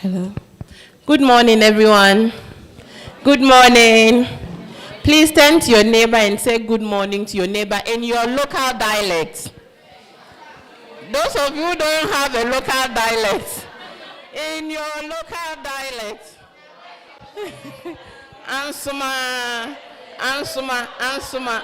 Hello. Good morning, everyone. Good morning. Please turn to your neighbor and say good morning to your neighbor in your local dialect. Those of you who don't have a local dialect, in your local dialect. Ansuma, Ansuma, Ansuma.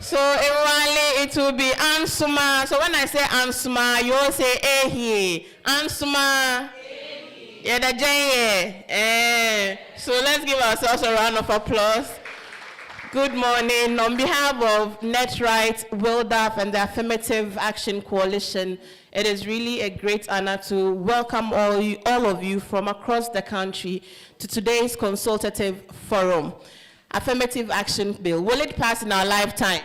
So everyone, it will be Ansuma. So when I say Ansuma, you all say Ehi. Ansuma. Yeah, the J. So let's give ourselves a round of applause. Good morning. On behalf of Netright, WILDAF, and the Affirmative Action Coalition, it is really a great honor to welcome all of you from across the country to today's Consultative Forum. Affirmative Action Bill. Will it pass in our lifetime?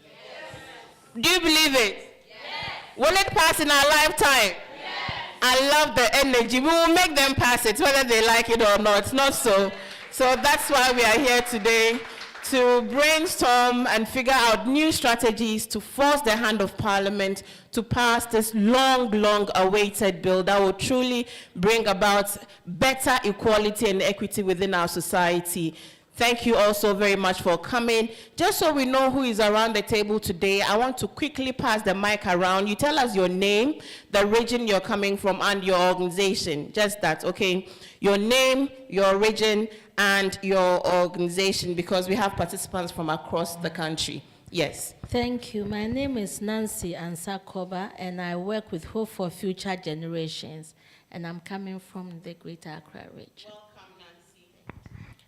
Yes. Do you believe it? Yes. Will it pass in our lifetime? Yes. I love the energy. We will make them pass it, whether they like it or not. Not so. So that's why we are here today, to brainstorm and figure out new strategies to force the hand of Parliament to pass this long awaited bill that will truly bring about better equality and equity within our society. Thank you all so very much for coming. Just so we know who is around the table today, I want to quickly pass the mic around. You tell us your name, the region you're coming from, and your organization. Just that, okay? Your name, your region, and your organization, because we have participants from across the country. Yes. Thank you. My name is Nancy Ansakoba, and I work with Hope for Future Generations, and I'm coming from the Greater Accra region. Welcome, Nancy.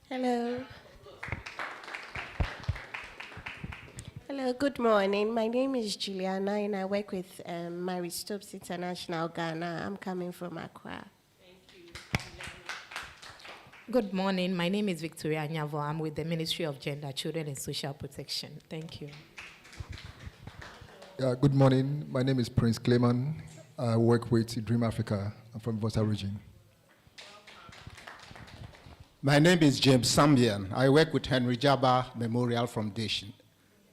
Hello. Hello, good morning. My name is Juliana, and I work with Mary Stopes International Ghana. I'm coming from Accra. Good morning. My name is Victoria Nyavo. I'm with the Ministry of Gender, Children and Social Protection. Thank you. Good morning. My name is Prince Clayman. I work with Dream Africa. I'm from Volta region. My name is James Sambian. I work with Henry Jaba Memorial Foundation,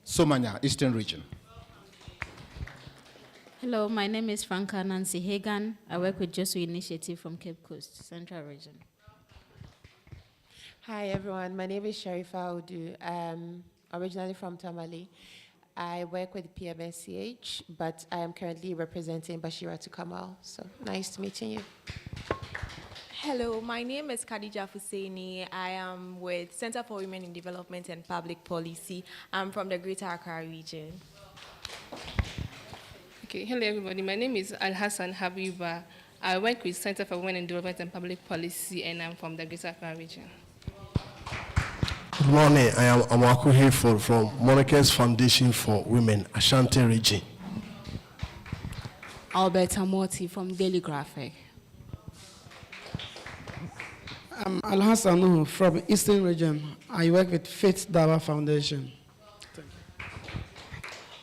Somanya, Eastern Region. Hello, my name is Franca Nancy Hagan. I work with Josu Initiative from Cape Coast, Central Region. Hi everyone, my name is Sharifa Udu. I'm originally from Tamale. I work with PMSCH, but I am currently representing Bashira Kamal. So nice meeting you. Hello, my name is Khadija Fusaini. I am with Center for Women in Development and Public Policy. I'm from the Greater Accra region. Okay, hello everybody. My name is Al-Hassan Habiba. I work with Center for Women in Development and Public Policy, and I'm from the Greater Accra region. Good morning. I am Amaku Hayford from Monarch's Foundation for Women, Ashanti region. Alberta Morty from Daily Graphic. I'm Al-Hassan Nuhu from Eastern Region. I work with Faith Dawa Foundation.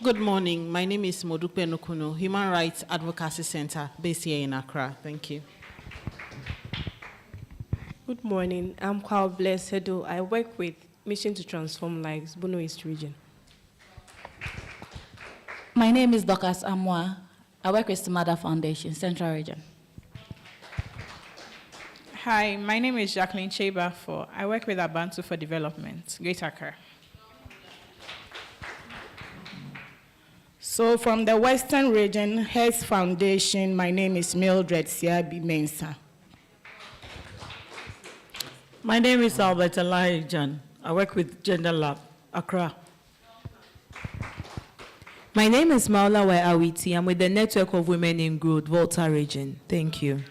Good morning. My name is Modupe Nukuno, Human Rights Advocacy Center, based here in Accra. Thank you. Good morning. I'm Kwao Blessedo. I work with Mission to Transform Lives, Bono East Region. My name is Dokas Amwa. I work with Sumada Foundation, Central Region. Hi, my name is Jacqueline Cheba. I work with Abantu for Development, Greater Accra. So from the Western Region Health Foundation, my name is Mildred Siabi Mensah. My name is Albert Elijah. I work with Gender Lab, Accra. My name is Maulawe Awiti. I'm with the Network of Women in Growth, Volta region. Thank you.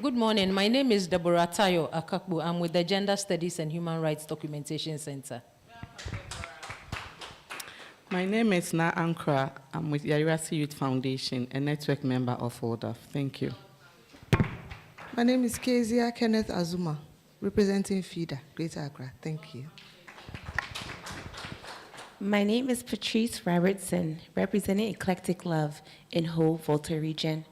Good morning. My name is Deborah Tayo Akakbu. I'm with the Gender Studies and Human Rights Documentation Center. My name is Na Ankra. I'm with Yarirasi Youth Foundation, a network member of WILDAF. Thank you. My name is Kezia Kenneth Azuma, representing FIDA, Greater Accra. Thank you. My name is Patrice Robertson, representing Eclectic Love in Ho, Volta region.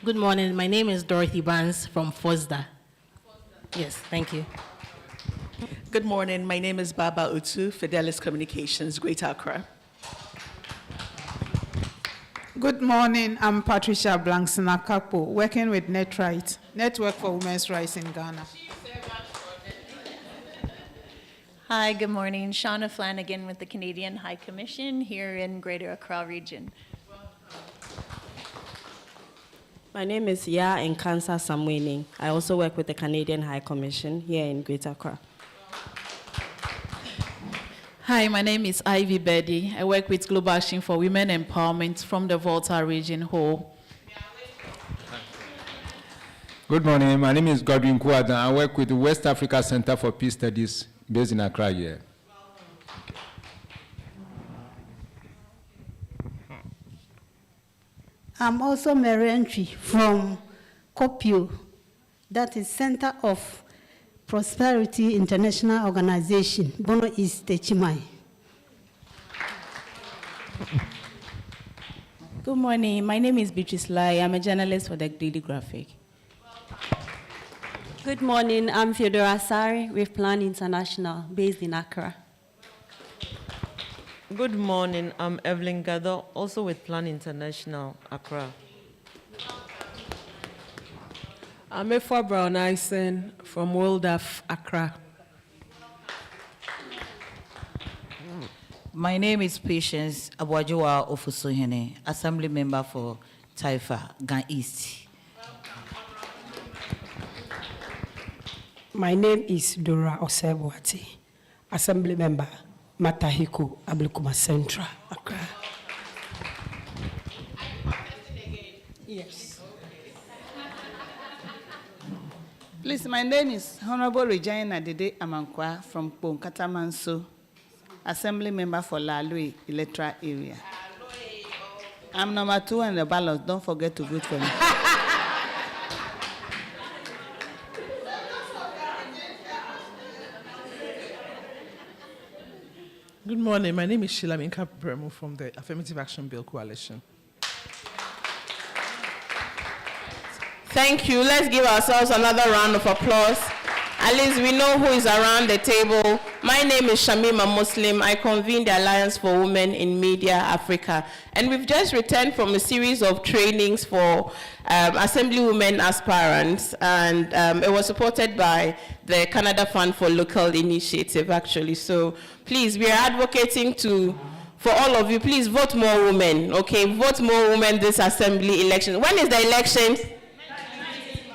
Good morning. My name is Dorothy Barnes from FOSDA. Yes, thank you. Good morning. My name is Baba Utu, Fidelis Communications, Greater Accra. Good morning. I'm Patricia Blankson-Akapo, working with Netright, Network for Women's Rights in Ghana. Hi, good morning. Shauna Flanagan with the Canadian High Commission here in Greater Accra region. My name is Ya Nkansa Samweni. I also work with the Canadian High Commission here in Greater Accra. Hi, my name is Ivy Beddy. I work with Global Action for Women Empowerment from the Volta region whole. Good morning. My name is Godwin Kuada. I work with the West Africa Center for Peace Studies based in Accra here. I'm also Mary Entry from COPIO, that is Center of Prosperity International Organization, Bono East Techimai. Good morning. My name is Beatrice Lai. I'm a journalist for the Daily Graphic. Good morning. I'm Theodora Asari with Plan International, based in Accra. Good morning. I'm Evelyn Gado, also with Plan International, Accra. I'm Efwa Brown Eisen from WorldAF, Accra. My name is Patience Abuajua Ofusohene, Assembly Member for Taifa, Gan East. My name is Dora Osebwati, Assembly Member, Matahiko, Ablukuma Central, Accra. Yes. Please, my name is Honorable Regina Dede Amankwa from Ponkatamanso, Assembly Member for Lalui, Electoral Area. I'm number 2 on the ballot. Don't forget to vote for me. Good morning. My name is Sheila Minka Bremu from the Affirmative Action Bill Coalition. Thank you. Let's give ourselves another round of applause. At least we know who is around the table. My name is Shamima Muslim. I convene the Alliance for Women in Media Africa. And we've just returned from a series of trainings for Assemblywomen aspirants. And it was supported by the Canada Fund for Local Initiative, actually. So please, we are advocating for all of you, please vote more women, okay? Vote more women this assembly election. When is the election?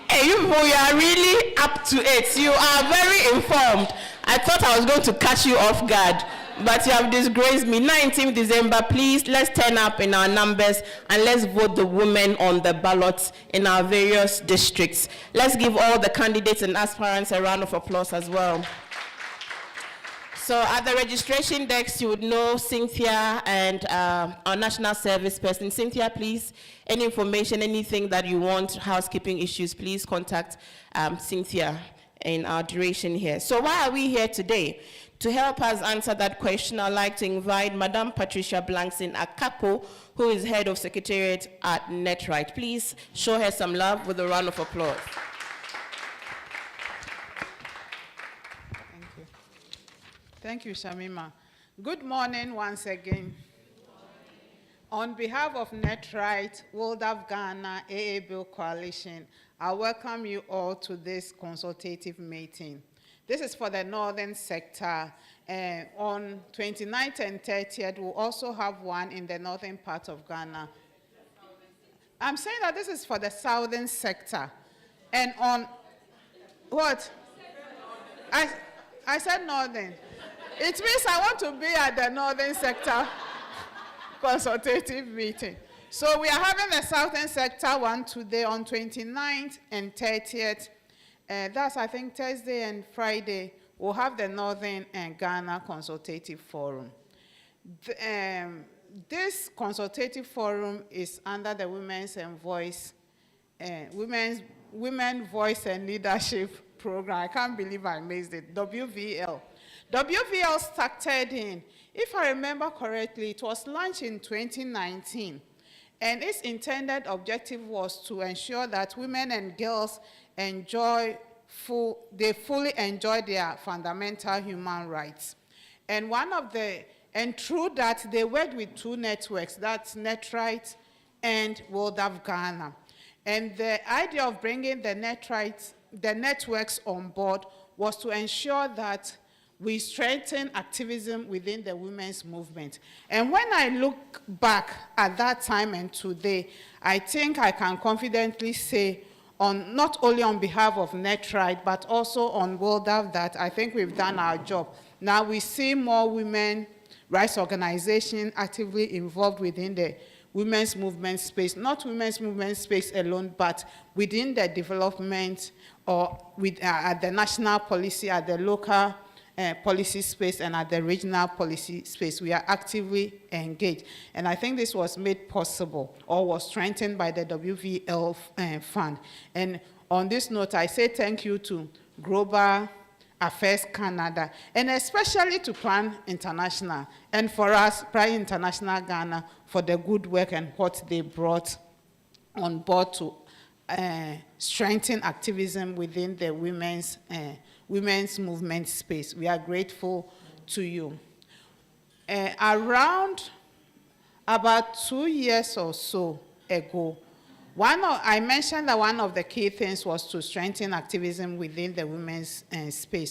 Hey, you are really up to it. You are very informed. I thought I was going to catch you off guard, but you have disgraced me. 19th December, please, let's turn up in our numbers and let's vote the women on the ballot in our various districts. Let's give all the candidates and aspirants a round of applause as well. So at the registration desk, you would know Cynthia and our national service person. Cynthia, please, any information, anything that you want, housekeeping issues, please contact Cynthia in our duration here. So why are we here today? To help us answer that question, I'd like to invite Madame Patricia Blankson-Akapo, who is head of secretariat at Netright. Please show her some love with a round of applause. Thank you, Shamima. Good morning once again. On behalf of Netright, WorldAF Ghana, AA Bill Coalition, I welcome you all to this consultative meeting. This is for the northern sector. On 29th and 30th, we'll also have one in the northern part of Ghana. I'm saying that this is for the southern sector. And on what? I said northern. It means I want to be at the northern sector consultative meeting. So we are having the southern sector one today on 29th and 30th. That's, I think, Thursday and Friday. We'll have the Northern and Ghana Consultative Forum. This consultative forum is under the Women's and Voice, Women Voice and Leadership Program. I can't believe I missed it, WVL. WVL started in, if I remember correctly, it was launched in 2019. And its intended objective was to ensure that women and girls enjoy they fully enjoy their fundamental human rights. And through that, they worked with two networks, that's Netright and World of Ghana. And the idea of bringing the networks on board was to ensure that we strengthen activism within the women's movement. And when I look back at that time and today, I think I can confidently say, not only on behalf of Netright, but also on World of, that I think we've done our job. Now we see more women rights organizations actively involved within the women's movement space, not women's movement space alone, but within the development or at the national policy, at the local policy space, and at the regional policy space. We are actively engaged. And I think this was made possible or was strengthened by the WVL fund. And on this note, I say thank you to Global Affairs Canada, and especially to Plan International, and for us, Plan International Ghana, for the good work and what they brought on board to strengthen activism within the women's movement space. We are grateful to you. Around about 2 years or so ago, I mentioned that one of the key things was to strengthen activism within the women's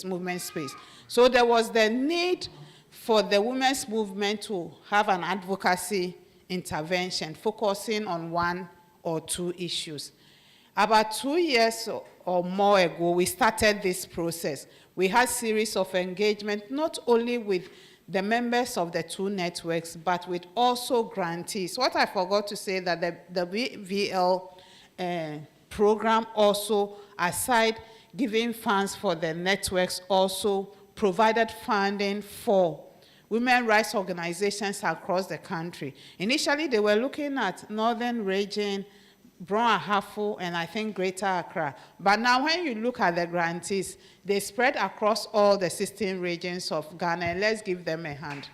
movement space. So there was the need for the women's movement to have an advocacy intervention focusing on one or two issues. About 2 years or more ago, we started this process. We had a series of engagement, not only with the members of the two networks, but with also grantees. What I forgot to say that the VL program also, aside giving funds for the networks, also provided funding for women rights organizations across the country. Initially, they were looking at Northern Region, Brown Ahafo, and I think Greater Accra. But now when you look at the grantees, they spread across all the 16 regions of Ghana, and let's give them a hand.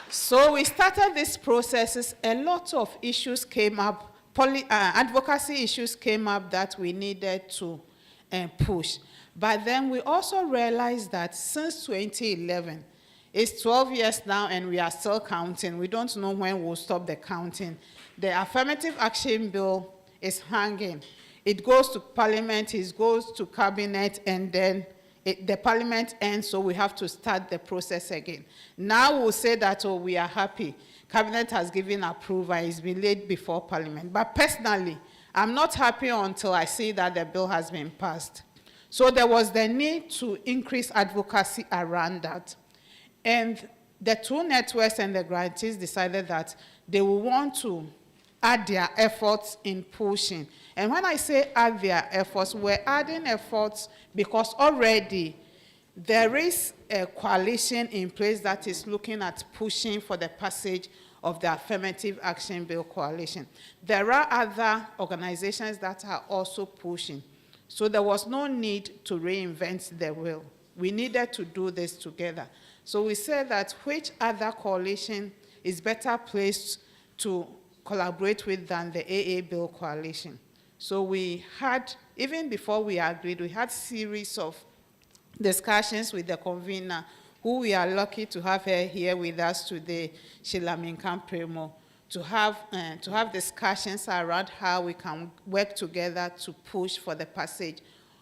So we started these processes. A lot of issues came up, advocacy issues came up that we needed to push. But then we also realized that since 2011, it's 12 years now, and we are still counting. We don't know when we'll stop the counting. The Affirmative Action Bill is hanging. It goes to Parliament, it goes to Cabinet, and then the Parliament ends, so we have to start the process again. Now we'll say that, oh, we are happy. Cabinet has given approval, it's been laid before Parliament. But personally, I'm not happy until I see that the bill has been passed. So there was the need to increase advocacy around that. And the two networks and the grantees decided that they will want to add their efforts in pushing. And when I say add their efforts, we're adding efforts because already there is a coalition in place that is looking at pushing for the passage of the Affirmative Action Bill coalition. There are other organizations that are also pushing. So there was no need to reinvent the wheel. We needed to do this together. So we said that which other coalition is better placed to collaborate with than the AA Bill coalition. So we had, even before we agreed, we had a series of discussions with the convener, who we are lucky to have her here with us today, Sheila Minkan-Premo, to have discussions around how we can work together to push for the passage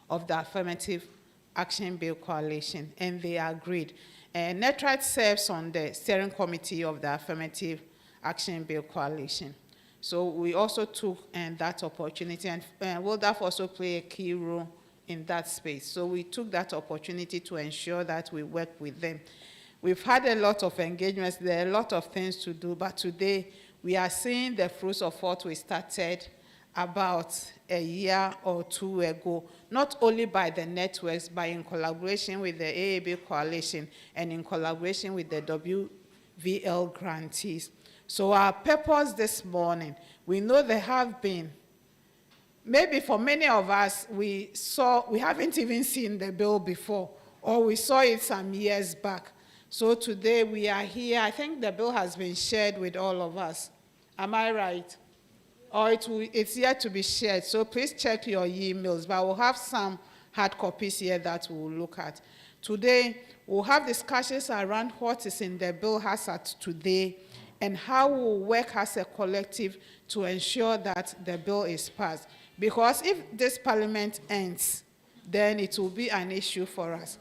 of the Affirmative Action Bill coalition, and they agreed. Netright serves on the steering committee of the Affirmative Action Bill coalition. So we also took that opportunity, and WILDAF also played a key role in that space. So we took that opportunity to ensure that we work with them. We've had a lot of engagements, there are a lot of things to do, but today we are seeing the fruits of what we started about a year or two ago, not only by the networks, but in collaboration with the AAB coalition and in collaboration with the WVL grantees. So our purpose this morning, we know there have been, maybe for many of us, we haven't even seen the bill before, or we saw it some years back. So today we are here. I think the bill has been shared with all of us. Am I right? or it's yet to be shared. So please check your emails, but we'll have some hard copies here that we'll look at. Today, we'll have discussions around what is in the bill as at today and how we'll work as a collective to ensure that the bill is passed. Because if this parliament ends, then it will be an issue for us.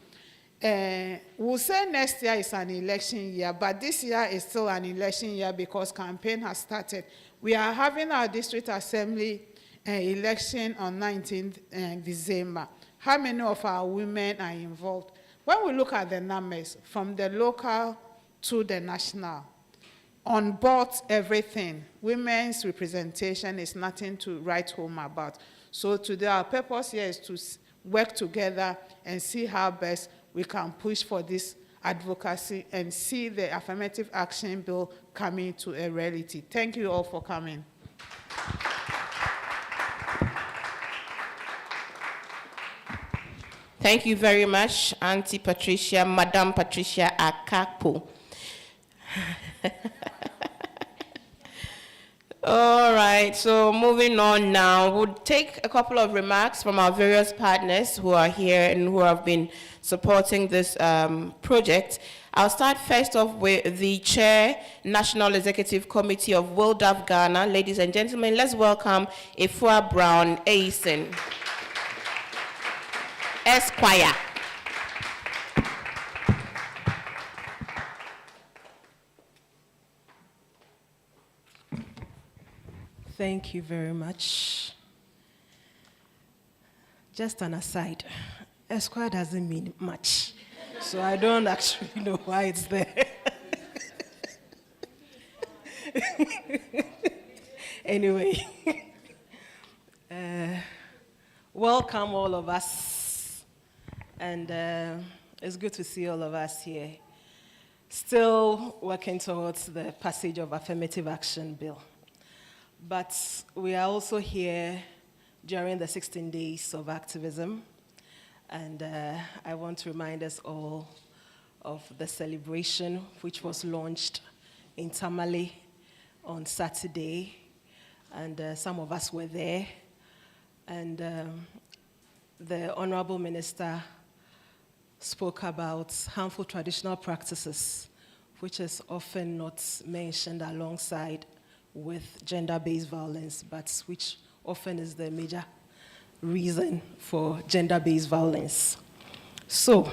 We'll say next year is an election year, but this year is still an election year because campaign has started. We are having our district assembly election on 19th December. How many of our women are involved? When we look at the numbers from the local to the national, on board everything, women's representation is nothing to write home about. So today our purpose here is to work together and see how best we can push for this advocacy and see the Affirmative Action Bill coming to a reality. Thank you all for coming. Thank you very much, Auntie Patricia, Madam Patricia Akapo. All right, so moving on now, we'll take a couple of remarks from our various partners who are here and who have been supporting this project. I'll start first off with the Chair, National Executive Committee of WILDAF Ghana. Ladies and gentlemen, let's welcome Efua Brown Eisen, Esquire. Thank you very much. Just an aside, Esquire doesn't mean much, so I don't actually know why it's there. Anyway, welcome all of us, and it's good to see all of us here. Still working towards the passage of Affirmative Action Bill. But we are also here during the 16 days of activism, and I want to remind us all of the celebration which was launched in Tamale on Saturday, and some of us were there, and the Honorable Minister spoke about harmful traditional practices, which is often not mentioned alongside with gender-based violence, but which often is the major reason for gender-based violence. So,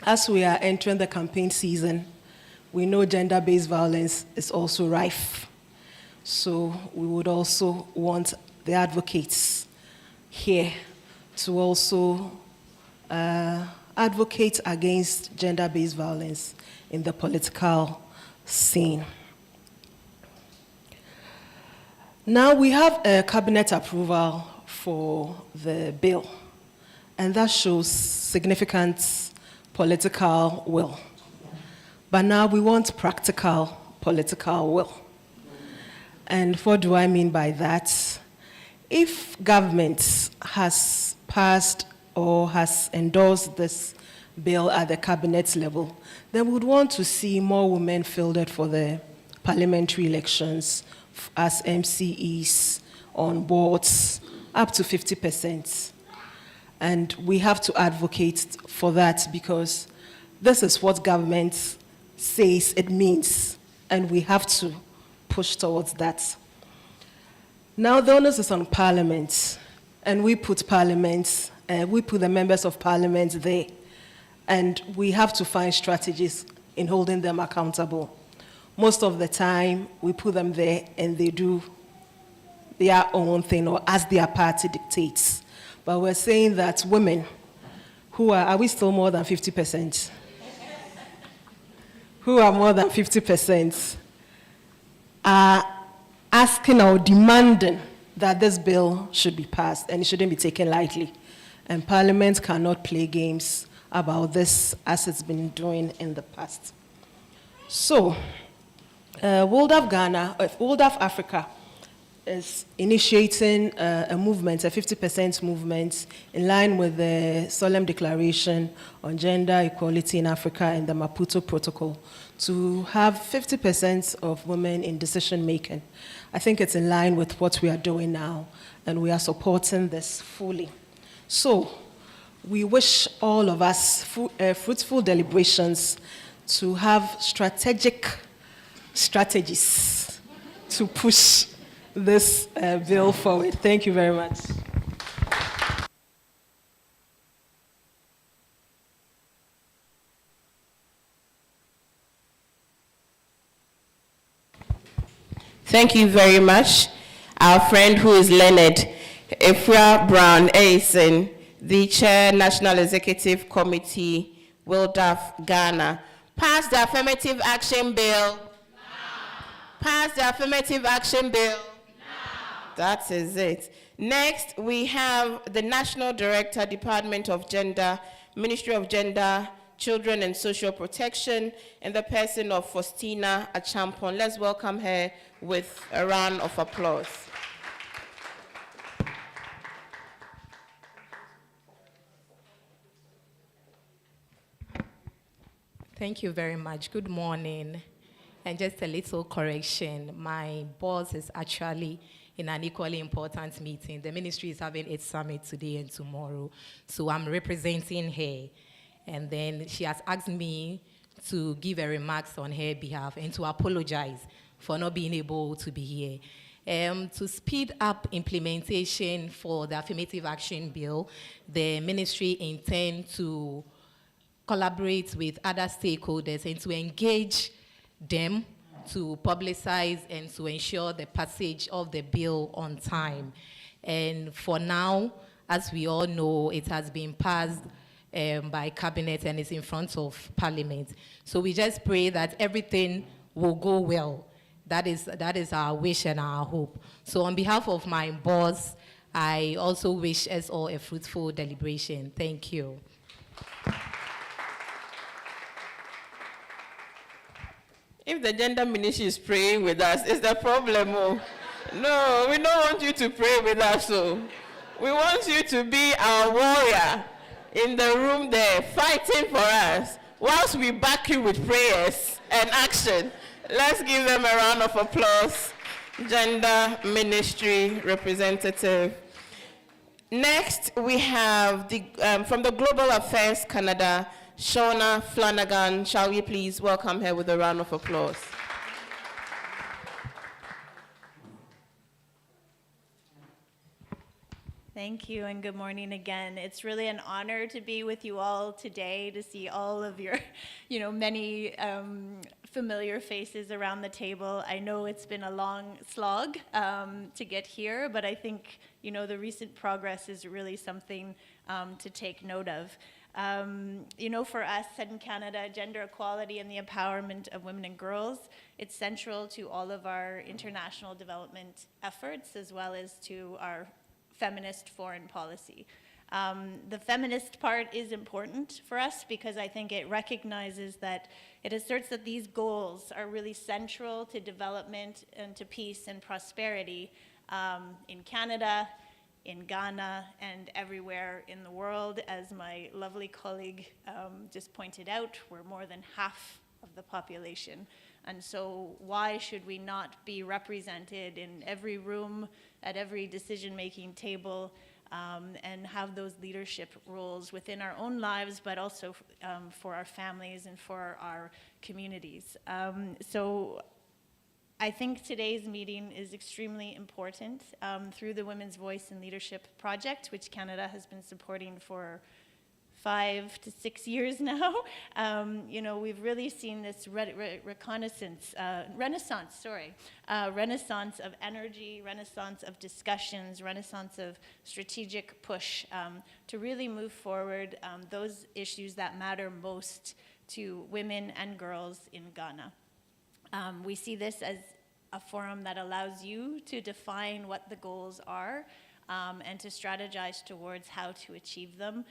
as we are entering the campaign season, we know gender-based violence is also rife. So we would also want the advocates here to also advocate against gender-based violence in the political scene. Now we have a cabinet approval for the bill, and that shows significant political will. But now we want practical political will. And what do I mean by that? If government has passed or has endorsed this bill at the cabinet level, then we would want to see more women fielded for the parliamentary elections as MCEs on boards, up to 50%. And we have to advocate for that because this is what government says it means, and we have to push towards that. Now the onus is on Parliament, and we put the members of Parliament there, and we have to find strategies in holding them accountable. Most of the time, we put them there and they do their own thing or as their party dictates. But we're saying that women who are we still more than 50%? Who are more than 50% are asking or demanding that this bill should be passed and it shouldn't be taken lightly. And Parliament cannot play games about this as it's been doing in the past. So, WILDAF Ghana, WILDAF Africa is initiating a movement, a 50% movement, in line with the Solemn Declaration on Gender Equality in Africa and the Maputo Protocol, to have 50% of women in decision making. I think it's in line with what we are doing now, and we are supporting this fully. So, we wish all of us fruitful deliberations to have strategies to push this bill forward. Thank you very much. Thank you very much. Our friend who is learned, Efra Brown Eisen, the Chair, National Executive Committee, WILDAF, Ghana. Pass the Affirmative Action Bill. Pass the Affirmative Action Bill. That is it. Next, we have the National Director, Department of Gender, Ministry of Gender, Children and Social Protection, and the person of Faustina Achampon. Let's welcome her with a round of applause. Thank you very much. Good morning. And just a little correction. My boss is actually in an equally important meeting. The ministry is having its summit today and tomorrow. So I'm representing her. And then she has asked me to give her remarks on her behalf and to apologize for not being able to be here. To speed up implementation for the Affirmative Action Bill, the ministry intends to collaborate with other stakeholders and to engage them to publicize and to ensure the passage of the bill on time. And for now, as we all know, it has been passed by Cabinet and is in front of Parliament. So we just pray that everything will go well. That is our wish and our hope. So on behalf of my boss, I also wish us all a fruitful deliberation. Thank you. If the gender ministry is praying with us, it's the problem. Oh. No, we don't want you to pray with us. So we want you to be our warrior in the room there, fighting for us, whilst we back you with prayers and action. Let's give them a round of applause. Gender Ministry representative. Next, we have the, from the Global Affairs Canada, Shauna Flanagan. Shall we please welcome her with a round of applause? Thank you and good morning again. It's really an honor to be with you all today, to see all of your, many familiar faces around the table. I know it's been a long slog to get here, but I think, the recent progress is really something to take note of. For us in Canada, gender equality and the empowerment of women and girls, it's central to all of our international development efforts as well as to our feminist foreign policy. The feminist part is important for us because I think it recognizes that it asserts that these goals are really central to development and to peace and prosperity in Canada, in Ghana, and everywhere in the world. As my lovely colleague just pointed out, we're more than half of the population. And so why should we not be represented in every room, at every decision-making table, and have those leadership roles within our own lives, but also for our families and for our communities. So I think today's meeting is extremely important through the Women's Voice and Leadership Project, which Canada has been supporting for 5 to 6 years now. We've really seen this renaissance of energy, renaissance of discussions, renaissance of strategic push to really move forward those issues that matter most to women and girls in Ghana. We see this as a forum that allows you to define what the goals are and to strategize towards how to achieve them.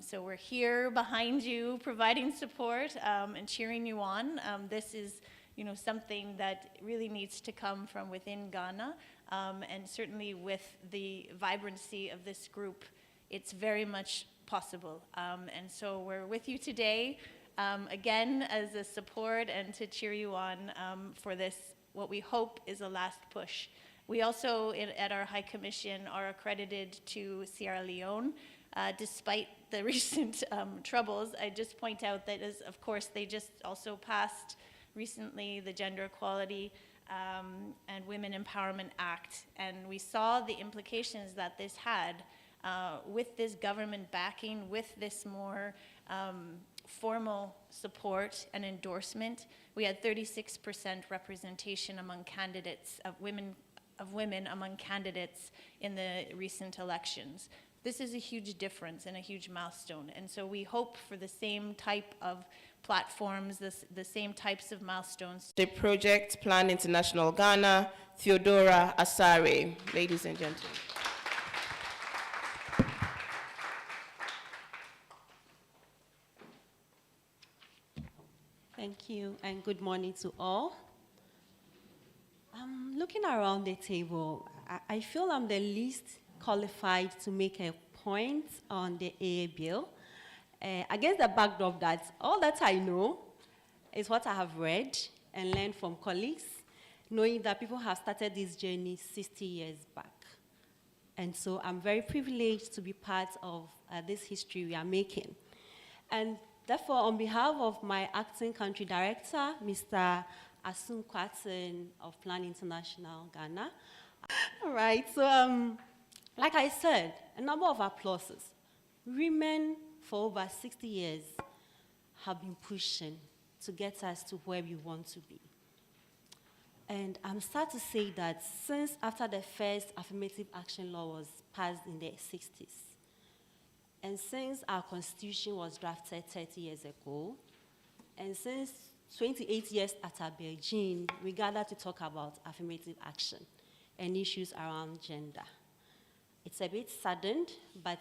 So we're here behind you, providing support and cheering you on. This is, something that really needs to come from within Ghana And certainly with the vibrancy of this group, it's very much possible. And so we're with you today, again, as a support and to cheer you on for this, what we hope is a last push. We also, at our High Commission, are accredited to Sierra Leone. Despite the recent troubles, I just point out that, of course, they just also passed recently the Gender Equality and Women Empowerment Act, and we saw the implications that this had with this government backing, with this more formal support and endorsement. We had 36% representation among candidates of women among candidates in the recent elections. This is a huge difference and a huge milestone, and so we hope for the same type of platforms, the same types of milestones. The Project Plan International Ghana, Theodora Asare. Ladies and gentlemen. Thank you, and good morning to all. Looking around the table, I feel I'm the least qualified to make a point on the AA bill. Against the backdrop that all that I know is what I have read and learned from colleagues, knowing that people have started this journey 60 years back. And so I'm very privileged to be part of this history we are making. And therefore, on behalf of my acting country director, Mr. Asum Kwatson of Plan International Ghana. All right, so like I said, a number of applauses. Women for over 60 years have been pushing to get us to where we want to be. And I'm sad to say that since after the first affirmative action law was passed in the 60s, and since our constitution was drafted 30 years ago, and since 28 years after Beijing, we gathered to talk about affirmative action and issues around gender. It's a bit saddened, but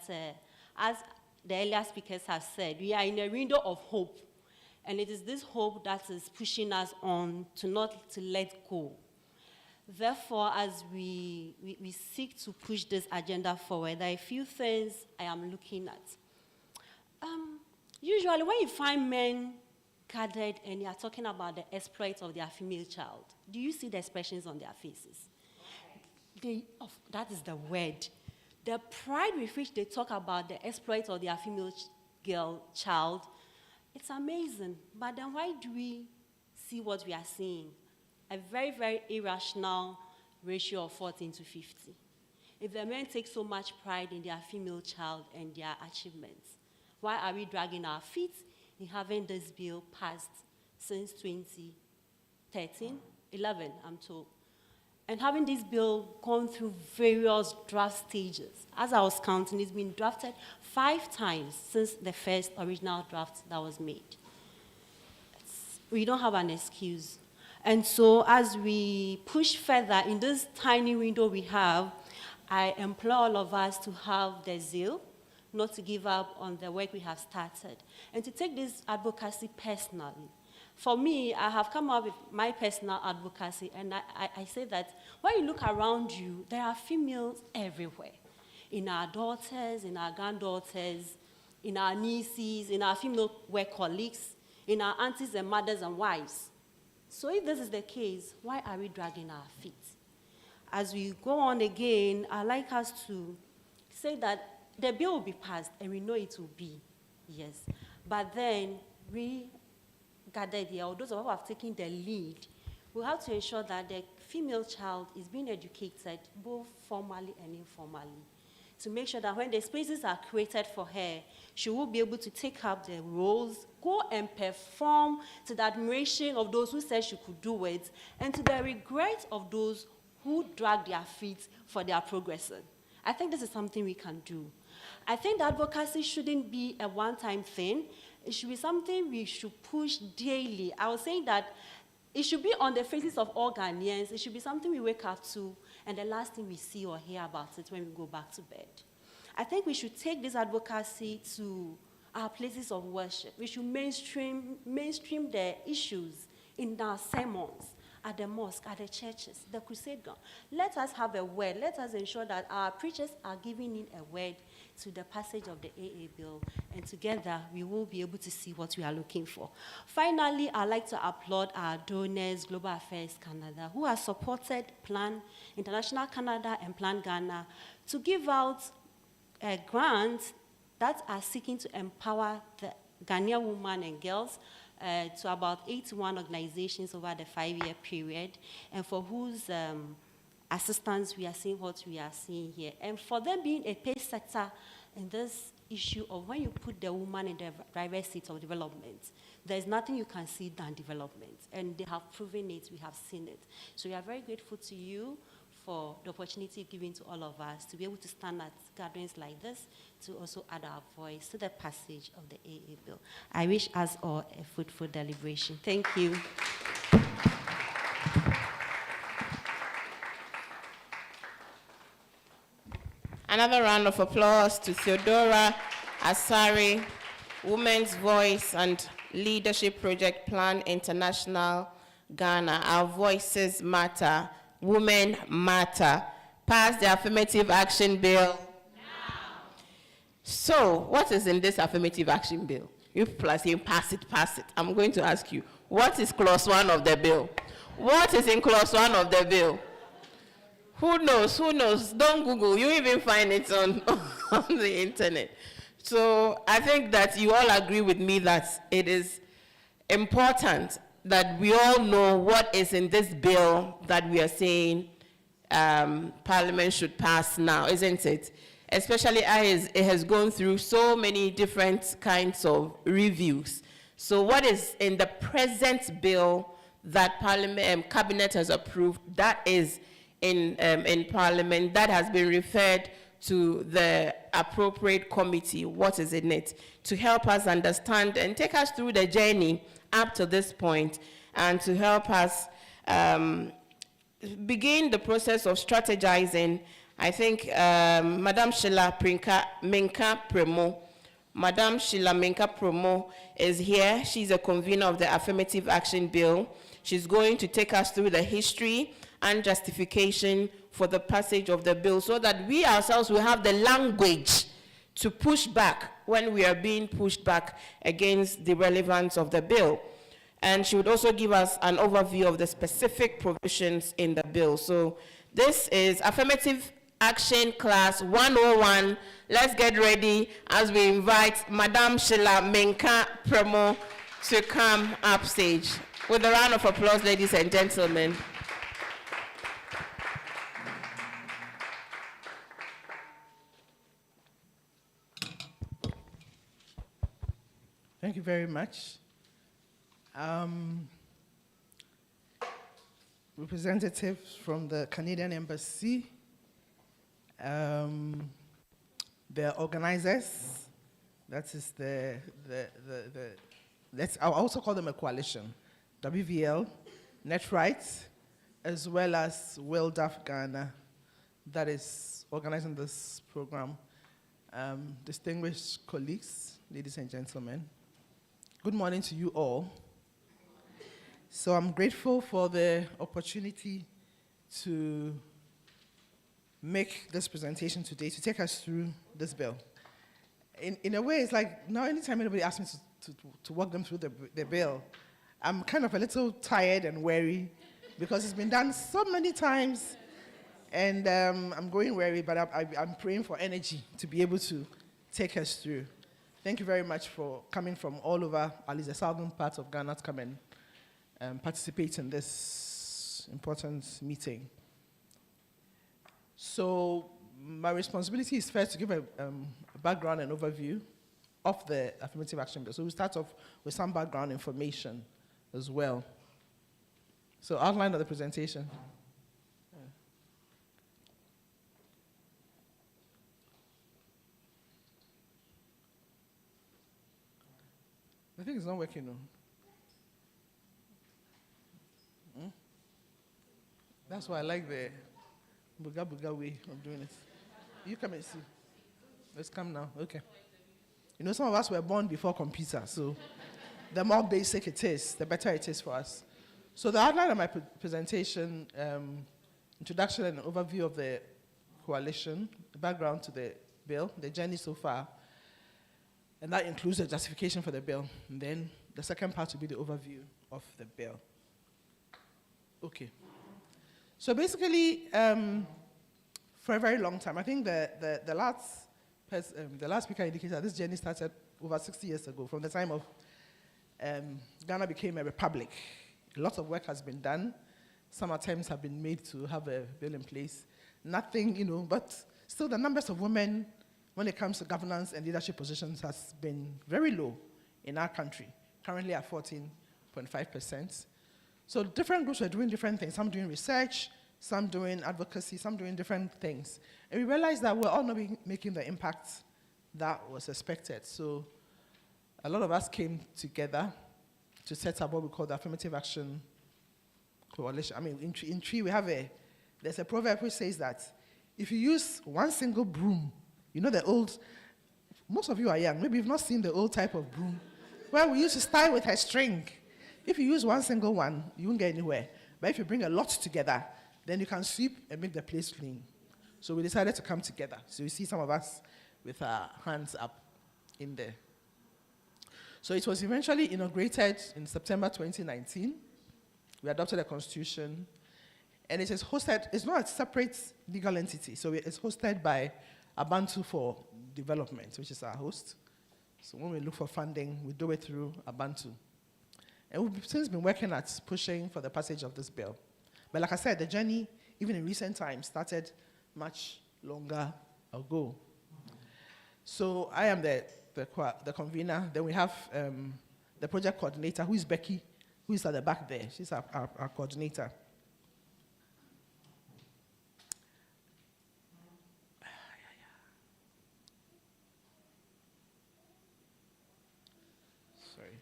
as the earlier speakers have said, we are in a window of hope. And it is this hope that is pushing us on to not to let go. Therefore, as we seek to push this agenda forward, there are a few things I am looking at. Usually, when you find men gathered and they are talking about the exploits of their female child, do you see the expressions on their faces? That is the word. The pride with which they talk about the exploits of their female child, it's amazing. But then why do we see what we are seeing? A very, very irrational ratio of 14 to 50. If the men take so much pride in their female child and their achievements, why are we dragging our feet in having this bill passed since 2011, I'm told? And having this bill gone through various draft stages. As I was counting, it's been drafted 5 times since the first original draft that was made. We don't have an excuse. And so as we push further in this tiny window we have, I implore all of us to have the zeal, not to give up on the work we have started, and to take this advocacy personally. For me, I have come up with my personal advocacy, and I say that when you look around you, there are females everywhere. In our daughters, in our granddaughters, in our nieces, in our female work colleagues, in our aunties and mothers and wives. So if this is the case, why are we dragging our feet? As we go on again, I'd like us to say that the bill will be passed, and we know it will be, yes. But then we gathered here, or those of us who have taken the lead, we have to ensure that the female child is being educated both formally and informally, to make sure that when the spaces are created for her, she will be able to take up the roles, go and perform to the admiration of those who said she could do it, and to the regret of those who dragged their feet for their progressing. I think this is something we can do. I think that advocacy shouldn't be a one-time thing. It should be something we should push daily. I was saying that it should be on the faces of all Ghanaians. It should be something we wake up to, and the last thing we see or hear about it when we go back to bed. I think we should take this advocacy to our places of worship. We should mainstream the issues in our sermons. at the mosque, at the churches, the crusade ground. Let us have a word. Let us ensure that our preachers are giving in a word to the passage of the AA bill, and together we will be able to see what we are looking for. Finally, I'd like to applaud our donors, Global Affairs Canada, who have supported Plan International Canada and Plan Ghana to give out grants that are seeking to empower the Ghanaian women and girls to about 81 organizations over the 5-year period, and for whose assistance we are seeing what we are seeing here. And for them being a pace setter in this issue of when you put the woman in the driver's seat of development, there's nothing you can see than development. And they have proven it, we have seen it. So we are very grateful to you for the opportunity given to all of us to be able to stand at gatherings like this, to also add our voice to the passage of the AA bill. I wish us all a fruitful deliberation. Thank you. Another round of applause to Theodora Asari, Women's Voice and Leadership Project Plan International Ghana. Our voices matter. Women matter. Pass the Affirmative Action Bill. Now. So, what is in this Affirmative Action Bill? You people are saying, pass it, pass it. I'm going to ask you, what is clause 1 of the bill? What is in clause 1 of the bill? Who knows? Who knows? Don't Google. You even find it on the internet. So I think that you all agree with me that it is important that we all know what is in this bill that we are saying Parliament should pass now, isn't it? Especially as it has gone through so many different kinds of reviews. So what is in the present bill that Parliament Cabinet has approved, that is in Parliament, that has been referred to the appropriate committee, what is in it, to help us understand and take us through the journey up to this point, and to help us begin the process of strategizing. I think Madam Sheila Menka Premo, Madam Sheila Menka Premo is here. She's a convener of the Affirmative Action Bill. She's going to take us through the history and justification for the passage of the bill, so that we ourselves will have the language to push back when we are being pushed back against the relevance of the bill. And she would also give us an overview of the specific provisions in the bill. So this is Affirmative Action Class 101. Let's get ready as we invite Madam Sheila Menka Premo to come upstage. With a round of applause, ladies and gentlemen. Thank you very much. Representatives from the Canadian Embassy, the organizers, that is I'll also call them a coalition, WVL, Netright, as well as WILDAF Ghana, that is organizing this program. Distinguished colleagues, ladies and gentlemen, good morning to you all. So I'm grateful for the opportunity to make this presentation today, to take us through this bill. In a way, it's like now anytime anybody asks me to walk them through the bill, I'm kind of a little tired and weary because it's been done so many times, and I'm going weary, but I'm praying for energy to be able to take us through. Thank you very much for coming from all over, at least the southern part of Ghana, to come and participate in this important meeting. So my responsibility is first to give a background and overview of the Affirmative Action Bill. So we'll start off with some background information as well. So outline of the presentation. I think it's not working, no. That's why I like the buga way of doing it. You come and see. Let's come now. Okay. You know, some of us were born before computer, so the more basic it is, the better it is for us. So the outline of my presentation, introduction and overview of the coalition, the background to the bill, the journey so far, and that includes the justification for the bill. And then the second part will be the overview of the bill. Okay. So basically, for a very long time, I think the last speaker indicated this journey started over 60 years ago, from the time of Ghana became a republic. A lot of work has been done. Some attempts have been made to have a bill in place. Nothing, but still the numbers of women when it comes to governance and leadership positions has been very low in our country, currently at 14.5%. So different groups were doing different things. Some doing research, some doing advocacy, some doing different things. And we realized that we're all not making the impact that was expected. So a lot of us came together to set up what we call the Affirmative Action Coalition. I mean, in Tree, there's a proverb which says that if you use one single broom, the old, most of you are young, maybe you've not seen the old type of broom, where we used to style with a string. If you use one single one, you won't get anywhere. But if you bring a lot together, then you can sweep and make the place clean. So we decided to come together. So you see some of us with our hands up in there. So it was eventually inaugurated in September 2019. We adopted a constitution. And it is hosted, it's not a separate legal entity. So it's hosted by Abantu for Development, which is our host. So when we look for funding, we do it through Abantu. And we've since been working at pushing for the passage of this bill. But like I said, the journey, even in recent times, started much longer ago. So I am the convener. Then we have the project coordinator, who is Becky, who is at the back there. She's our coordinator. Sorry.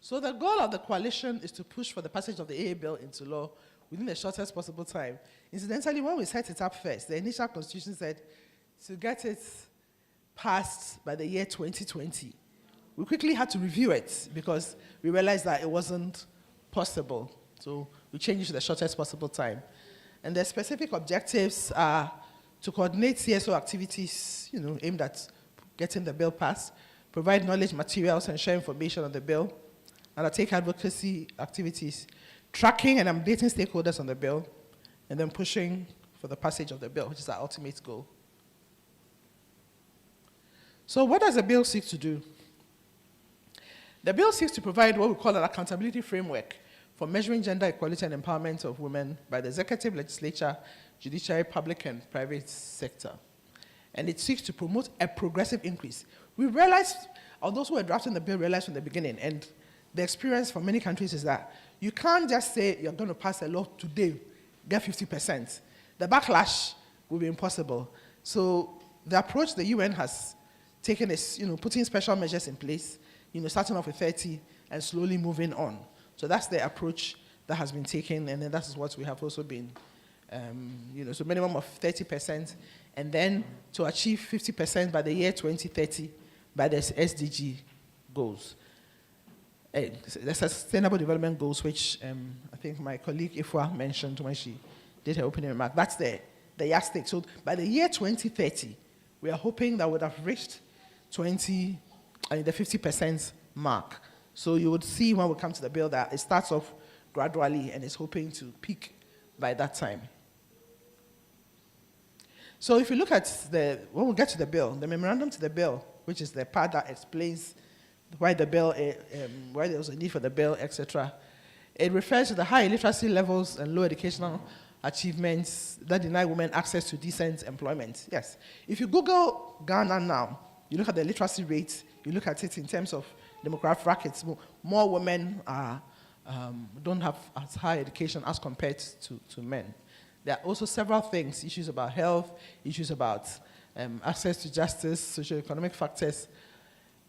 So the goal of the coalition is to push for the passage of the AA bill into law within the shortest possible time. Incidentally, when we set it up first, the initial constitution said to get it passed by the year 2020. We quickly had to review it because we realized that it wasn't possible. So we changed it to the shortest possible time. And the specific objectives are to coordinate CSO activities, aimed at getting the bill passed, provide knowledge materials and share information on the bill, undertake advocacy activities, tracking and updating stakeholders on the bill, and then pushing for the passage of the bill, which is our ultimate goal. So what does the bill seek to do? The bill seeks to provide what we call an accountability framework for measuring gender equality and empowerment of women by the executive, legislature, judiciary, public and private sector. And it seeks to promote a progressive increase. We realized, or those who were drafting the bill realized from the beginning, and the experience for many countries is that you can't just say you're going to pass a law today, get 50%. The backlash will be impossible. So the approach the UN has taken is, putting special measures in place, starting off with 30 and slowly moving on. So that's the approach that has been taken, and then that is what we have also been, so minimum of 30%, and then to achieve 50% by the year 2030 by the SDG goals. The Sustainable Development Goals, which I think my colleague Ifwa mentioned when she did her opening remark. That's the yardstick. So by the year 2030, we are hoping that we would have reached the 50% mark. So you would see when we come to the bill that it starts off gradually and is hoping to peak by that time. So if you look at when we get to the bill, the memorandum to the bill, which is the part that explains why the bill, why there was a need for the bill, etc., it refers to the high illiteracy levels and low educational achievements that deny women access to decent employment. Yes. If you Google Ghana now, you look at the literacy rate, you look at it in terms of demographic brackets, more women don't have as high education as compared to men. There are also several things, issues about health, issues about access to justice, socioeconomic factors,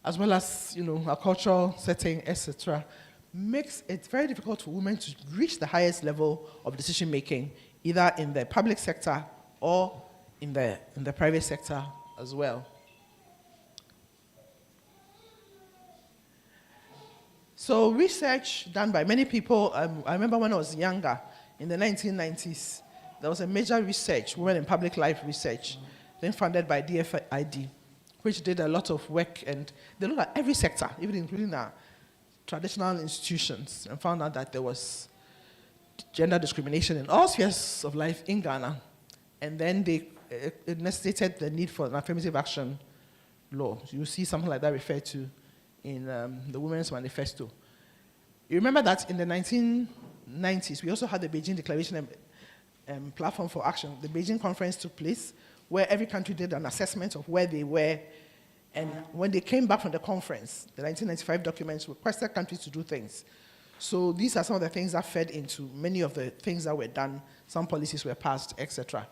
as well as our cultural setting, etc., makes it very difficult for women to reach the highest level of decision making, either in the public sector or in the private sector as well. So research done by many people, I remember when I was younger, in the 1990s, there was a major research, Women in Public Life research, then funded by DFID, which did a lot of work, and they looked at every sector, even including our traditional institutions, and found out that there was gender discrimination in all spheres of life in Ghana. And then it necessitated the need for an affirmative action law. So you see something like that referred to in the Women's Manifesto. You remember that in the 1990s, we also had the Beijing Declaration and Platform for Action. The Beijing conference took place, where every country did an assessment of where they were. And when they came back from the conference, the 1995 documents requested countries to do things. So these are some of the things that fed into many of the things that were done. Some policies were passed, etc.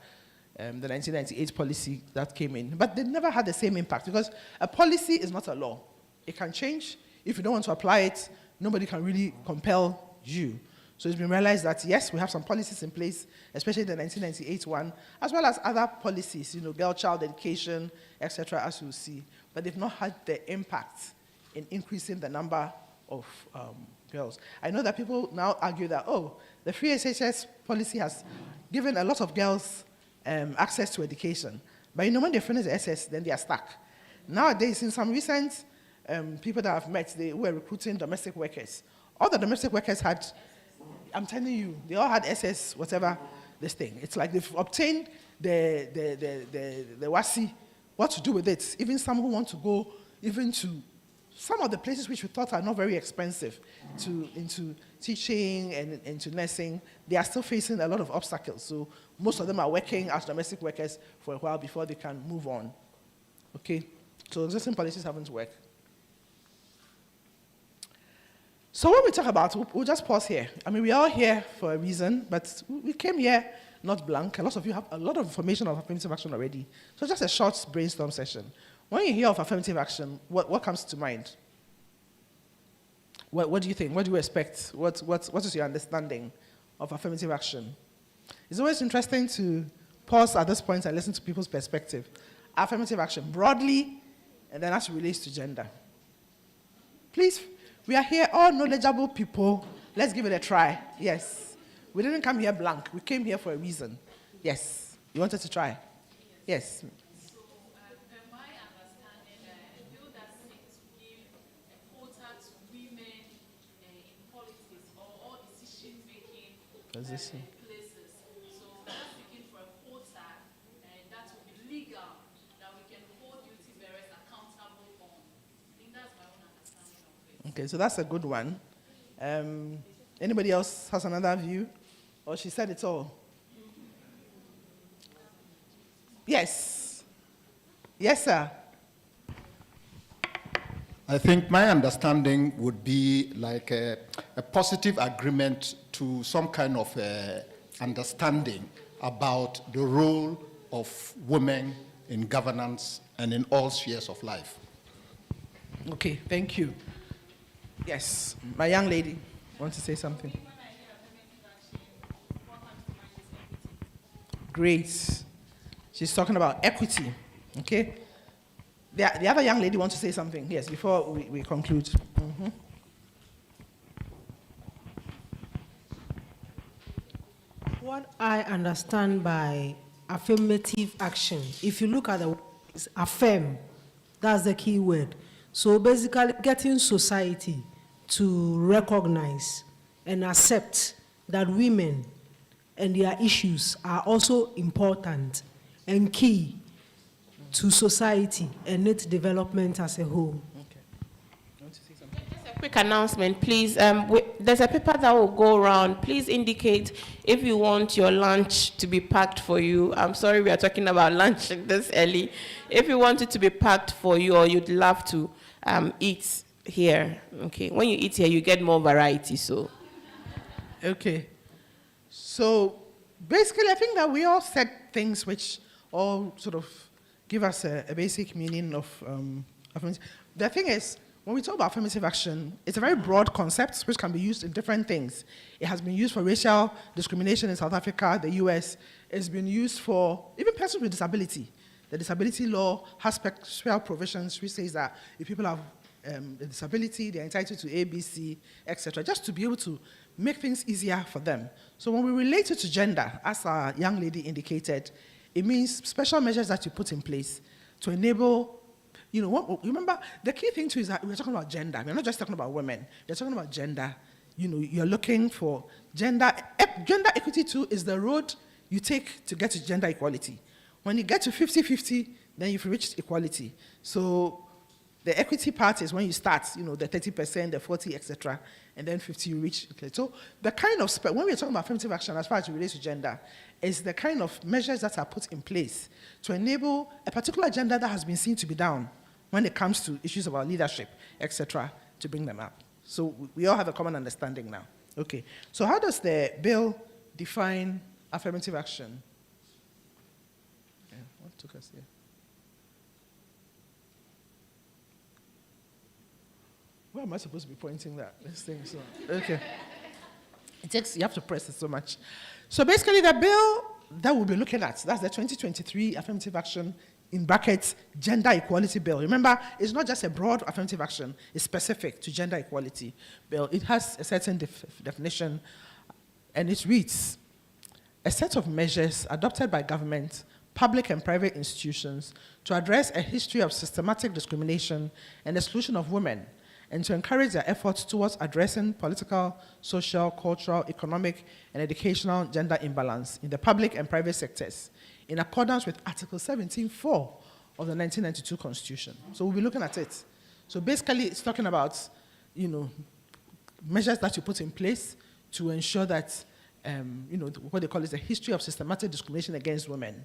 The 1998 policy that came in. But they never had the same impact, because a policy is not a law. It can change. If you don't want to apply it, nobody can really compel you. So it's been realized that, yes, we have some policies in place, especially the 1998 one, as well as other policies, girl-child education, etc., as you'll see. But they've not had the impact in increasing the number of girls. I know that people now argue that, the free SHS policy has given a lot of girls access to education. But when they finish the SS, then they are stuck. Nowadays, in some recent people that I've met, they were recruiting domestic workers. All the domestic workers had, I'm telling you, they all had SS, whatever, this thing. It's like they've obtained the WASI, what to do with it. Even some who want to go even to some of the places which we thought are not very expensive, into teaching and into nursing, they are still facing a lot of obstacles. So most of them are working as domestic workers for a while before they can move on. Okay? So existing policies haven't worked. So when we talk about, we'll just pause here. I mean, we're all here for a reason, but we came here not blank. A lot of you have a lot of information on affirmative action already. So just a short brainstorm session. When you hear of affirmative action, what comes to mind? What do you think? What do you expect? What is your understanding of affirmative action? It's always interesting to pause at this point and listen to people's perspective. Affirmative action, broadly, and then as it relates to gender. Please, we are here, all knowledgeable people. Let's give it a try. Yes. We didn't come here blank. We came here for a reason. Yes. You wanted to try? Yes. Position. Places. So we're seeking for a quota, and that will be legal, that we can hold duty bearers accountable on. I think that's my own understanding of it. Okay, so that's a good one. Anybody else has another view? Or she said it all? Yes. Yes, sir. I think my understanding would be like a positive agreement to some kind of understanding about the role of women in governance and in all spheres of life. Okay, thank you. Yes, my young lady wants to say something. Great. She's talking about equity, okay? The other young lady wants to say something, yes, before we conclude. Mm-hmm. What I understand by affirmative action, if you look at the word, it's affirm, that's the key word. So basically getting society to recognize and accept that women and their issues are also important and key to society and its development as a whole. Okay. You want to say something? Just a quick announcement, please. There's a paper that will go around. Please indicate if you want your lunch to be packed for you. I'm sorry we are talking about lunch this early. If you want it to be packed for you or you'd love to eat here, okay. When you eat here, you get more variety, so. Okay. So basically, I think that we all said things which all sort of give us a basic meaning of affirmative. The thing is, when we talk about affirmative action, it's a very broad concept which can be used in different things. It has been used for racial discrimination in South Africa, the US. It's been used for even persons with disability. The disability law has special provisions which says that if people have a disability, they're entitled to ABC, etc., just to be able to make things easier for them. So when we relate it to gender, as our young lady indicated, it means special measures that you put in place to enable, remember, the key thing too is that we're talking about gender. We're not just talking about women. We're talking about gender. You're looking for gender. Gender equity too is the road you take to get to gender equality. When you get to 50-50, then you've reached equality. So the equity part is when you start, the 30%, the 40%, etc., and then 50% you reach. Okay. So the kind of, when we're talking about affirmative action as far as it relates to gender, is the kind of measures that are put in place to enable a particular gender that has been seen to be down when it comes to issues about leadership, etc., to bring them up. So we all have a common understanding now. Okay. So how does the bill define affirmative action? Yeah, what took us here? Where am I supposed to be pointing that? This thing, so, okay. You have to press it so much. So basically the bill that we'll be looking at, that's the 2023 Affirmative Action, in brackets, Gender Equality Bill. Remember, it's not just a broad affirmative action, it's specific to gender equality bill. It has a certain definition, and it reads, a set of measures adopted by government, public and private institutions to address a history of systematic discrimination and exclusion of women, and to encourage their efforts towards addressing political, social, cultural, economic, and educational gender imbalance in the public and private sectors, in accordance with Article 17(4) of the 1992 Constitution. So we'll be looking at it. So basically, it's talking about, measures that you put in place to ensure that, what they call is a history of systematic discrimination against women,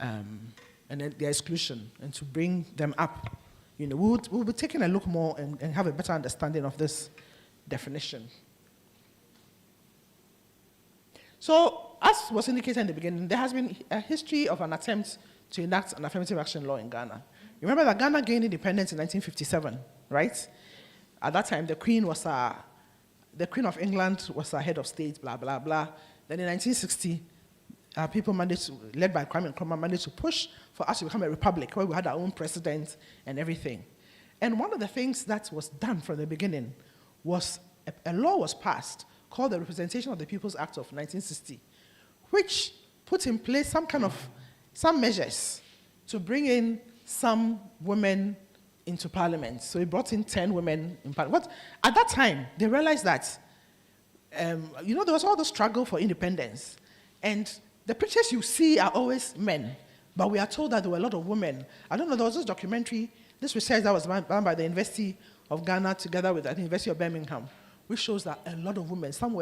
and then their exclusion, and to bring them up. We'll be taking a look more and have a better understanding of this definition. So, as was indicated in the beginning, there has been a history of an attempt to enact an affirmative action law in Ghana. You remember that Ghana gained independence in 1957, right? At that time, the Queen of England was our head of state, blah, blah, blah. Then in 1960, people led by Kwame Nkrumah, managed to push for us to become a republic, where we had our own president and everything. And one of the things that was done from the beginning was a law was passed called the Representation of the People's Act of 1960, which put in place some measures to bring in some women into parliament. So it brought in 10 women in parliament. At that time, they realized that, there was all the struggle for independence. And the pictures you see are always men, but we are told that there were a lot of women. I don't know, there was this documentary, this research that was done by the University of Ghana together with the University of Birmingham, which shows that a lot of women, some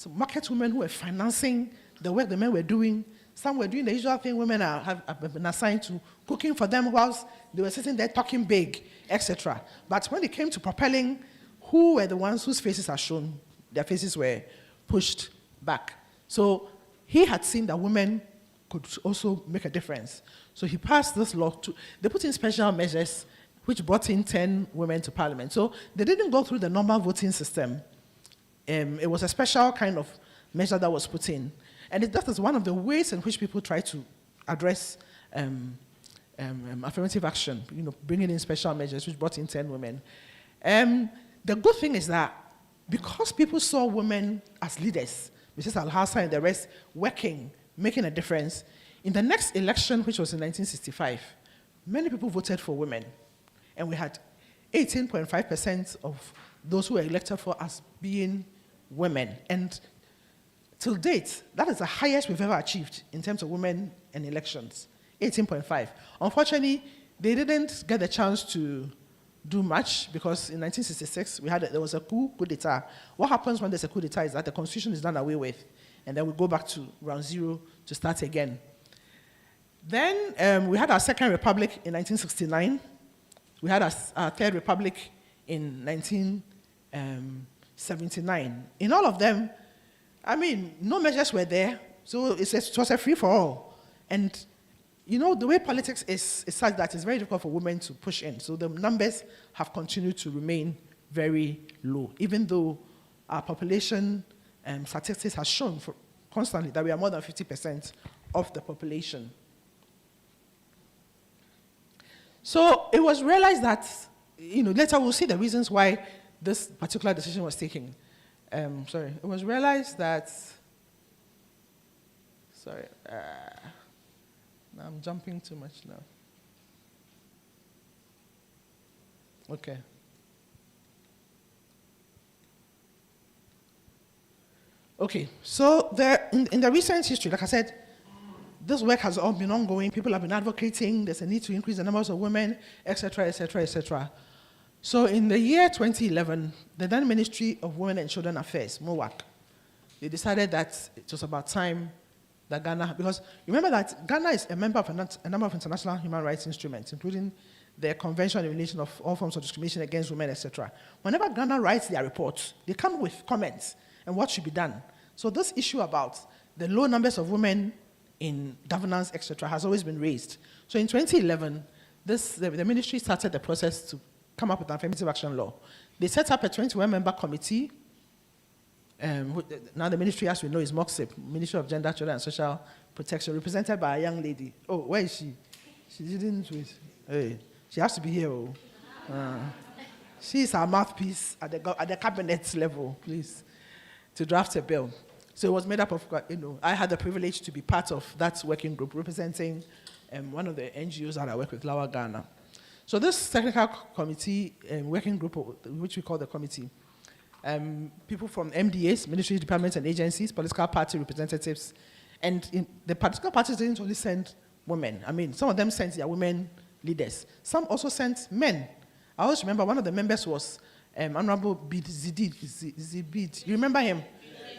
market women who were financing the work the men were doing, some were doing the usual thing women have been assigned to, cooking for them whilst they were sitting there talking big, etc. But when it came to propelling, who were the ones whose faces are shown? Their faces were pushed back. So he had seen that women could also make a difference. So he passed this law. They put in special measures which brought in 10 women to parliament. So they didn't go through the normal voting system. It was a special kind of measure that was put in. And that is one of the ways in which people try to address affirmative action, bringing in special measures which brought in 10 women. The good thing is that because people saw women as leaders, Mrs. Al-Hassan and the rest, working, making a difference, in the next election, which was in 1965, many people voted for women. And we had 18.5% of those who were elected for us being women. And till date, that is the highest we've ever achieved in terms of women in elections, 18.5. Unfortunately, they didn't get the chance to do much because in 1966, there was a coup d'etat. What happens when there's a coup d'etat is that the constitution is done away with, and then we go back to ground zero to start again. Then we had our second republic in 1969. We had our third republic in 1979. In all of them, no measures were there, so it was a free-for-all. And the way politics is such that it's very difficult for women to push in. So the numbers have continued to remain very low, even though our population statistics have shown constantly that we are more than 50% of the population. So it was realized that later we'll see the reasons why this particular decision was taken. It was realized that, now I'm jumping too much now. Okay. Okay, so in the recent history, like I said, this work has all been ongoing. People have been advocating. There's a need to increase the numbers of women, etc., etc., etc. So in the year 2011, the then Ministry of Women and Children Affairs, MOWAC, they decided that it was about time that Ghana, because remember that Ghana is a member of a number of international human rights instruments, including the Convention on Elimination of All Forms of Discrimination Against Women, etc. Whenever Ghana writes their reports, they come with comments and what should be done. So this issue about the low numbers of women in governance, etc., has always been raised. So in 2011, the ministry started the process to come up with an affirmative action law. They set up a 21-member committee. Now the ministry, as we know, is MOXIP, Ministry of Gender, Children and Social Protection, represented by a young lady. Oh, where is she? She didn't wait. Hey, she has to be here. She is our mouthpiece at the cabinet level, please, to draft a bill. So it was made up of, I had the privilege to be part of that working group representing one of the NGOs that I work with, Lower Ghana. So this technical committee, working group, which we call the committee, people from MDAs, ministries, departments, and agencies, political party representatives, and the political parties didn't only send women. I mean, some of them sent their women leaders. Some also sent men. I always remember one of the members was Honorable Bid Zibid. You remember him?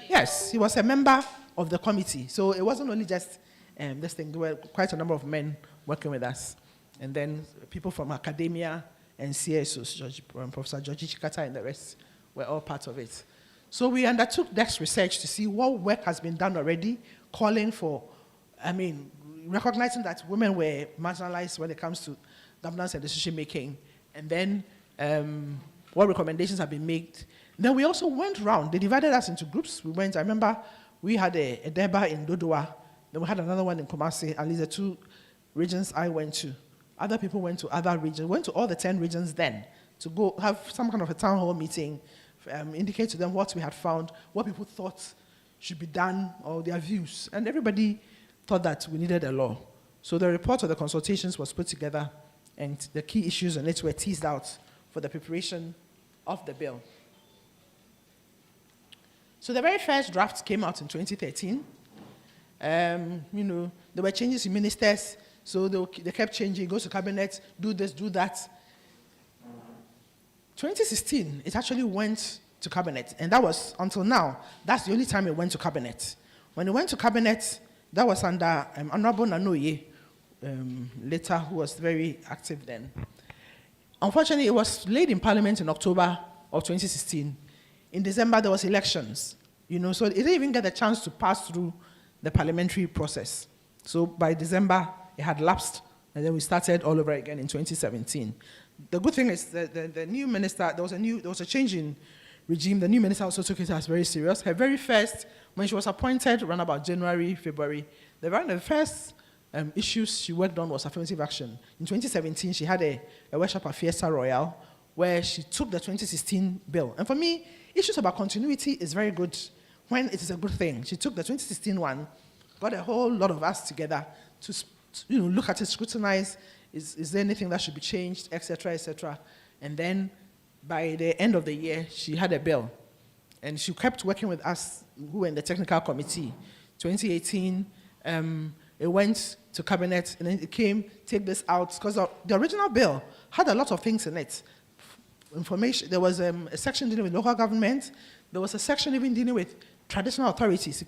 Yes, he was a member of the committee. So it wasn't only just this thing. There were quite a number of men working with us. And then people from academia and CSOs, Professor Georgie Chikata and the rest were all part of it. So we undertook desk research to see what work has been done already, calling for, recognizing that women were marginalized when it comes to governance and decision making. And then what recommendations have been made. Then we also went around. They divided us into groups. I remember we had a Deba in Dodowa. Then we had another one in Kumasi. At least the 2 regions I went to. Other people went to other regions. Went to all the 10 regions then to go have some kind of a town hall meeting, indicate to them what we had found, what people thought should be done, or their views. And everybody thought that we needed a law. So the report of the consultations was put together, and the key issues on it were teased out for the preparation of the bill. So the very first draft came out in 2013. There were changes in ministers, so they kept changing, goes to cabinet, do this, do that. 2016, it actually went to cabinet, and that was, until now, that's the only time it went to cabinet. When it went to cabinet, that was under Honorable Nanoye, later, who was very active then. Unfortunately, it was laid in Parliament in October of 2016. In December, there was elections, so it didn't even get the chance to pass through the parliamentary process. So by December, it had lapsed, and then we started all over again in 2017. The good thing is that the new minister, there was a change in regime. The new minister also took it as very serious. Her very first, when she was appointed around about January, February, the first issues she worked on was affirmative action. In 2017, she had a workshop at Fiesta Royale where she took the 2016 bill. And for me, issues about continuity is very good when it is a good thing. She took the 2016 one, got a whole lot of us together to look at it, scrutinize, is there anything that should be changed, etc., etc. And then by the end of the year, she had a bill. And she kept working with us who were in the technical committee. 2018, it went to cabinet, and then it came, take this out, because the original bill had a lot of things in it. Information, there was a section dealing with local government, there was a section even dealing with traditional authorities.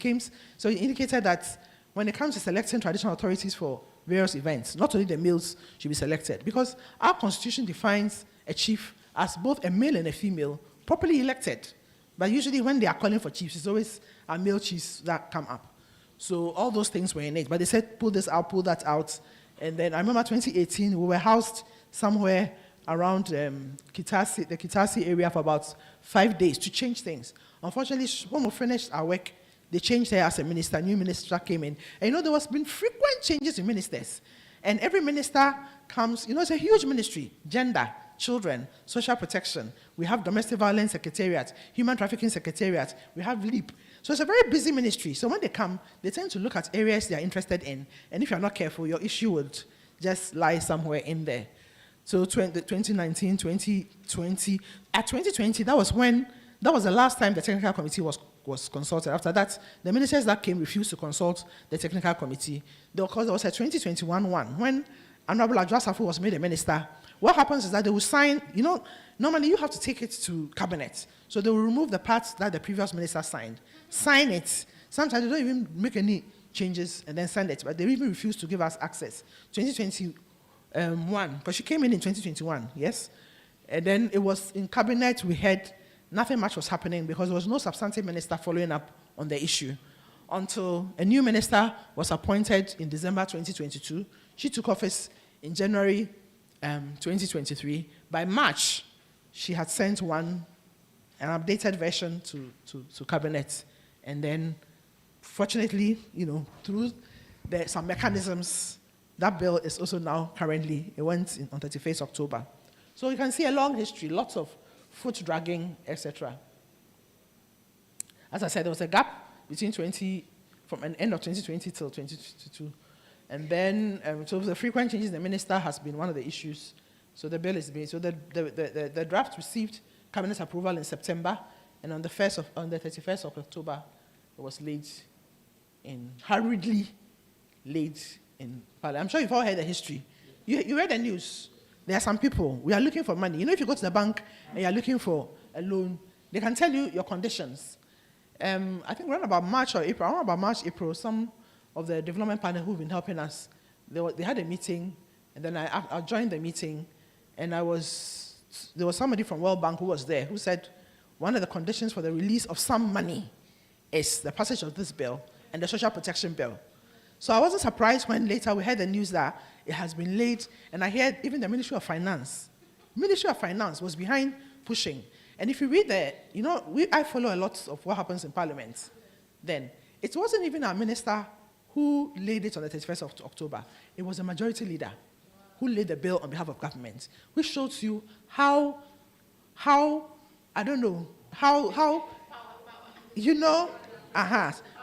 So it indicated that when it comes to selecting traditional authorities for various events, not only the males should be selected, because our constitution defines a chief as both a male and a female, properly elected. But usually when they are calling for chiefs, it's always our male chiefs that come up. So all those things were in it. But they said, pull this out, pull that out. And then I remember 2018, we were housed somewhere around the Kitasi area for about 5 days to change things. Unfortunately, when we finished our work, they changed her as a minister. A new minister came in. And there has been frequent changes in ministers. And every minister comes, it's a huge ministry. Gender, children, social protection, we have domestic violence secretariat, human trafficking secretariat, we have LEAP. So it's a very busy ministry. So when they come, they tend to look at areas they are interested in. And if you're not careful, your issue would just lie somewhere in there. So 2019, 2020, at 2020, that was the last time the technical committee was consulted. After that, the ministers that came refused to consult the technical committee. Because there was a 2021 one, when Honorable Adjwasafu was made a minister. What happens is that they will sign, normally you have to take it to cabinet. So they will remove the parts that the previous minister signed, sign it. Sometimes they don't even make any changes and then send it, but they even refuse to give us access. 2021, because she came in 2021, yes? And then it was in cabinet, we had nothing much was happening because there was no substantive minister following up on the issue until a new minister was appointed in December 2022. She took office in January 2023. By March, she had sent an updated version to cabinet. And then, fortunately, through some mechanisms, that bill is also now currently, it went on 31st October. So you can see a long history, lots of foot dragging, etc. As I said, there was a gap from an end of 2020 till 2022. And then, so the frequent changes in the minister has been one of the issues. So the bill is being, so the draft received cabinet approval in September, and on the 31st of October, it was hurriedly laid in Parliament. I'm sure you've all heard the history. You read the news. There are some people, we are looking for money. If you go to the bank and you are looking for a loan, they can tell you your conditions. I think around about March, April, some of the development partners who've been helping us, they had a meeting, and then I joined the meeting, and there was somebody from World Bank who was there who said one of the conditions for the release of some money is the passage of this bill and the social protection bill. So I wasn't surprised when later we heard the news that it has been laid, and I heard even the Ministry of Finance was behind pushing. And if you read I follow a lot of what happens in Parliament, then it wasn't even our minister who laid it on the 31st of October. It was a majority leader who laid the bill on behalf of government, which shows you how I don't know,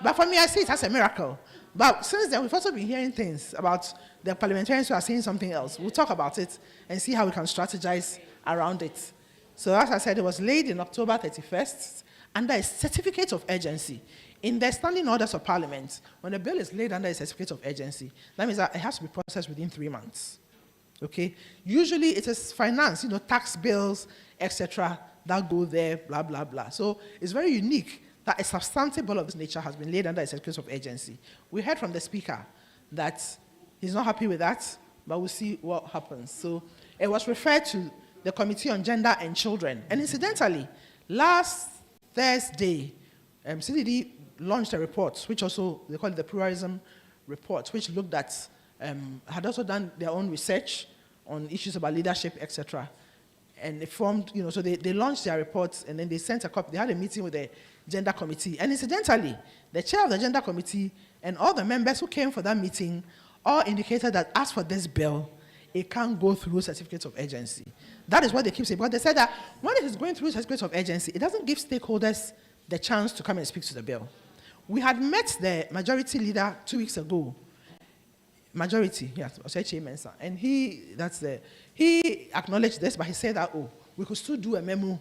But for me, I see it as a miracle. But since then, we've also been hearing things about the parliamentarians who are saying something else. We'll talk about it and see how we can strategize around it. So as I said, it was laid in October 31st under a certificate of urgency. In the standing orders of Parliament, when a bill is laid under a certificate of urgency, that means that it has to be processed within 3 months. Okay? Usually it is finance, tax bills, etc., that go there, blah, blah, blah. So it's very unique that a substantive bill of this nature has been laid under a certificate of urgency. We heard from the Speaker that he's not happy with that, but we'll see what happens. So it was referred to the Committee on Gender and Children. And incidentally, last Thursday, CDD launched a report, which also, they call it the pluralism report, which looked at, had also done their own research on issues about leadership, etc. And they formed, so they launched their reports, and then they sent a copy. They had a meeting with the Gender Committee. And incidentally, the chair of the Gender Committee and all the members who came for that meeting all indicated that as for this bill, it can't go through certificates of urgency. That is what they keep saying. But they said that when it is going through certificates of urgency, it doesn't give stakeholders the chance to come and speak to the bill. We had met the majority leader 2 weeks ago. Majority, yes, and he acknowledged this, but he said that, we could still do a memo,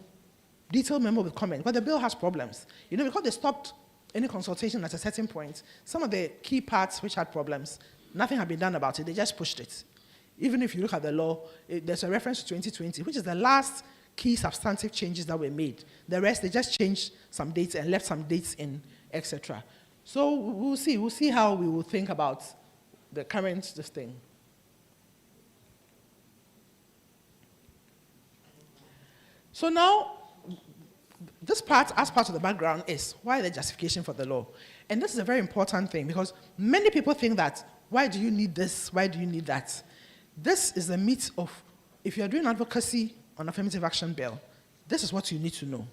detailed memo with comment, but the bill has problems. Because they stopped any consultation at a certain point, some of the key parts which had problems, nothing had been done about it, they just pushed it. Even if you look at the law, there's a reference to 2020, which is the last key substantive changes that were made. The rest, they just changed some dates and left some dates in, etc. So we'll see how we will think about the current thing. So now, this part, as part of the background, is why the justification for the law. And this is a very important thing because many people think that, why do you need this? Why do you need that? This is the meat of, if you're doing advocacy on Affirmative Action Bill, this is what you need to know.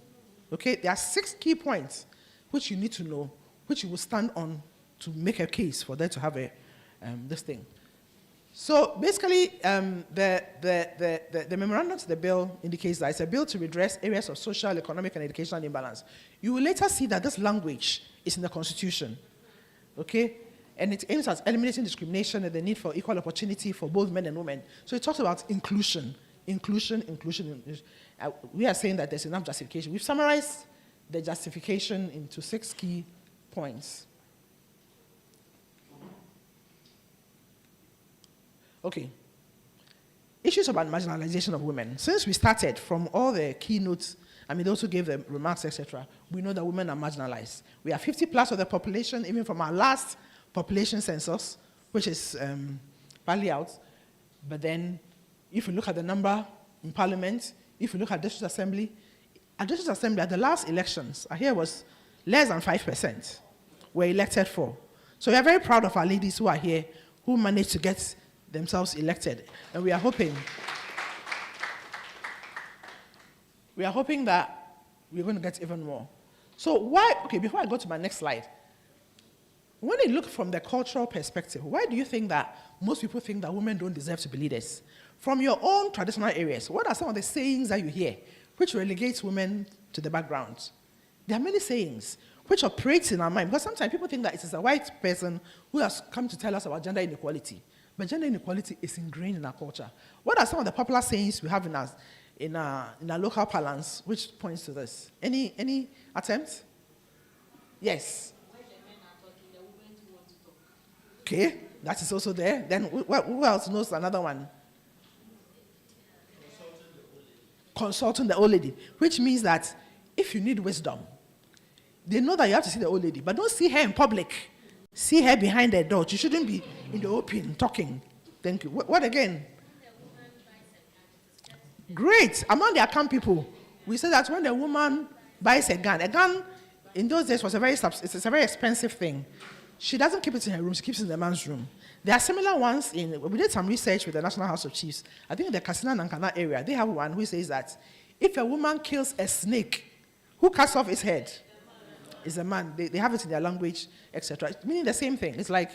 Okay? There are 6 key points which you need to know, which you will stand on to make a case for them to have this thing. So basically, the memorandum to the bill indicates that it's a bill to redress areas of social, economic, and educational imbalance. You will later see that this language is in the Constitution, okay? And it aims at eliminating discrimination and the need for equal opportunity for both men and women. So it talks about inclusion. We are saying that there's enough justification. We've summarized the justification into 6 key points. Okay. Issues about marginalization of women. Since we started from all the keynotes, they also gave the remarks, etc., we know that women are marginalized. We are 50+ of the population, even from our last population census, which is partly out. But then, if you look at the number in parliament, if you look at district assembly, at the last elections, I hear was less than 5% were elected for. So we are very proud of our ladies who are here, who managed to get themselves elected. And we are hoping that we're going to get even more. So why, okay, before I go to my next slide, when you look from the cultural perspective, why do you think that most people think that women don't deserve to be leaders? From your own traditional areas, what are some of the sayings that you hear which relegates women to the background? There are many sayings which operate in our mind, because sometimes people think that it is a white person who has come to tell us about gender inequality. But gender inequality is ingrained in our culture. What are some of the popular sayings we have in our local parlance which points to this? Any attempts? Yes. Okay, that is also there. Then who else knows another one? Consulting the old lady, which means that if you need wisdom, they know that you have to see the old lady, but don't see her in public. See her behind the door. She shouldn't be in the open talking. Thank you. What again? Great. Among the account people, we say that when the woman buys a gun in those days was a very expensive thing. She doesn't keep it in her room, she keeps it in the man's room. There are similar ones we did some research with the National House of Chiefs. I think in the Kasina Nankana area, they have one who says that if a woman kills a snake, who cuts off its head? Is a man. They have it in their language, etc. Meaning the same thing. It's like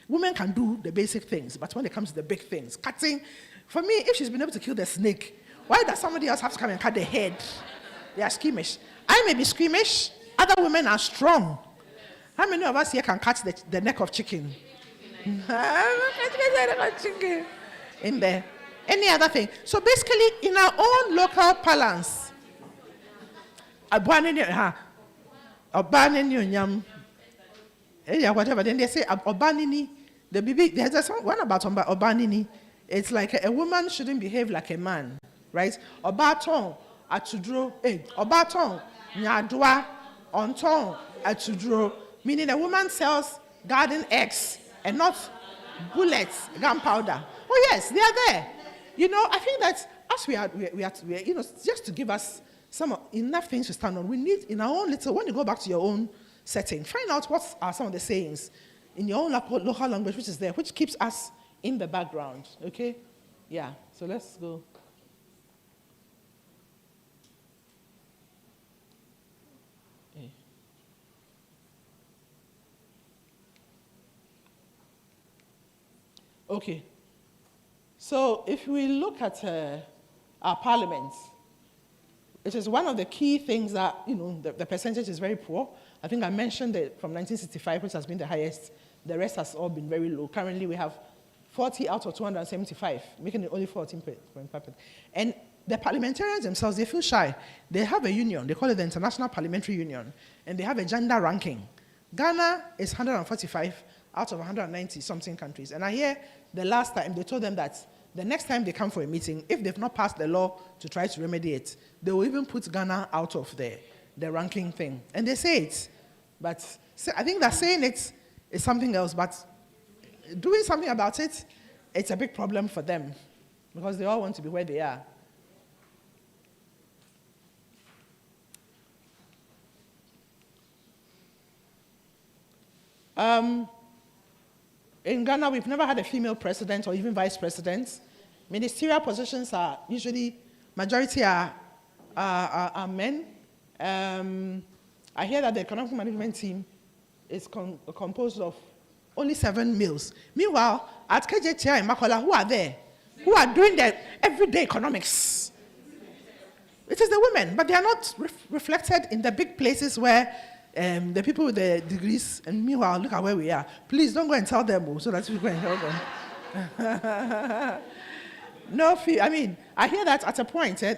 women can do the basic things, but when it comes to the big things, cutting, for me, if she's been able to kill the snake, why does somebody else have to come and cut the head? They are squeamish. I may be squeamish, other women are strong. How many of us here can cut the neck of chicken? In there. Any other thing? So basically, in our own local parlance, whatever. Then they say obanini. The baby. There's one about obanini. It's like a woman shouldn't behave like a man, right? Obaton atudro. Obaton nyadwa onton atudro. Meaning a woman sells garden eggs and not bullets, gunpowder. Oh yes, they are there. I think that as we are, just to give us enough things to stand on, we need in our own little, when you go back to your own setting, find out what are some of the sayings in your own local language which is there, which keeps us in the background, okay? Yeah, so let's go. Okay, so if we look at our parliament, it is one of the key things that, the percentage is very poor. I think I mentioned that from 1965, which has been the highest, the rest has all been very low. Currently, we have 40 out of 275, making it only 14.5%. And the parliamentarians themselves, they feel shy. They have a union, they call it the International Parliamentary Union, and they have a gender ranking. Ghana is 145 out of 190-something countries. And I hear the last time, they told them that the next time they come for a meeting, if they've not passed the law to try to remedy it, they will even put Ghana out of the ranking thing. And they say it, but I think that saying it is something else, but doing something about it, it's a big problem for them, because they all want to be where they are. In Ghana, we've never had a female president or even vice president. Ministerial positions are usually, majority are men. I hear that the economic management team is composed of only 7 males. Meanwhile, at KJTI and Makola, who are there? Who are doing the everyday economics? It is the women, but they are not reflected in the big places where the people with the degrees, and meanwhile, look at where we are. Please don't go and tell them so that we go and help them. No fear. I mean, I hear that at a point, when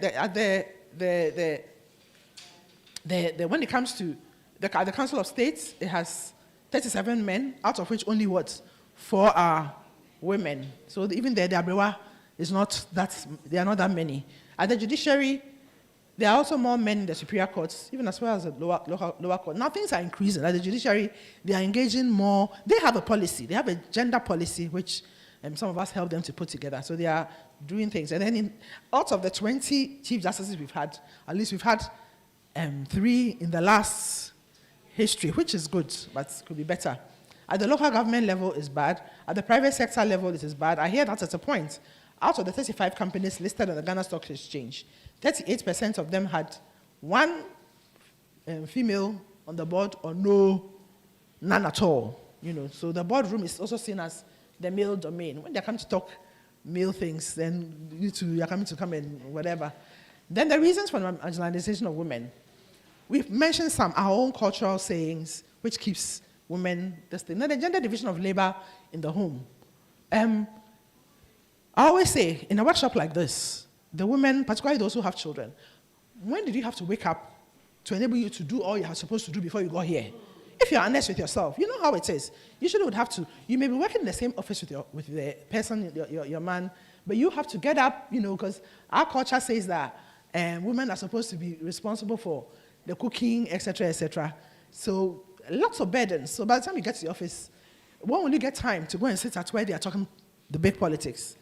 it comes to the Council of States, it has 37 men, out of which only 4 are women. So even the Abrewa is not that, they are not that many. At the judiciary, there are also more men in the superior courts, even as well as the lower court. Now things are increasing. At the judiciary, they are engaging more. They have a policy. They have a gender policy, which some of us helped them to put together. So they are doing things. And then out of the 20 chief justices we've had, at least we've had 3 in the last history, which is good, but could be better. At the local government level, it's bad. At the private sector level, it is bad. I hear that at a point. Out of the 35 companies listed on the Ghana Stock Exchange, 38% of them had 1 female on the board or none at all. So the boardroom is also seen as the male domain. When they come to talk male things, then you're coming to come and whatever. Then the reasons for the marginalization of women. We've mentioned some, our own cultural sayings, which keeps women this thing. Now, the gender division of labor in the home. I always say, in a workshop like this, the women, particularly those who have children, when did you have to wake up to enable you to do all you are supposed to do before you got here? If you're honest with yourself, you know how it is. Usually would have to, you may be working in the same office with the person, your man, but you have to get up, because our culture says that women are supposed to be responsible for the cooking, etc., etc. So lots of burdens. So by the time you get to the office, when will you get time to go and sit at where they are talking the big politics,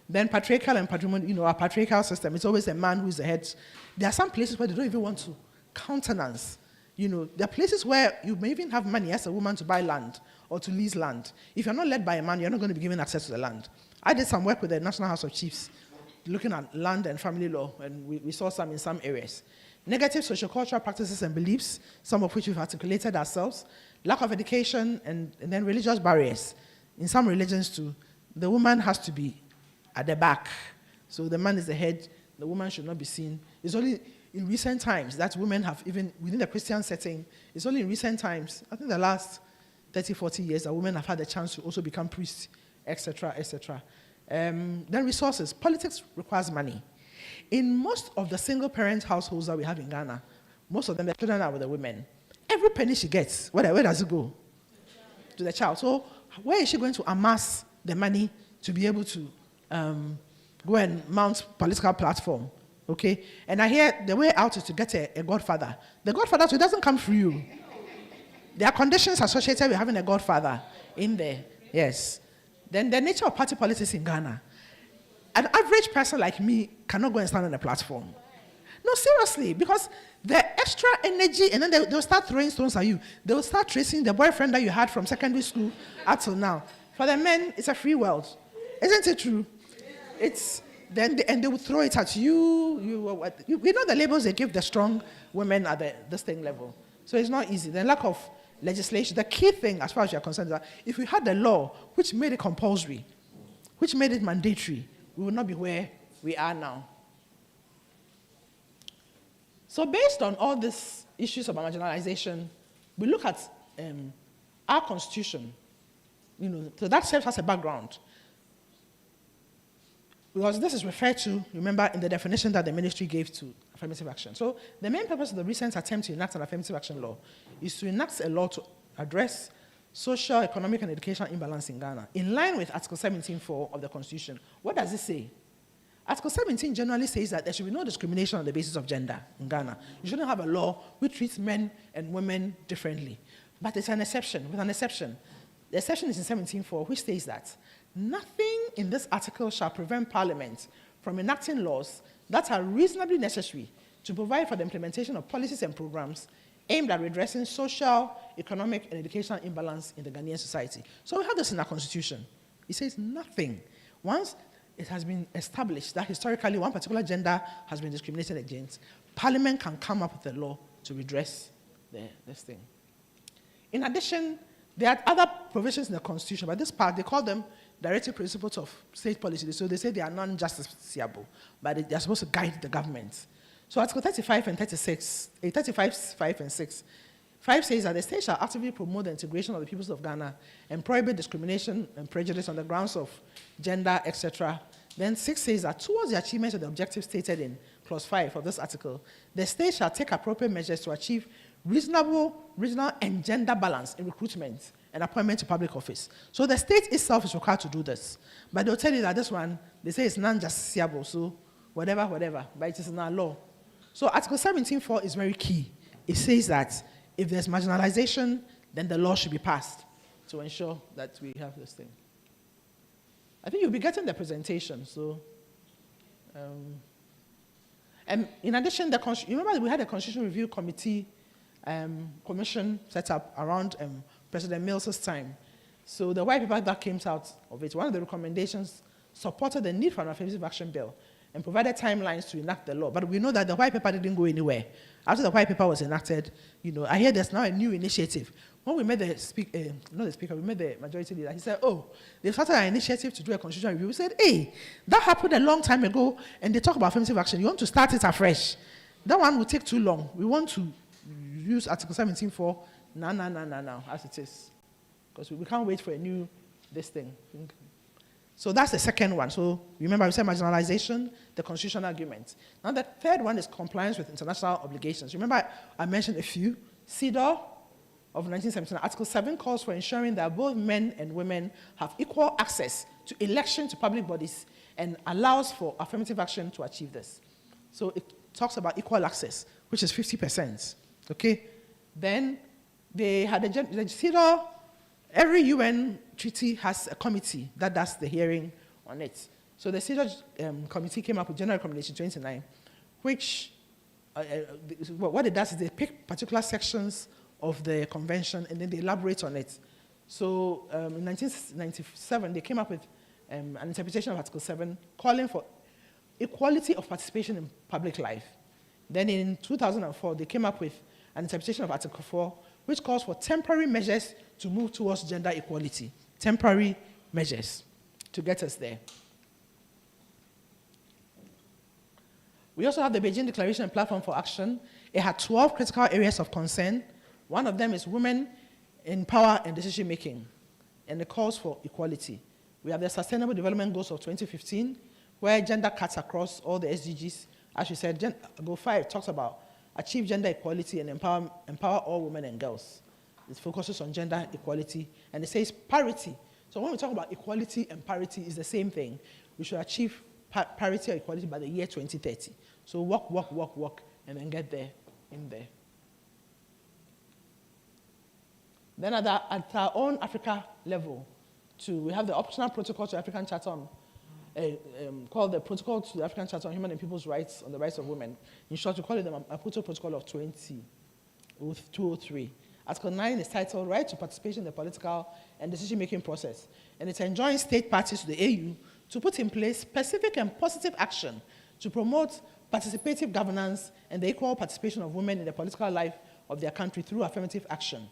Then patriarchal and patrimonial, our patriarchal system, it's always a man who is the head. There are some places where they don't even want to countenance. There are places where you may even have money as a woman to buy land or to lease land. If you're not led by a man, you're not going to be given access to the land. I did some work with the National House of Chiefs, looking at land and family law, and we saw some in some areas. Negative sociocultural practices and beliefs, some of which we've articulated ourselves, lack of education, and then religious barriers. In some religions too, the woman has to be at the back. So the man is the head, the woman should not be seen. It's only in recent times that women have, even within the Christian setting, it's only in recent times, I think the last 30, 40 years, that women have had the chance to also become priests, etc., etc. Then resources. Politics requires money. In most of the single-parent households that we have in Ghana, most of them, the children are with the women. Every penny she gets, where does it go? To the child. So where is she going to amass the money to be able to go and mount political platform? Okay? And I hear the way out is to get a godfather. The godfather, so it doesn't come for you. There are conditions associated with having a godfather in there. Yes. Then the nature of party politics in Ghana. An average person like me cannot go and stand on a platform. No, seriously, because the extra energy, and then they'll start throwing stones at you. They'll start tracing the boyfriend that you had from secondary school up till now. For the men, it's a free world. Isn't it true? And they will throw it at you. You know the labels they give the strong women at this thing level. So it's not easy. The lack of legislation, the key thing as far as you're concerned is that if we had the law which made it compulsory, which made it mandatory, we would not be where we are now. So based on all these issues of marginalization, we look at our constitution, so that serves as a background. Because this is referred to, remember, in the definition that the ministry gave to affirmative action. So the main purpose of the recent attempt to enact an affirmative action law is to enact a law to address social, economic, and educational imbalance in Ghana, in line with Article 17.4 of the Constitution. What does it say? Article 17 generally says that there should be no discrimination on the basis of gender in Ghana. You shouldn't have a law which treats men and women differently. But it's an exception, with an exception. The exception is in 17.4, which states that nothing in this article shall prevent Parliament from enacting laws that are reasonably necessary to provide for the implementation of policies and programs aimed at redressing social, economic, and educational imbalance in the Ghanaian society. So we have this in our constitution. It says nothing. Once it has been established that historically one particular gender has been discriminated against, Parliament can come up with a law to redress this thing. In addition, there are other provisions in the constitution, but this part, they call them directive principles of state policy. So they say they are non-justiciable, but they are supposed to guide the government. So Article 35 and 36, 35, 5 and 6. 5 says that the state shall actively promote the integration of the peoples of Ghana and prohibit discrimination and prejudice on the grounds of gender, etc. Then 6 says that towards the achievement of the objectives stated in Clause 5 of this article, the state shall take appropriate measures to achieve reasonable regional and gender balance in recruitment and appointment to public office. So the state itself is required to do this. But they'll tell you that this one, they say it's non-justiciable, so whatever, but it is in our law. So Article 17.4 is very key. It says that if there's marginalization, then the law should be passed to ensure that we have this thing. I think you'll be getting the presentation, so. And in addition, you remember we had a Constitution Review Committee commission set up around President Mills's time. So the white paper that came out of it, one of the recommendations supported the need for an affirmative action bill and provided timelines to enact the law. But we know that the white paper didn't go anywhere. After the white paper was enacted, I hear there's now a new initiative. When we met we met the majority leader, he said, they started an initiative to do a constitutional review. We said, hey, that happened a long time ago, and they talk about affirmative action. You want to start it afresh. That one will take too long. We want to use Article 17.4 now, as it is. Because we can't wait for a new, this thing. So that's the second one. So remember, we said marginalization, the constitutional argument. Now the third one is compliance with international obligations. Remember, I mentioned a few. CEDAW of 1979, Article 7 calls for ensuring that both men and women have equal access to election to public bodies and allows for affirmative action to achieve this. So it talks about equal access, which is 50%. Okay? Then they had the CEDAW. Every UN treaty has a committee that does the hearing on it. So the CEDAW committee came up with General Recommendation 29, which, what it does is they pick particular sections of the convention and then they elaborate on it. So in 1997, they came up with an interpretation of Article 7 calling for equality of participation in public life. Then in 2004, they came up with an interpretation of Article 4, which calls for temporary measures to move towards gender equality. Temporary measures to get us there. We also have the Beijing Declaration and Platform for Action. It had 12 critical areas of concern. One of them is women in power and decision making, and it calls for equality. We have the Sustainable Development Goals of 2015, where gender cuts across all the SDGs. As you said, Goal 5 talks about achieve gender equality and empower all women and girls. It focuses on gender equality, and it says parity. So when we talk about equality and parity, it's the same thing. We should achieve parity or equality by the year 2030. So work, and then get there, in there. Then at our own Africa level, we have the optional protocol to African Charter on, called the Protocol to the African Charter on Human and People's Rights on the Rights of Women. In short, we call it the Maputo Protocol of 203. Article 9 is titled Right to Participation in the Political and Decision-Making Process, and it enjoins state parties to the AU to put in place specific and positive action to promote participative governance and the equal participation of women in the political life of their country through affirmative action.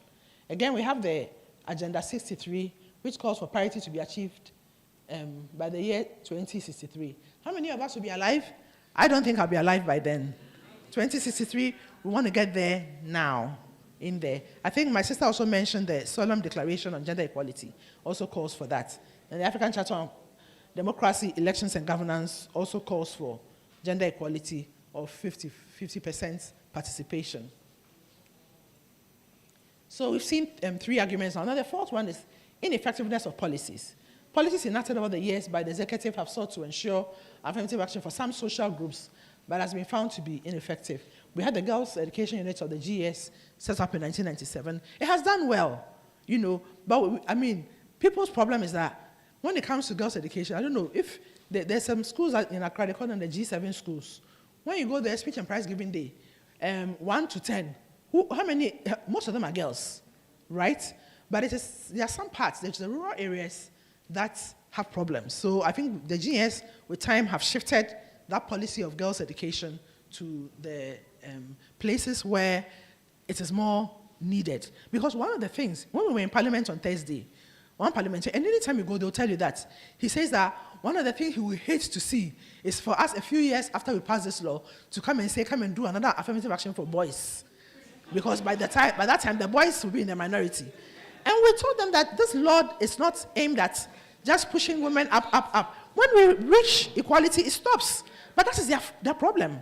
Again, we have the Agenda 63, which calls for parity to be achieved by the year 2063. How many of us will be alive? I don't think I'll be alive by then. 2063, we want to get there now, in there. I think my sister also mentioned the Solemn Declaration on Gender Equality, also calls for that. And the African Charter on Democracy, Elections and Governance also calls for gender equality of 50% participation. So we've seen 3 arguments now. Now the fourth one is ineffectiveness of policies. Policies enacted over the years by the executive have sought to ensure affirmative action for some social groups, but has been found to be ineffective. We had the Girls' Education Unit of the GES set up in 1997. It has done well, but people's problem is that when it comes to girls' education, I don't know, if there's some schools in Accra, they call them the G7 schools. When you go there, speech and prize giving day, 1 to 10, how many, most of them are girls, right? But there are some parts, there's the rural areas that have problems. So I think the GS, with time, have shifted that policy of girls' education to the places where it is more needed. Because one of the things, when we were in Parliament on Thursday, one parliamentarian, and anytime you go, they'll tell you that. He says that one of the things he would hate to see is for us, a few years after we pass this law, to come and say, come and do another affirmative action for boys. Because by that time, the boys will be in the minority. And we told them that this law is not aimed at just pushing women up. When we reach equality, it stops. But that is their problem.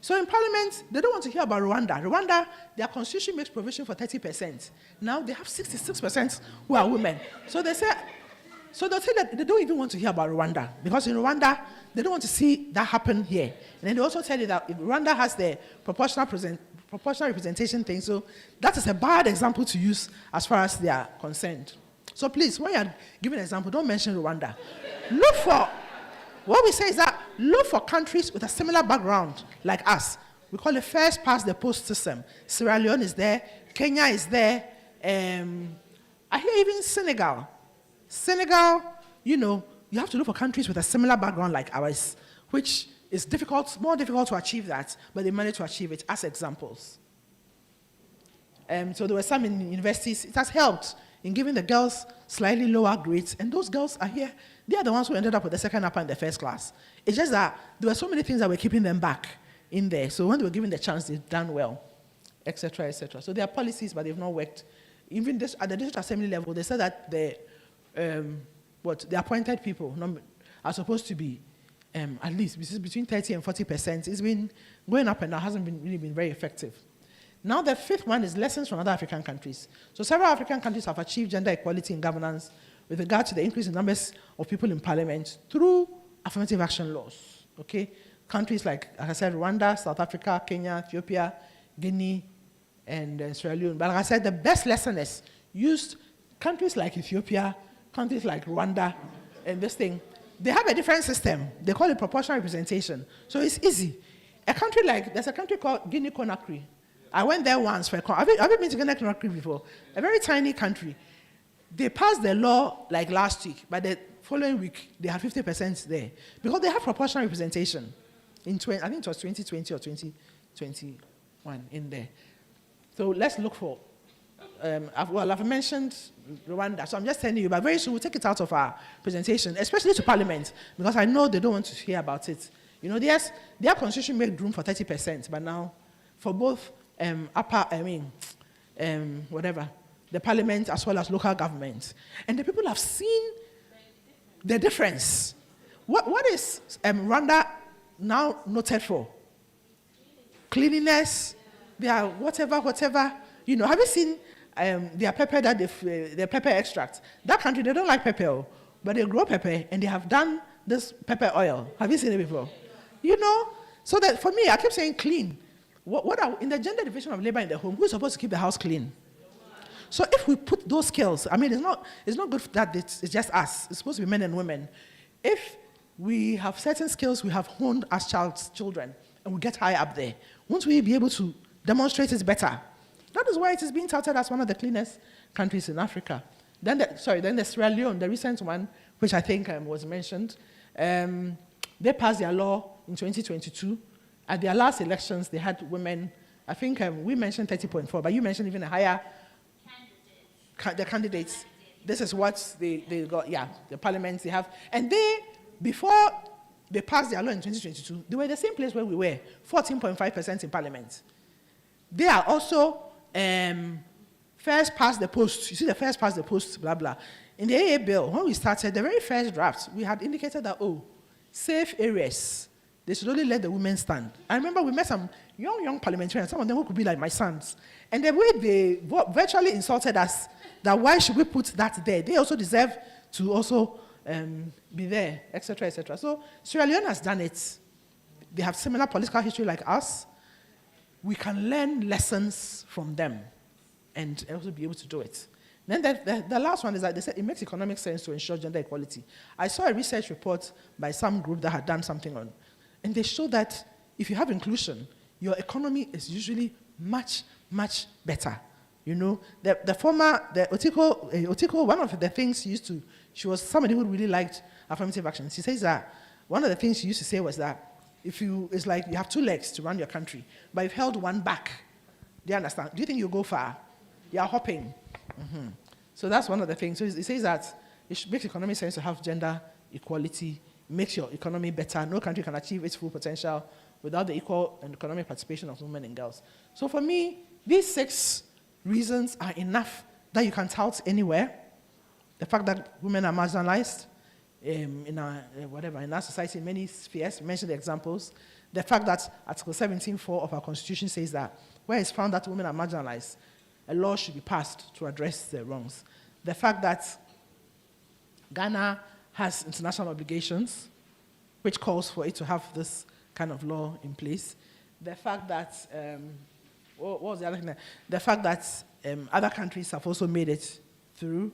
So in Parliament, they don't want to hear about Rwanda. Rwanda, their constitution makes provision for 30%. Now they have 66% who are women. So they'll say that they don't even want to hear about Rwanda, because in Rwanda, they don't want to see that happen here. And then they also tell you that Rwanda has the proportional representation thing, so that is a bad example to use as far as they are concerned. So please, when you are giving an example, don't mention Rwanda. What we say is that look for countries with a similar background like us. We call it first past the post system. Sierra Leone is there, Kenya is there, I hear even Senegal. Senegal, you have to look for countries with a similar background like ours, which is more difficult to achieve that, but they managed to achieve it as examples. So there were some in universities. It has helped in giving the girls slightly lower grades, and those girls are here. They are the ones who ended up with the second upper in the first class. It's just that there were so many things that were keeping them back in there. So when they were given the chance, they've done well, etc., etc. So there are policies, but they've not worked. Even this, at the district assembly level, they said that the appointed people are supposed to be at least between 30 and 40%. It's been going up and down, hasn't really been very effective. Now the fifth one is lessons from other African countries. So several African countries have achieved gender equality in governance with regard to the increase in numbers of people in parliament through affirmative action laws. Okay, countries like I said, Rwanda, South Africa, Kenya, Ethiopia, Guinea, and Sierra Leone. But like I said, the best lesson is used countries like Ethiopia, countries like Rwanda, and this thing. They have a different system. They call it proportional representation. So it's easy. There's a country called Guinea-Conakry. I went there once for have you been to Guinea-Conakry before? A very tiny country. They passed the law like last week, but the following week, they had 50% there. Because they have proportional representation. I think it was 2020 or 2021 in there. So let's look for, I've mentioned Rwanda, so I'm just telling you, but very soon we'll take it out of our presentation, especially to Parliament, because I know they don't want to hear about it. Their constitution made room for 30%, but now for both the Parliament as well as local government. And the people have seen the difference. What is Rwanda now noted for? Cleanliness, their whatever. Have you seen their pepper, their pepper extract? That country, they don't like pepper, but they grow pepper and they have done this pepper oil. Have you seen it before? So that for me, I keep saying clean. In the gender division of labor in the home, who's supposed to keep the house clean? So if we put those skills, it's not good that it's just us. It's supposed to be men and women. If we have certain skills we have honed as children, and we get high up there, won't we be able to demonstrate it better? That is why it is being touted as one of the cleanest countries in Africa. Then the Sierra Leone, the recent one, which I think was mentioned, they passed their law in 2022. At their last elections, they had women, I think we mentioned 30.4, but you mentioned even a higher the candidates. This is what they got, the parliaments they have. And before they passed their law in 2022, they were the same place where we were, 14.5% in parliament. They are also first past the post. You see the first past the post, blah, blah. In the AA bill, when we started, the very first draft, we had indicated that, safe areas, they should only let the women stand. I remember we met some young parliamentarians, some of them who could be like my sons. And the way they virtually insulted us, that why should we put that there? They also deserve to also be there, etc., etc. So Sierra Leone has done it. They have similar political history like us. We can learn lessons from them and also be able to do it. Then the last one is that they said it makes economic sense to ensure gender equality. I saw a research report by some group that had done something on, and they showed that if you have inclusion, your economy is usually much, much better. The former Otiko, one of the things she was somebody who really liked affirmative action. She says that one of the things she used to say was that it's like you have two legs to run your country, but you've held one back. Do you understand? Do you think you'll go far? You are hopping. So that's one of the things. So it says that it makes economic sense to have gender equality, makes your economy better. No country can achieve its full potential without the equal and economic participation of women and girls. So for me, these 6 reasons are enough that you can tout anywhere. The fact that women are marginalized in our society, in many spheres, mention the examples. The fact that Article 17.4 of our Constitution says that where it's found that women are marginalized, a law should be passed to address the wrongs. The fact that Ghana has international obligations, which calls for it to have this kind of law in place. The fact that, what was the other thing? The fact that other countries have also made it through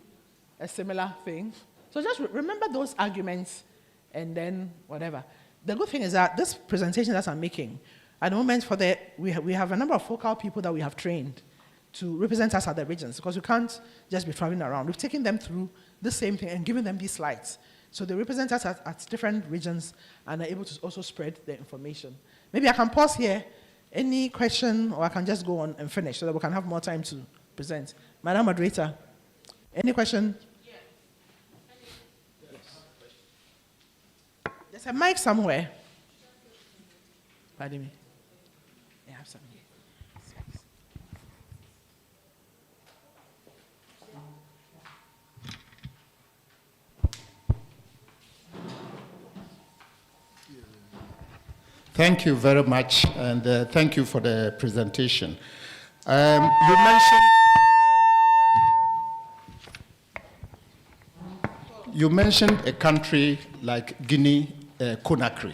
a similar thing. So just remember those arguments and then whatever. The good thing is that this presentation that I'm making, at the moment we have a number of focal people that we have trained to represent us at the regions, because we can't just be traveling around. We've taken them through the same thing and given them these slides. So they represent us at different regions and are able to also spread the information. Maybe I can pause here. Any question, or I can just go on and finish so that we can have more time to present. Madam Moderator, any question? Yes. There's a mic somewhere. Pardon me. I have some here. Thank you very much, and thank you for the presentation. You mentioned a country like Guinea, Conakry.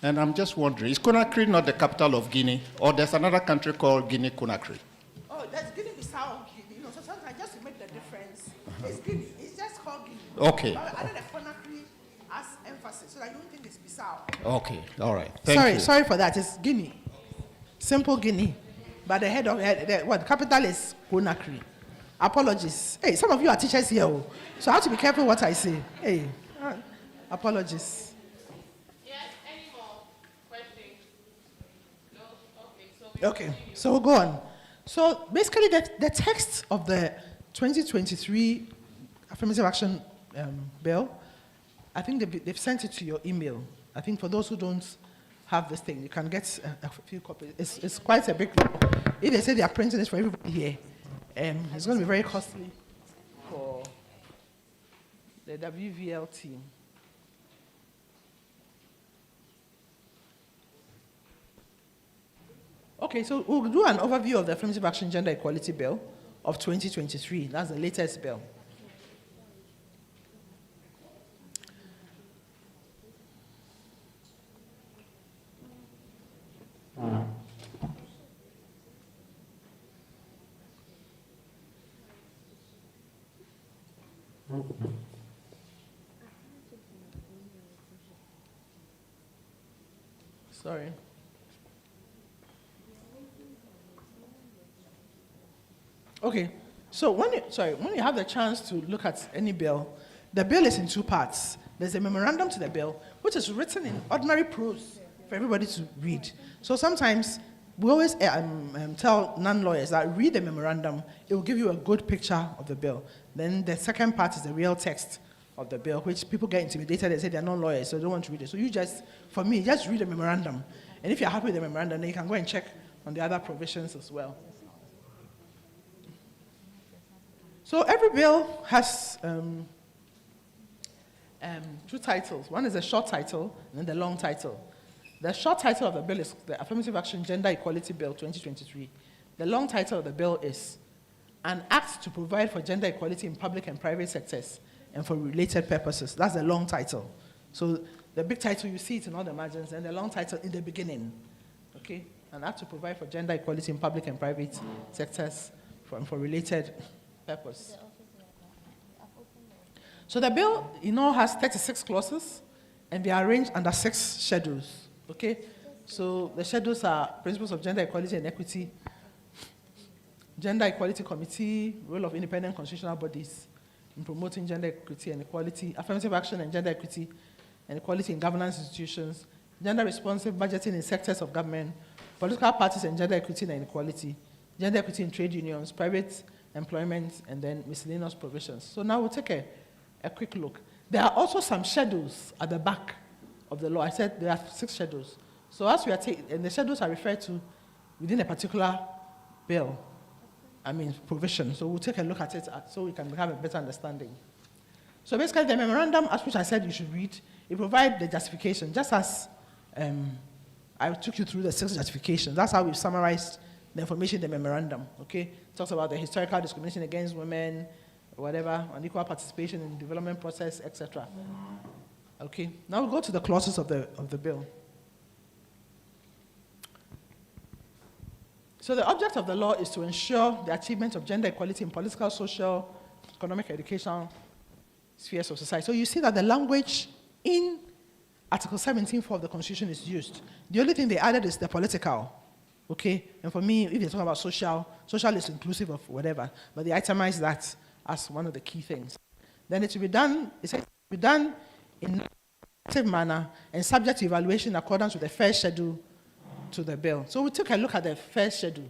And I'm just wondering, is Conakry not the capital of Guinea, or there's another country called Guinea Conakry? Oh, that's Guinea-Bissau. You know, so sometimes just to make the difference, it's Guinea. It's just called Guinea. Okay. But I don't have Conakry as emphasis, so I don't think it's Bissau. Okay, all right. Thank you. Sorry for that. It's Guinea. Simple Guinea. But the head of the capital is Conakry. Apologies. Hey, some of you are teachers here, so I have to be careful what I say. Hey, apologies. Yes, any more questions? No? Okay, so we'll go on. So basically, the text of the 2023 Affirmative Action Bill, I think they've sent it to your email. I think for those who don't have this thing, you can get a few copies. It's quite a big law. If they say they are printing this for everybody here, it's going to be very costly for the WVL team. Okay, so we'll do an overview of the Affirmative Action Gender Equality Bill of 2023. That's the latest bill. Sorry. Okay, so when you have the chance to look at any bill, the bill is in 2 parts. There's a memorandum to the bill, which is written in ordinary prose for everybody to read. So sometimes we always tell non-lawyers that read the memorandum, it will give you a good picture of the bill. Then the second part is the real text of the bill, which people get intimidated and say they're not lawyers, so they don't want to read it. So you just read the memorandum. And if you're happy with the memorandum, then you can go and check on the other provisions as well. So every bill has 2 titles. One is a short title and then the long title. The short title of the bill is the Affirmative Action Gender Equality Bill 2023. The long title of the bill is An Act to Provide for Gender Equality in Public and Private Sectors and for Related Purposes. That's the long title. So the big title, you see it in all the margins, and the long title in the beginning. Okay? An Act to Provide for Gender Equality in Public and Private Sectors and for Related Purpose. So the bill, has 36 clauses, and they are arranged under 6 schedules. Okay? So the schedules are Principles of Gender Equality and Equity, Gender Equality Committee, role of independent constitutional bodies in promoting gender equity and equality, affirmative action and gender equity and equality in governance institutions, gender responsive budgeting in sectors of government, political parties and gender equity and equality, gender equity in trade unions, private employment, and then miscellaneous provisions. So now we'll take a quick look. There are also some schedules at the back of the law. I said there are 6 schedules. So as we are and the schedules are referred to within a particular bill, provision. So we'll take a look at it so we can have a better understanding. So basically the memorandum, as which I said you should read, it provides the justification, just as I took you through the 6 justifications. That's how we've summarized the information in the memorandum, okay? It talks about the historical discrimination against women, whatever, unequal participation in the development process, etc. Okay, now we'll go to the clauses of the bill. So the object of the law is to ensure the achievement of gender equality in political, social, economic, educational spheres of society. So you see that the language in Article 17.4 of the Constitution is used. The only thing they added is the political. Okay, and for me, if you're talking about social is inclusive of whatever, but they itemize that as one of the key things. Then it will be done, it says it will be done in an active manner and subject to evaluation in accordance with the first schedule to the bill. So we took a look at the first schedule,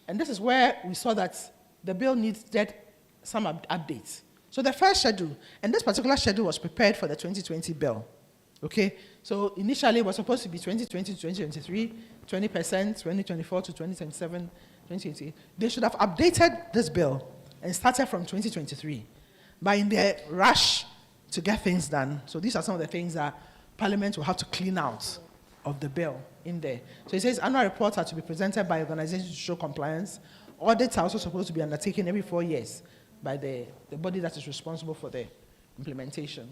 and this is where we saw that the bill needed some updates. So the first schedule, and this particular schedule was prepared for the 2020 bill. Okay, so initially it was supposed to be 2020 to 2023, 20%, 2024 to 2027, 2028. They should have updated this bill and started from 2023. But in their rush to get things done, so these are some of the things that Parliament will have to clean out of the bill in there. So it says annual reports are to be presented by organizations to show compliance. Audits are also supposed to be undertaken every 4 years by the body that is responsible for the implementation.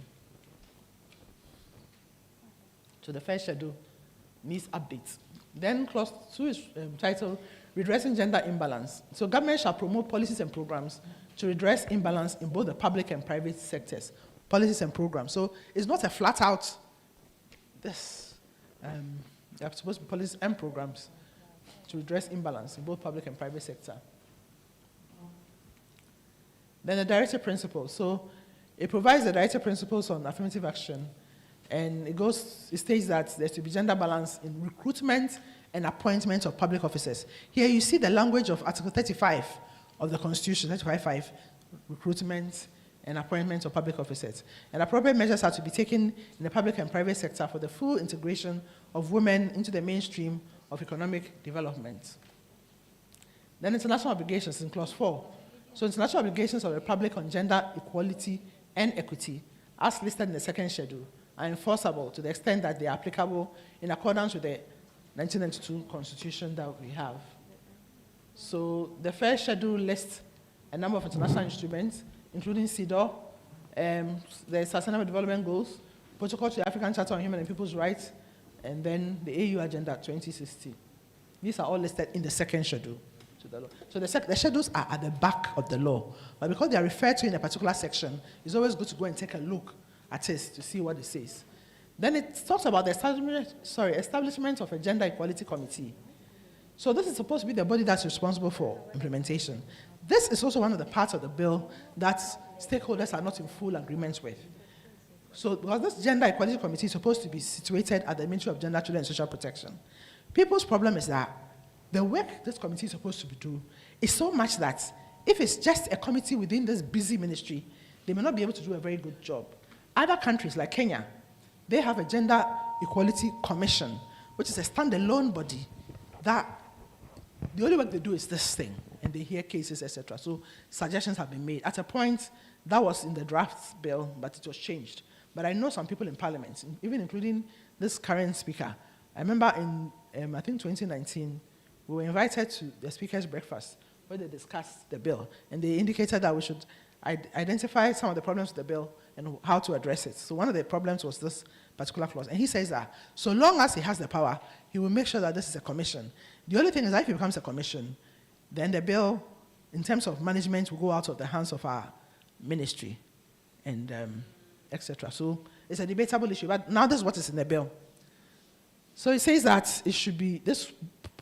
So the first schedule needs updates. Then clause 2 is titled Redressing Gender Imbalance. So government shall promote policies and programs to redress imbalance in both the public and private sectors. Policies and programs. So it's not a flat out this. There are supposed to be policies and programs to redress imbalance in both public and private sector. Then the directive principles. So it provides the directive principles on affirmative action. And it states that there should be gender balance in recruitment and appointment of public officers. Here you see the language of Article 35 of the Constitution, 35.5, recruitment and appointment of public officers. And appropriate measures are to be taken in the public and private sector for the full integration of women into the mainstream of economic development. Then international obligations in clause 4. So international obligations of the Republic on gender equality and equity, as listed in the second schedule, are enforceable to the extent that they are applicable in accordance with the 1992 Constitution that we have. So the first schedule lists a number of international instruments, including CEDAW, the Sustainable Development Goals, Protocol to the African Charter on Human and People's Rights, and then the AU Agenda 2060. These are all listed in the second schedule to the law. So the schedules are at the back of the law, but because they are referred to in a particular section, it's always good to go and take a look at it to see what it says. Then it talks about the establishment of a gender equality committee. So this is supposed to be the body that's responsible for implementation. This is also one of the parts of the bill that stakeholders are not in full agreement with. So because this gender equality committee is supposed to be situated at the Ministry of Gender, Children and Social Protection, people's problem is that the work this committee is supposed to do is so much that if it's just a committee within this busy ministry, they may not be able to do a very good job. Other countries like Kenya, they have a Gender Equality Commission, which is a standalone body that the only work they do is this thing, and they hear cases, etc. So suggestions have been made. At a point, that was in the draft bill, but it was changed. But I know some people in Parliament, even including this current speaker. I remember in, I think 2019, we were invited to the Speaker's breakfast where they discussed the bill, and they indicated that we should identify some of the problems with the bill and how to address it. So one of the problems was this particular clause. And he says that so long as he has the power, he will make sure that this is a commission. The only thing is that if it becomes a commission, then the bill, in terms of management, will go out of the hands of our ministry and etc. So it's a debatable issue, but now this is what is in the bill. So it says that it should be, this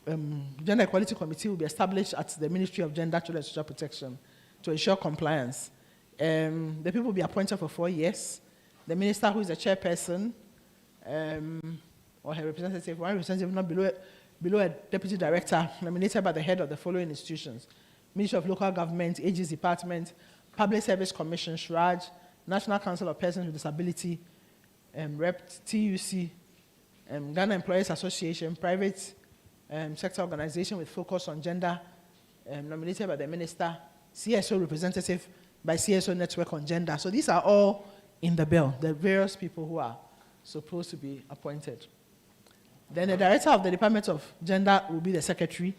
Gender Equality Committee will be established at the Ministry of Gender, Children and Social Protection to ensure compliance. The people will be appointed for 4 years. The minister, who is the chairperson, or her representative, one representative not below a deputy director, nominated by the head of the following institutions, Ministry of Local Government, Ages Department, Public Service Commission, SHRAJ, National Council of Persons with Disability, REP, TUC, Ghana Employers Association, private sector organization with focus on gender, nominated by the minister, CSO representative by CSO Network on Gender. So these are all in the bill, the various people who are supposed to be appointed. Then the director of the Department of Gender will be the secretary.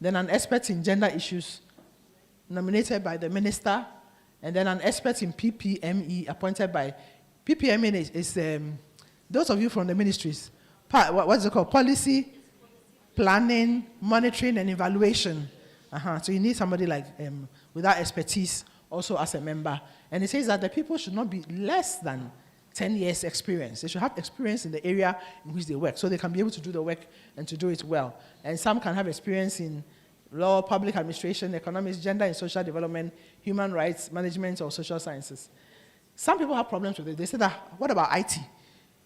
Then an expert in gender issues nominated by the minister. And then an expert in PPME appointed by, PPME is those of you from the ministries, what's it called? Policy, planning, monitoring, and evaluation. So you need somebody like with that expertise also as a member. And it says that the people should not be less than 10 years experience. They should have experience in the area in which they work, so they can be able to do the work and to do it well. And some can have experience in law, public administration, economics, gender and social development, human rights, management, or social sciences. Some people have problems with it. They say that, what about IT?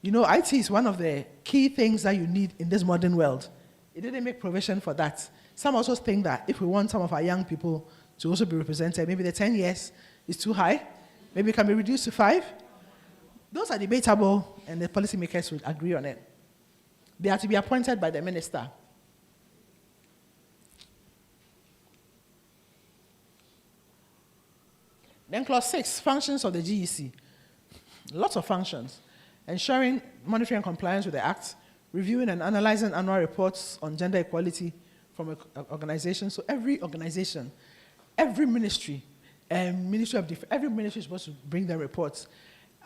You know, IT is one of the key things that you need in this modern world. It didn't make provision for that. Some also think that if we want some of our young people to also be represented, maybe the 10 years is too high, maybe it can be reduced to 5. Those are debatable, and the policymakers would agree on it. They are to be appointed by the minister. Then clause 6, functions of the GEC. Lots of functions. Ensuring monitoring and compliance with the Act, reviewing and analyzing annual reports on gender equality from organizations. So every organization, every ministry, Ministry of Defense, every ministry is supposed to bring their reports.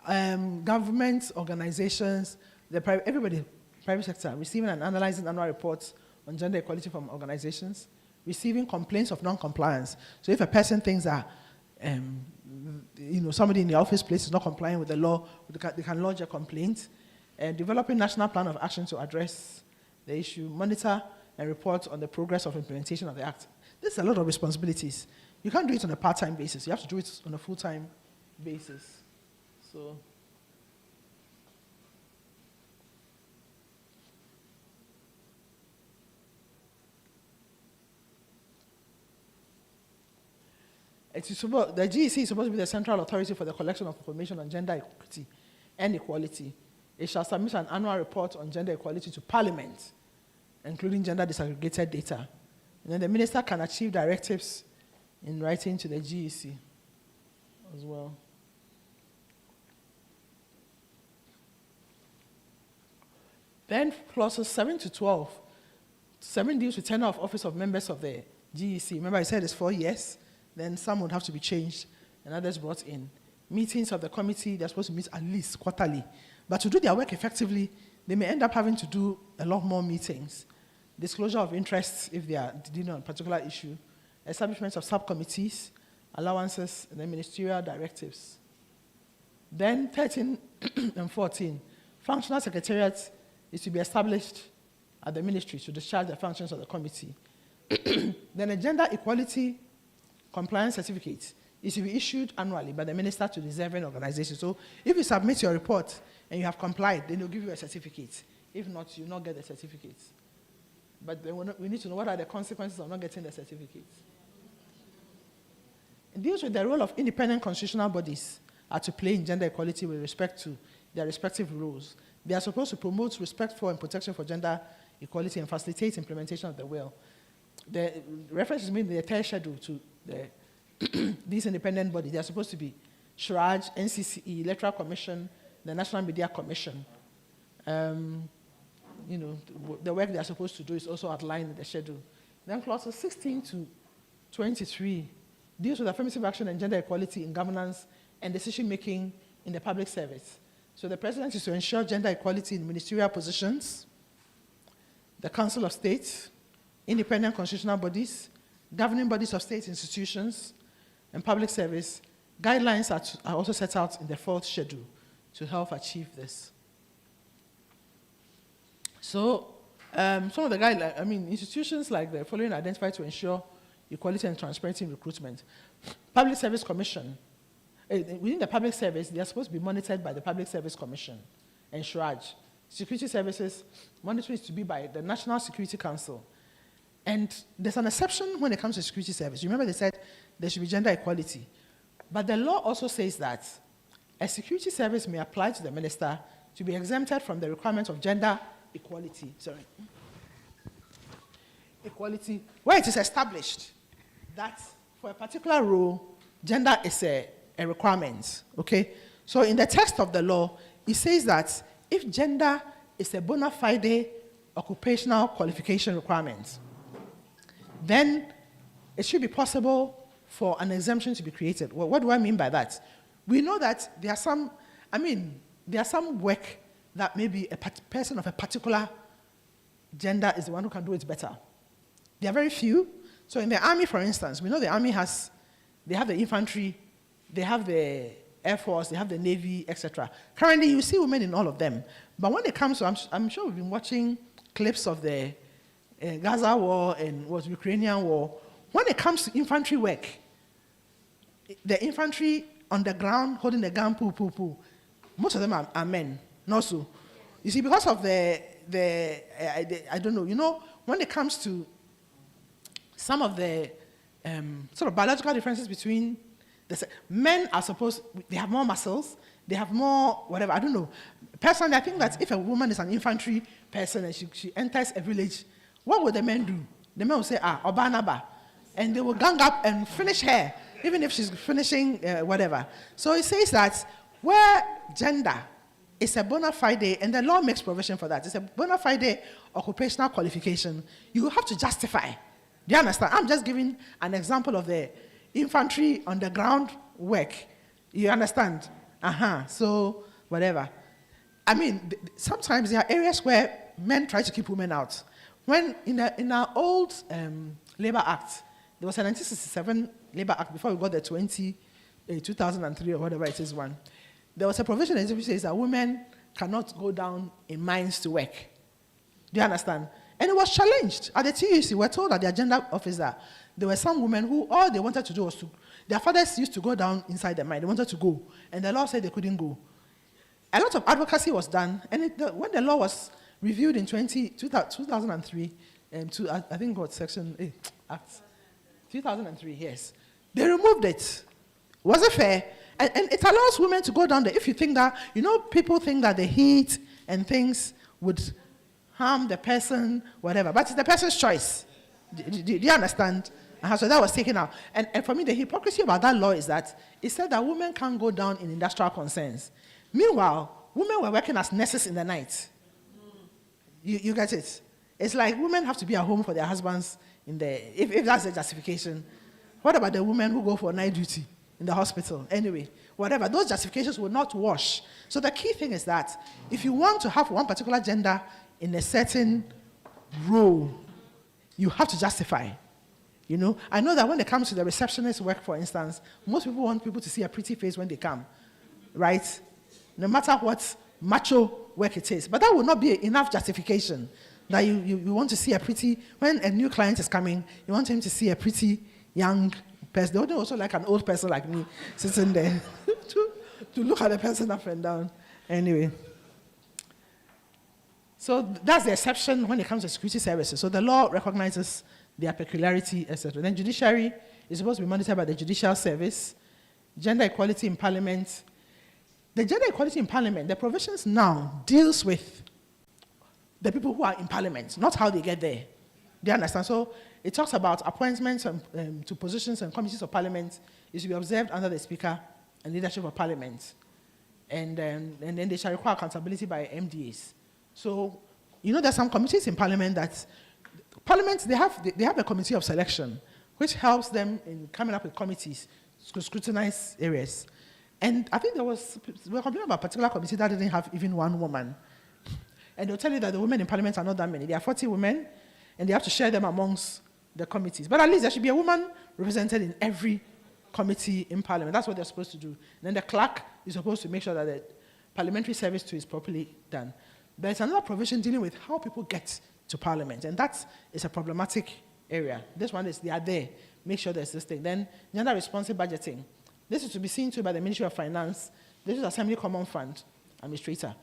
Government, organizations, everybody, private sector, receiving and analyzing annual reports on gender equality from organizations, receiving complaints of non-compliance. So if a person thinks that somebody in the office place is not complying with the law, they can lodge a complaint. Developing national plan of action to address the issue, monitor and report on the progress of implementation of the Act. This is a lot of responsibilities. You can't do it on a part-time basis. You have to do it on a full-time basis. So, the GEC is supposed to be the central authority for the collection of information on gender equity and equality. It shall submit an annual report on gender equality to Parliament, including gender disaggregated data. And then the minister can achieve directives in writing to the GEC as well. Then clauses 7 to 12. 7 deals with tenure of office of members of the GEC. Remember I said it's 4 years. Then some would have to be changed and others brought in. Meetings of the committee, they're supposed to meet at least quarterly. But to do their work effectively, they may end up having to do a lot more meetings. Disclosure of interests if they are dealing on a particular issue. Establishment of subcommittees, allowances, and then ministerial directives. Then 13 and 14, functional secretariat is to be established at the ministry to discharge the functions of the committee. Then a gender equality compliance certificate is to be issued annually by the minister to deserving organizations. So if you submit your report and you have complied, then they'll give you a certificate. If not, you'll not get the certificate. But then we need to know what are the consequences of not getting the certificate. It deals with the role of independent constitutional bodies are to play in gender equality with respect to their respective roles. They are supposed to promote respect for and protection for gender equality and facilitate implementation of the will. The reference is made in the third schedule to these independent bodies. They are supposed to be SHRAJ, NCCE, Electoral Commission, the National Media Commission. The work they are supposed to do is also outlined in the schedule. Then clauses 16 to 23 deals with affirmative action and gender equality in governance and decision-making in the public service. So the president is to ensure gender equality in ministerial positions, the Council of State, independent constitutional bodies, governing bodies of state institutions, and public service. Guidelines are also set out in the 4th schedule to help achieve this. So some of the guidelines, institutions like the following are identified to ensure equality and transparency in recruitment. Public Service Commission. Within the public service, they are supposed to be monitored by the Public Service Commission and SHRAJ. Security services, monitoring is to be by the National Security Council. And there's an exception when it comes to security service. Remember they said there should be gender equality. But the law also says that a security service may apply to the minister to be exempted from the requirement of gender equality. Equality, where it is established that for a particular role, gender is a requirement, okay? So in the text of the law, it says that if gender is a bona fide occupational qualification requirement, then it should be possible for an exemption to be created. Well, what do I mean by that? We know that there are some work that maybe a person of a particular gender is the one who can do it better. There are very few. So in the army, for instance, we know the army they have the infantry, they have the Air Force, they have the Navy, etc. Currently, you see women in all of them. But when it comes to, I'm sure we've been watching clips of the Gaza war and was Ukrainian war. When it comes to infantry work, the infantry on the ground holding the gun, most of them are men. Not so. You see, because of I don't know, you know, when it comes to some of the sort of biological differences between men are supposed, they have more muscles, they have more whatever, I don't know. Personally, I think that if a woman is an infantry person and she enters a village, what would the men do? The men will say, Obanaba. And they will gang up and finish her, even if she's finishing whatever. So it says that where gender is a bona fide, and the law makes provision for that, it's a bona fide occupational qualification, you have to justify. Do you understand? I'm just giving an example of the infantry on the ground work. You understand? So, whatever. I mean, sometimes there are areas where men try to keep women out. When in our old Labor Act, there was a 1967 Labor Act before we got the 2003 or whatever it is one. There was a provision that says that women cannot go down in mines to work. Do you understand? And it was challenged. At the TUC, we're told that the agenda officer, there were some women who all they wanted to do was their fathers used to go down inside the mine. They wanted to go. And the law said they couldn't go. A lot of advocacy was done. And when the law was reviewed in 2003, I think it was Section Act 2003, yes. They removed it. Was it fair? And it allows women to go down there. If you think that, you know, people think that the heat and things would harm the person, whatever. But it's the person's choice. Do you understand? So that was taken out. And for me, the hypocrisy about that law is that it said that women can't go down in industrial concerns. Meanwhile, women were working as nurses in the night. You get it? It's like women have to be at home for their husbands if that's the justification. What about the women who go for night duty in the hospital? Anyway, whatever. Those justifications will not wash. So the key thing is that if you want to have one particular gender in a certain role, you have to justify. You know, I know that when it comes to the receptionist work, for instance, most people want people to see a pretty face when they come, right? No matter what macho work it is. But that would not be enough justification that you want to see a pretty, when a new client is coming, you want him to see a pretty young person. They would also like an old person like me sitting there to look at the person up and down. Anyway. So that's the exception when it comes to security services. So the law recognizes their peculiarity, etc. Then judiciary is supposed to be monitored by the judicial service. Gender equality in parliament. The gender equality in parliament, the provisions now deals with the people who are in parliament, not how they get there. Do you understand? So it talks about appointments to positions and committees of parliament is to be observed under the speaker and leadership of parliament. And then they shall require accountability by MDAs. So, you know, there's some committees in parliament they have a committee of selection, which helps them in coming up with committees to scrutinize areas. And I think we were complaining about a particular committee that didn't have even one woman. And they'll tell you that the women in parliament are not that many. There are 40 women, and they have to share them amongst the committees. But at least there should be a woman represented in every committee in parliament. That's what they're supposed to do. And then the clerk is supposed to make sure that the parliamentary service too is properly done. There's another provision dealing with how people get to parliament, and that is a problematic area. This one is they are there. Make sure there's this thing. Then gender responsive budgeting. This is to be seen to by the Ministry of Finance. This is Assembly Common Fund Administrator.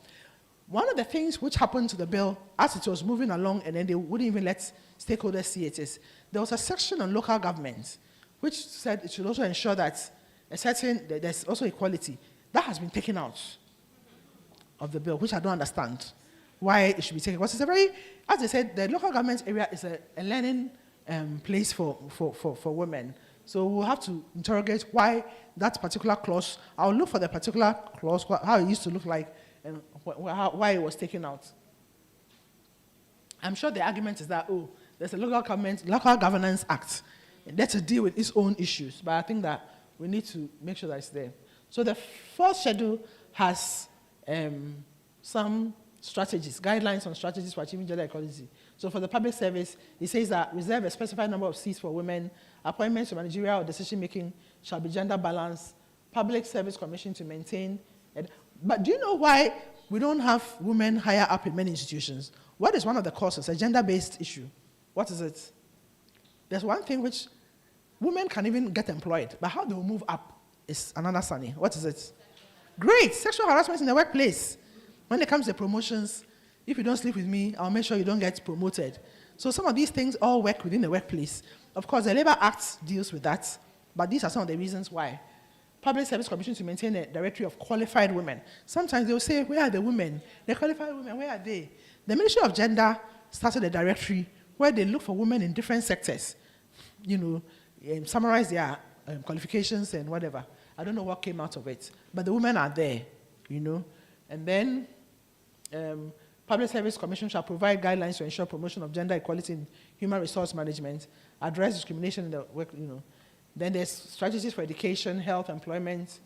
one of the things which happened to the bill as it was moving along, and then they wouldn't even let stakeholders see it, is there was a section on local government which said it should also ensure that there's also equality. That has been taken out of the bill, which I don't understand why it should be taken. Because it's a very, as I said, the local government area is a learning place for women. So we'll have to interrogate why that particular clause. I'll look for the particular clause, how it used to look like, and why it was taken out. I'm sure the argument is that, there's a local governance act, and that's to deal with its own issues. But I think that we need to make sure that it's there. So the fourth schedule has some strategies, guidelines on strategies for achieving gender equality. So for the public service, it says that reserve a specified number of seats for women, appointments to managerial or decision-making shall be gender balanced, public service commission to maintain. But do you know why we don't have women higher up in many institutions? What is one of the causes? A gender-based issue. What is it? There's one thing which women can even get employed, but how they will move up is another sunny. What is it? Great, sexual harassment in the workplace. When it comes to promotions, if you don't sleep with me, I'll make sure you don't get promoted. So some of these things all work within the workplace. Of course, the Labour Act deals with that, but these are some of the reasons why. Public Service Commission to maintain a directory of qualified women. Sometimes they will say, where are the women? The qualified women, where are they? The Ministry of Gender started a directory where they look for women in different sectors, summarize their qualifications and whatever. I don't know what came out of it, but the women are there, And then Public Service Commission shall provide guidelines to ensure promotion of gender equality in human resource management, address discrimination in the work, Then there's strategies for education, health, employment,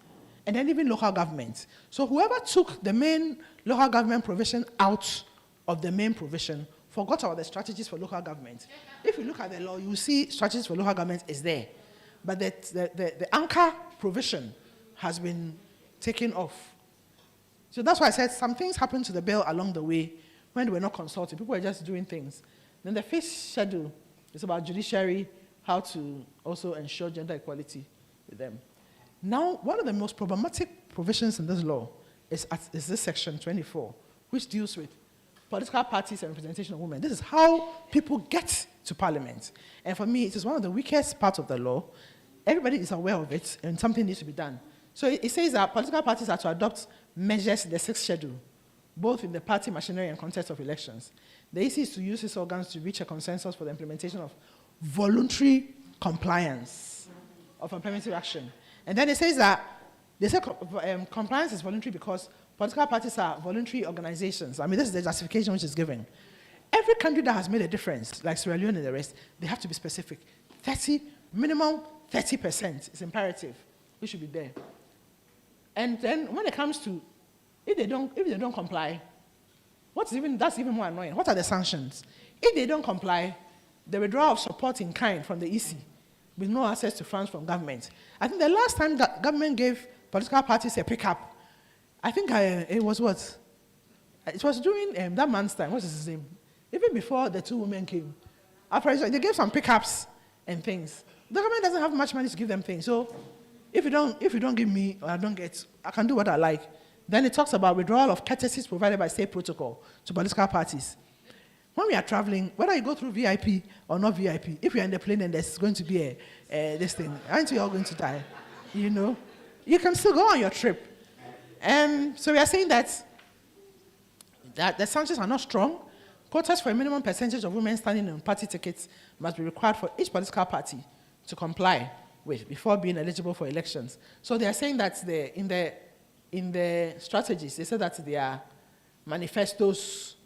and then even local government. So whoever took the main local government provision out of the main provision forgot about the strategies for local government. If you look at the law, you see strategies for local government is there. But the anchor provision has been taken off. So that's why I said some things happened to the bill along the way when they were not consulted. People were just doing things. Then the fifth schedule is about judiciary, how to also ensure gender equality with them. Now, one of the most problematic provisions in this law is this section 24, which deals with political parties and representation of women. This is how people get to parliament. And for me, it is one of the weakest parts of the law. Everybody is aware of it, and something needs to be done. So it says that political parties are to adopt measures in the sixth schedule, both in the party machinery and context of elections. The EC is to use its organs to reach a consensus for the implementation of voluntary compliance of affirmative action. And then it says that they say compliance is voluntary because political parties are voluntary organizations. I mean, this is the justification which is given. Every country that has made a difference, like Sierra Leone and the rest, they have to be specific. Minimum 30% is imperative. We should be there. And then when it comes to, if they don't comply, that's even more annoying. What are the sanctions? If they don't comply, the withdrawal of support in kind from the EC with no access to funds from government. I think the last time that government gave political parties a pickup, I think it was what? It was during that man's time. What's his name? Even before the two women came. After they gave some pickups and things. The government doesn't have much money to give them things. So if you don't give me or I don't get, I can do what I like. Then it talks about withdrawal of courtesies provided by state protocol to political parties. When we are traveling, whether you go through VIP or not VIP, if you're in the plane and there's going to be this thing, aren't you all going to die? You can still go on your trip. So we are saying that the sanctions are not strong. Quotas for a minimum percentage of women standing on party tickets must be required for each political party to comply with before being eligible for elections. So they are saying that in the strategies, they said that their manifestos,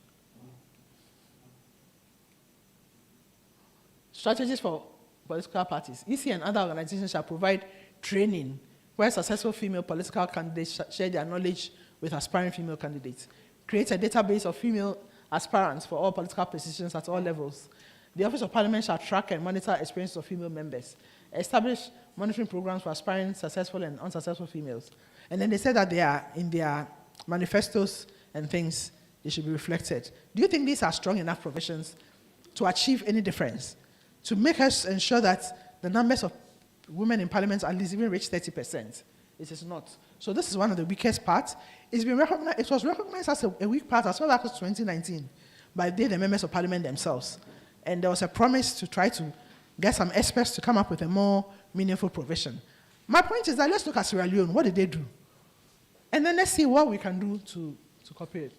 strategies for political parties, EC and other organizations shall provide training where successful female political candidates share their knowledge with aspiring female candidates. Create a database of female aspirants for all political positions at all levels. The Office of Parliament shall track and monitor experiences of female members. Establish monitoring programs for aspiring successful and unsuccessful females. And then they said that they are in their manifestos and things, they should be reflected. Do you think these are strong enough provisions to achieve any difference? To make us ensure that the numbers of women in parliament at least even reach 30%? It is not. So this is one of the weakest parts. It's been recognized, it was recognized as a weak part as well as 2019 by the members of parliament themselves. And there was a promise to try to get some experts to come up with a more meaningful provision. My point is that let's look at Sierra Leone. What did they do? And then let's see what we can do to copy it.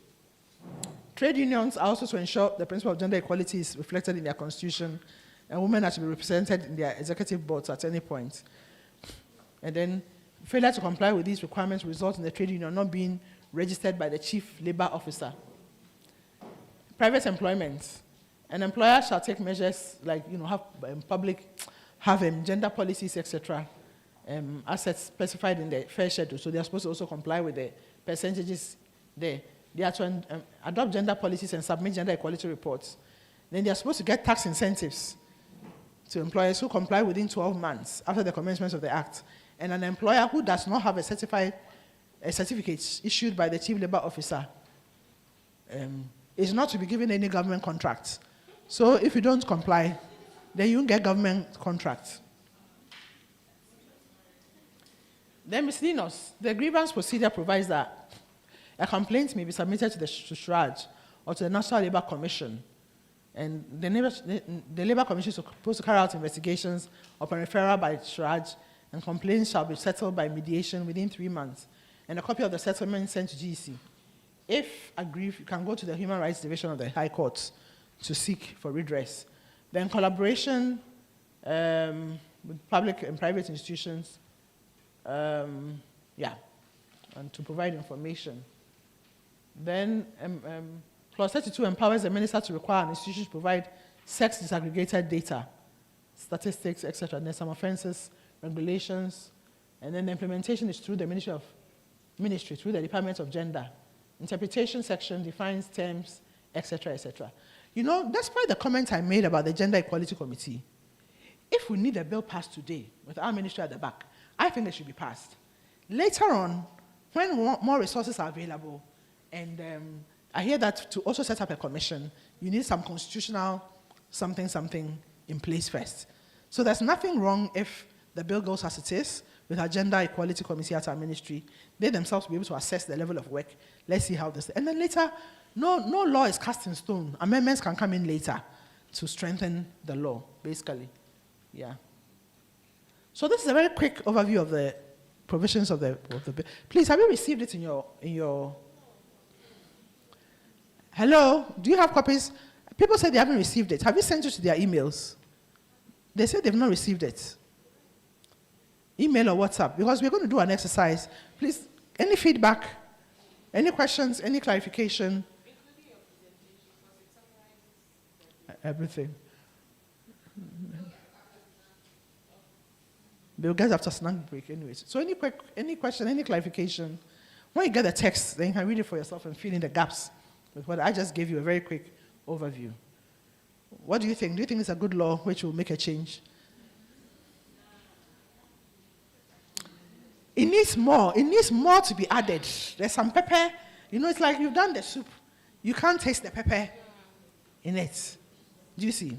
Trade unions are also to ensure the principle of gender equality is reflected in their constitution, and women are to be represented in their executive boards at any point. And then failure to comply with these requirements results in the trade union not being registered by the chief labor officer. Private employment. An employer shall take measures like, have gender policies, etc., assets specified in the fair schedule. So they are supposed to also comply with the percentages there. They are to adopt gender policies and submit gender equality reports. Then they are supposed to get tax incentives to employers who comply within 12 months after the commencement of the act. And an employer who does not have a certificate issued by the chief labor officer is not to be given any government contracts. So if you don't comply, then you won't get government contracts. Then miscellaneous. The grievance procedure provides that a complaint may be submitted to the SHRAJ or to the National Labour Commission. And the Labour Commission is supposed to carry out investigations upon referral by SHRAJ, and complaints shall be settled by mediation within 3 months. And a copy of the settlement sent to GEC. If aggrieved, you can go to the Human Rights Division of the High Court to seek for redress. Then collaboration with public and private institutions, and to provide information. Then Clause 32 empowers the minister to require an institution to provide sex disaggregated data, statistics, etc. And then some offenses, regulations, and then the implementation is through the Ministry, through the Department of Gender. Interpretation section defines terms, etc., etc. Despite the comment I made about the Gender Equality Committee, if we need a bill passed today with our ministry at the back, I think it should be passed. Later on, when more resources are available, and I hear that to also set up a commission, you need some constitutional something in place first. So there's nothing wrong if the bill goes as it is with our Gender Equality Committee at our ministry. They themselves will be able to assess the level of work. Let's see how this... And then later, no law is cast in stone. Amendments can come in later to strengthen the law, basically. Yeah. So this is a very quick overview of the provisions of the bill. Please, have you received it in your... Hello? Do you have copies? People say they haven't received it. Have you sent it to their emails? They say they've not received it. Email or WhatsApp, because we're going to do an exercise. Please, any feedback, any questions, any clarification? Everything. They'll get after snack break anyways. So any question, any clarification, when you get the text, then you can read it for yourself and fill in the gaps with what I just gave you, a very quick overview. What do you think? Do you think it's a good law which will make a change? It needs more. It needs more to be added. There's some pepper. It's like you've done the soup. You can't taste the pepper in it. Do you see?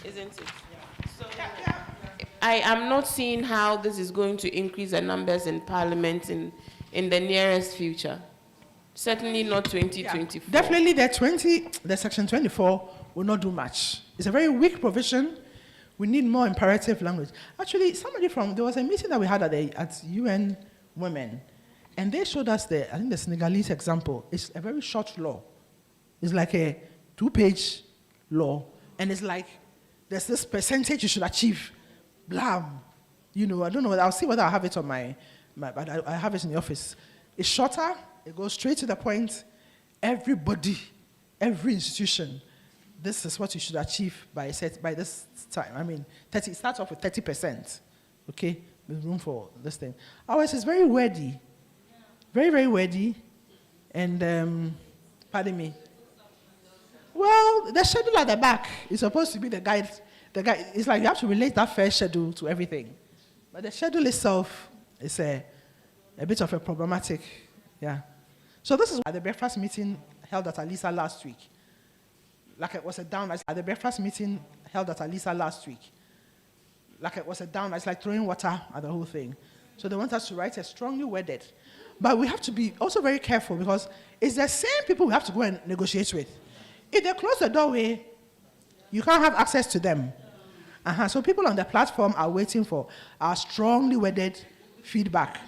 Isn't it? So I am not seeing how this is going to increase the numbers in Parliament in the nearest future. Certainly not 2024. Yeah, definitely the Section 24 will not do much. It's a very weak provision. We need more imperative language. Actually, there was a meeting that we had at UN Women, and they showed us I think the Senegalese example. It's a very short law. It's like a 2-page law, and it's like, there's this percentage you should achieve. Blam. I don't know. I'll see whether I have it on but I have it in the office. It's shorter. It goes straight to the point. Everybody, every institution, this is what you should achieve by this time. 30. It starts off with 30%. Okay? With room for this thing. Ours is very wordy. Very, very wordy. And, pardon me. Well, the schedule at the back is supposed to be the guide. It's like you have to relate that first schedule to everything. But the schedule itself is a bit of a problematic, yeah. So this is at the breakfast meeting held at Alisa last week. Like it was a down, at the breakfast meeting held at Alisa last week. Like it was a down, it's like throwing water at the whole thing. So they want us to write a strongly worded. But we have to be also very careful because it's the same people we have to go and negotiate with. If they close the doorway, you can't have access to them. So people on the platform are waiting for our strongly worded feedback.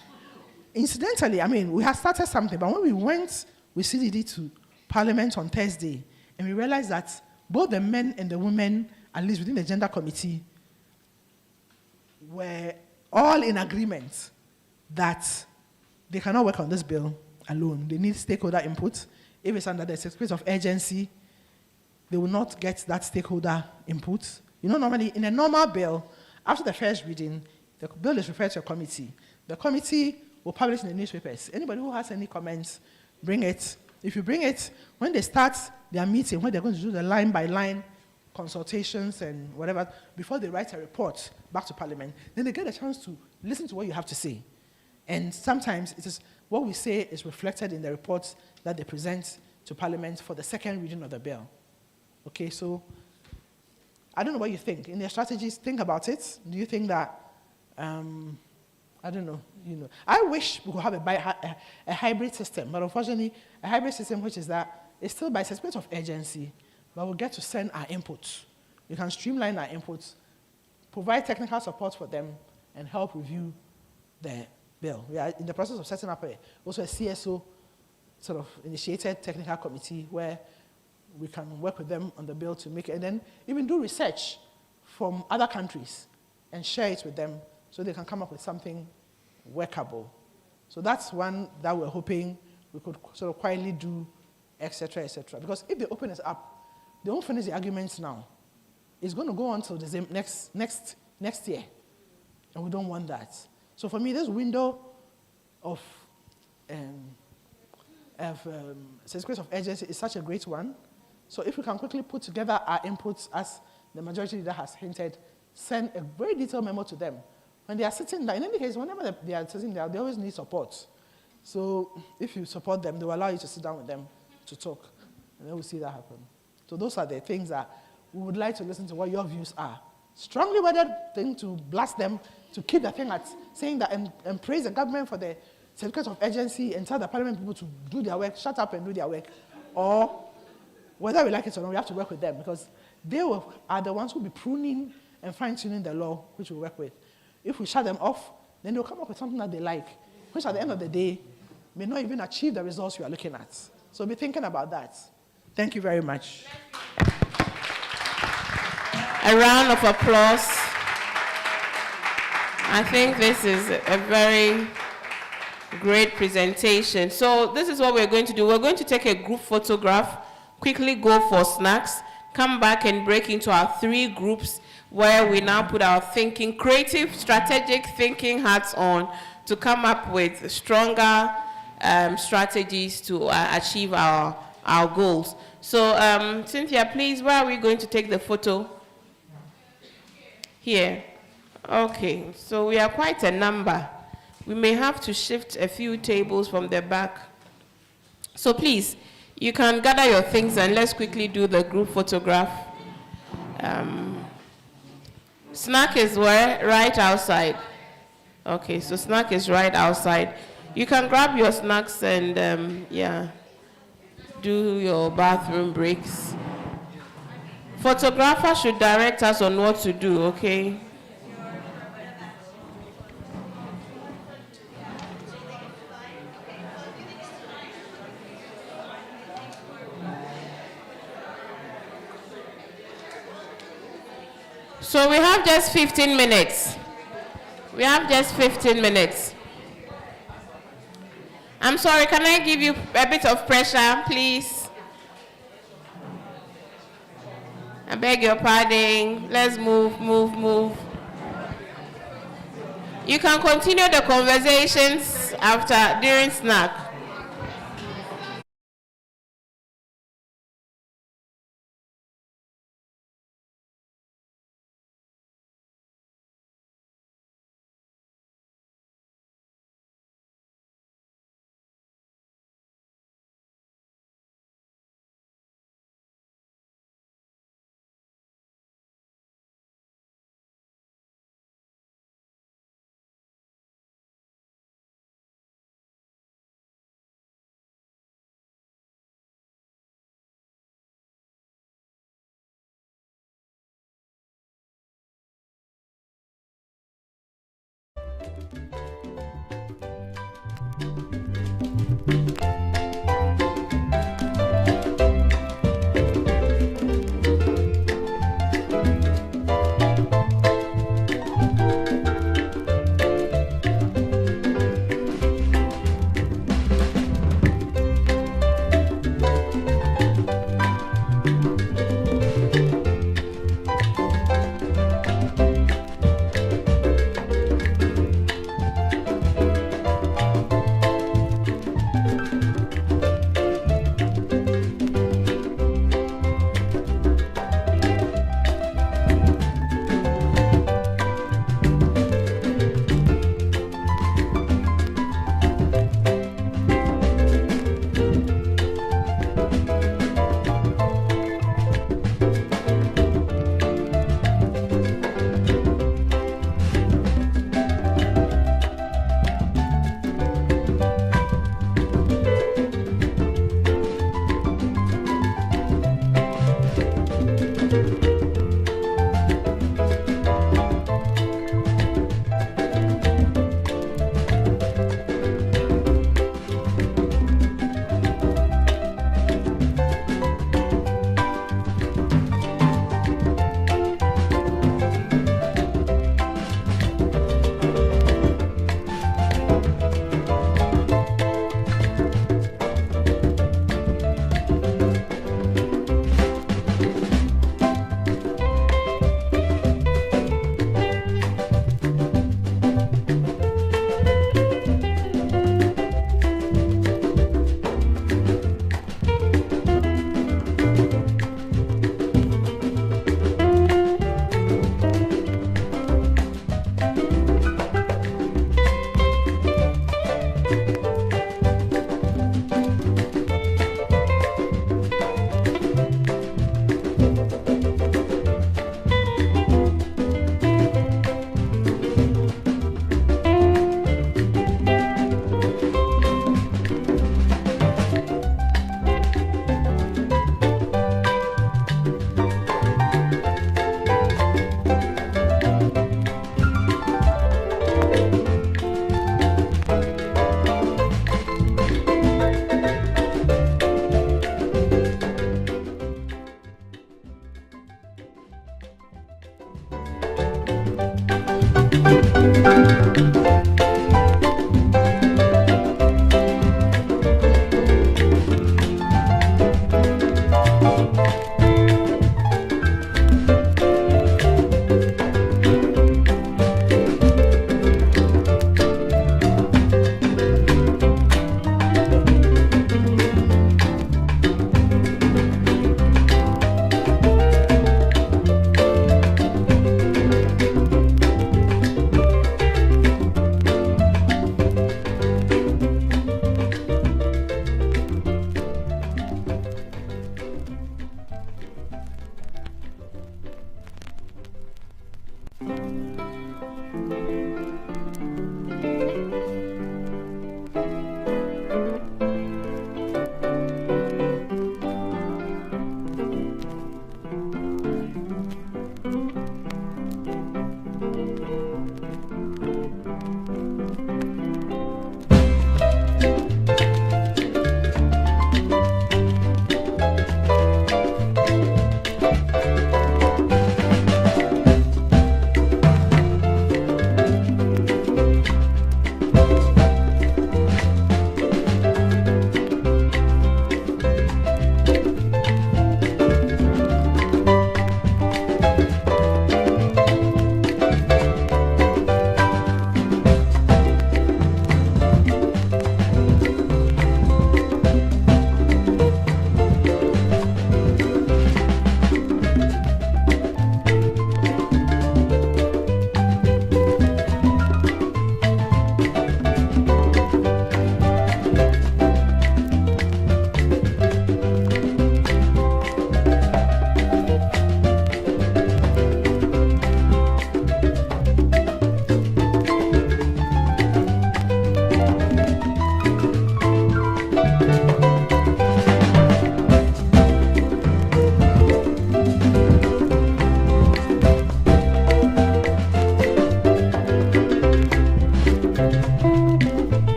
Incidentally, I mean, we have started something, but when we went with CDD to Parliament on Thursday, and we realized that both the men and the women, at least within the gender committee, were all in agreement that they cannot work on this bill alone. They need stakeholder input. If it's under the spirit of urgency, they will not get that stakeholder input. You know, normally, in a normal bill, after the first reading, the bill is referred to a committee. The committee will publish in the newspapers. Anybody who has any comments, bring it. If you bring it, when they start their meeting, when they're going to do the line-by-line consultations and whatever, before they write a report back to Parliament, then they get a chance to listen to what you have to say. And sometimes it is what we say is reflected in the reports that they present to Parliament for the second reading of the bill. Okay, so I don't know what you think. In their strategies, think about it. Do you think that, I don't know, I wish we could have a hybrid system, but unfortunately, a hybrid system which is that it's still by the spirit of urgency, but we'll get to send our inputs. We can streamline our inputs, provide technical support for them, and help review the bill. We are in the process of setting up also a CSO sort of initiated technical committee where we can work with them on the bill to make it, and then even do research from other countries and share it with them so they can come up with something workable. So that's one that we're hoping we could sort of quietly do, etc., etc. Because if they open it up, they won't finish the arguments now. It's going to go on till the next year, and we don't want that. So for me, this window of certificate of urgency is such a great one. So if we can quickly put together our inputs, as the majority leader has hinted, send a very detailed memo to them. When they are sitting there, in any case, whenever they are sitting there, they always need support. So if you support them, they will allow you to sit down with them to talk, and then we'll see that happen. So those are the things that we would like to listen to what your views are. Strongly worded thing to blast them, to keep the thing at saying that and praise the government for the certificate of urgency and tell the Parliament people to do their work, shut up and do their work. Or whether we like it or not, we have to work with them because they are the ones who will be pruning and fine-tuning the law, which we work with. If we shut them off, then they'll come up with something that they like, which at the end of the day may not even achieve the results you are looking at. So be thinking about that. Thank you very much. A round of applause. I think this is a very great presentation. So this is what we're going to do. We're going to take a group photograph, quickly go for snacks, come back and break into our 3 groups where we now put our thinking, creative, strategic thinking hats on to come up with stronger strategies to achieve our goals. So Cynthia, please, where are we going to take the photo? Here. Okay, so we are quite a number. We may have to shift a few tables from the back. So please, you can gather your things and let's quickly do the group photograph. Snack is where? Right outside. Okay, so snack is right outside. You can grab your snacks and, do your bathroom breaks. Photographer should direct us on what to do, okay? So we have just 15 minutes. We have just 15 minutes. I'm sorry, can I give you a bit of pressure, please? I beg your pardon. Let's move. You can continue the conversations during snack.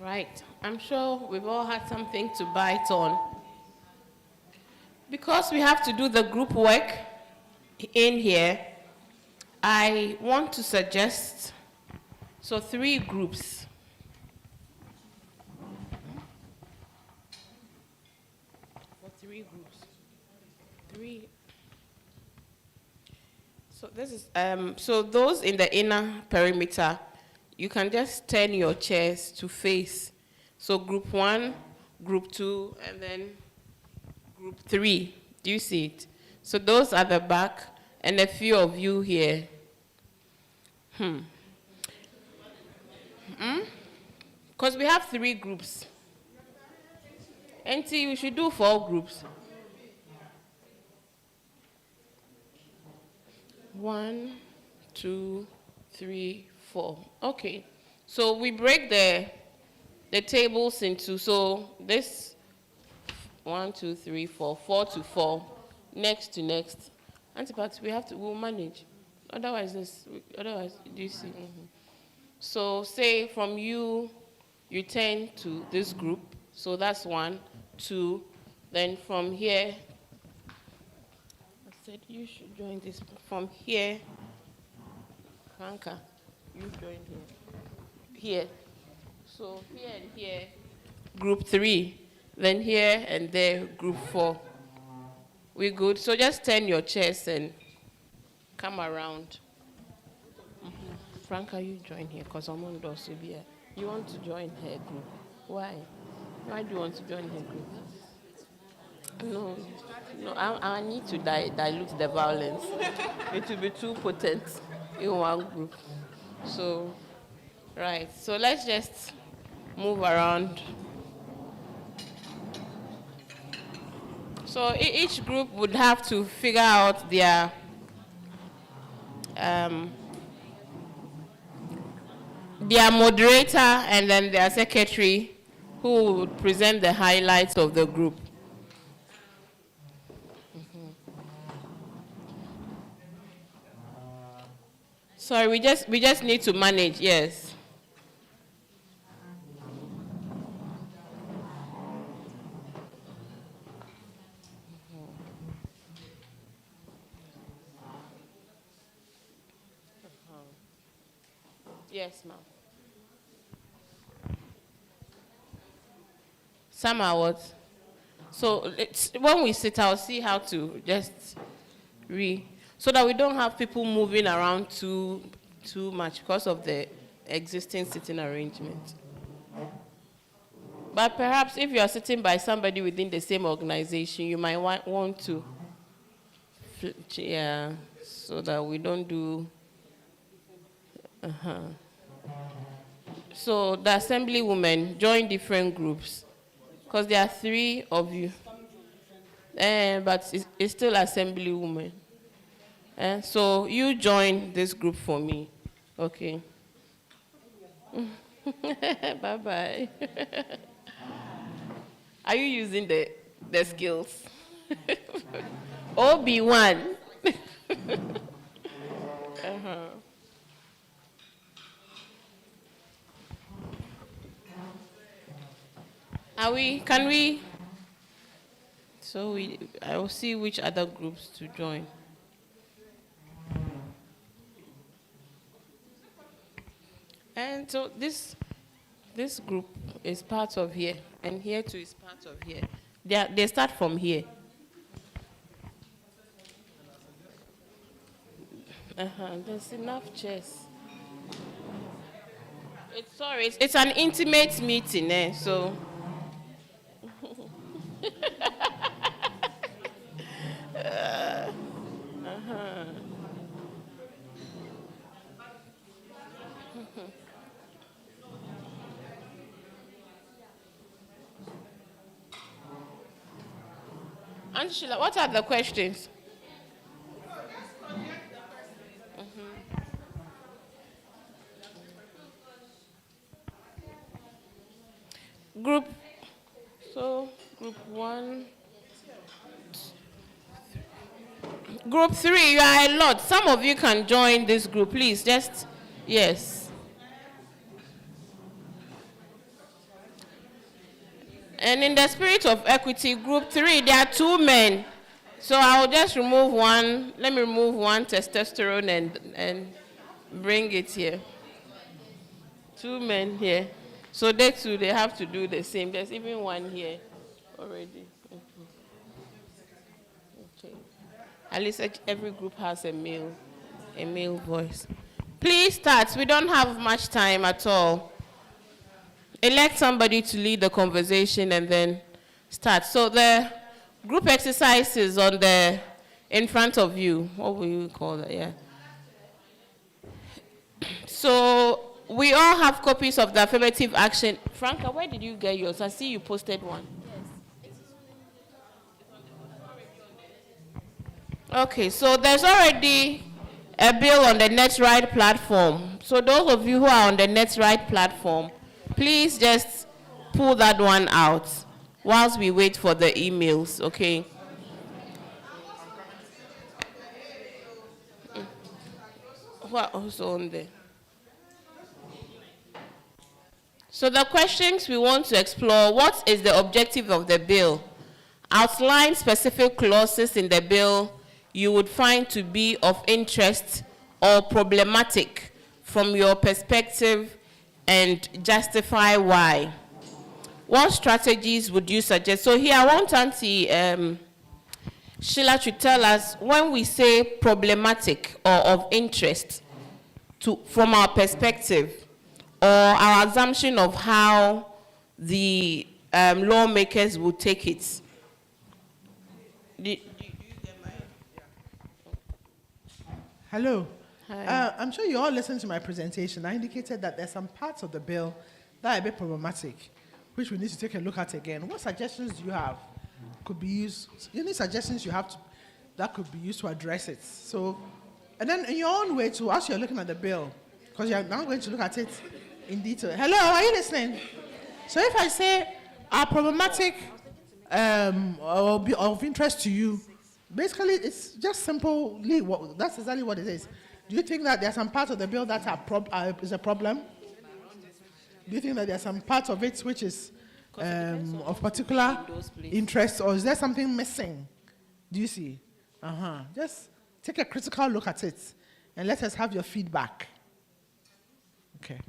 Right. I'm sure we've all had something to bite on. Because we have to do the group work in here, I want to suggest, 3 groups. For 3 groups. 3. So this is, so those in the inner perimeter, you can just turn your chairs to face. So group 1, group 2, and then group 3. Do you see it? So those are the back, and a few of you here. Because we have 3 groups. And we should do 4 groups. 1, 2, 3, 4. Okay. So we break the tables into, so this 1, 2, 3, 4, 4 to 4, next to next. Antipax, we'll manage. Otherwise, do you see? So say from you turn to this group. So that's 1, 2. Then from here, I said you should join this. From here, Franca, you join here. Here. So here and here, group 3. Then here and there, group 4. We good? So just turn your chairs and come around. Franca, you join here because I'm on doors. You want to join her group. Why? Why do you want to join her group? No, I need to dilute the violence. It will be too potent in one group. So, right. So let's just move around. So each group would have to figure out their moderator and then their secretary, who would present the highlights of the group. Sorry, we just need to manage, yes. Yes, ma'am. Some are what? So when we sit, I'll see how to just so that we don't have people moving around too much because of the existing sitting arrangement. But perhaps if you are sitting by somebody within the same organization, you might want to, so that we don't do. So the assemblywomen join different groups, because there are 3 of you. But it's still assemblywomen. So you join this group for me. Okay. Bye-bye. Are you using the skills? OB1. Can we? So I will see which other groups to join. And so this group is part of here, and here too is part of here. They start from here. There's enough chairs. It's an intimate meeting, so. Auntie Sheila, what are the questions? Group 1. Group 3, you are a lot. Some of you can join this group, please. Yes. And in the spirit of equity, group 3, there are 2 men. So I'll just remove one. Let me remove one testosterone and bring it here. 2 men here. So they too, they have to do the same. There's even one here already. Okay. At least every group has a male voice. Please start. We don't have much time at all. Elect somebody to lead the conversation and then start. So the group exercises in front of you. What will you call that? Yeah. So we all have copies of the affirmative action. Franca, where did you get yours? I see you posted one. Okay, so there's already a bill on the Netright platform. So those of you who are on the Netright platform, please just pull that one out whilst we wait for the emails, okay? What also on there? So the questions we want to explore: what is the objective of the bill? Outline specific clauses in the bill you would find to be of interest or problematic from your perspective and justify why. What strategies would you suggest? So here I want Auntie Sheila to tell us when we say problematic or of interest from our perspective, or our assumption of how the lawmakers would take it. Hello. Hi. I'm sure you all listened to my presentation. I indicated that there's some parts of the bill that are a bit problematic, which we need to take a look at again. What suggestions do you have? Could be used. Any suggestions you have that could be used to address it? So, and then in your own way too, as you're looking at the bill, because you're now going to look at it in detail. Hello, are you listening? So if I say are problematic or be of interest to you, basically it's just simply that's exactly what it is. Do you think that there are some parts of the bill that is a problem? Do you think that there are some parts of it which is of particular interest, or is there something missing? Do you see? Just take a critical look at it and let us have your feedback. Okay.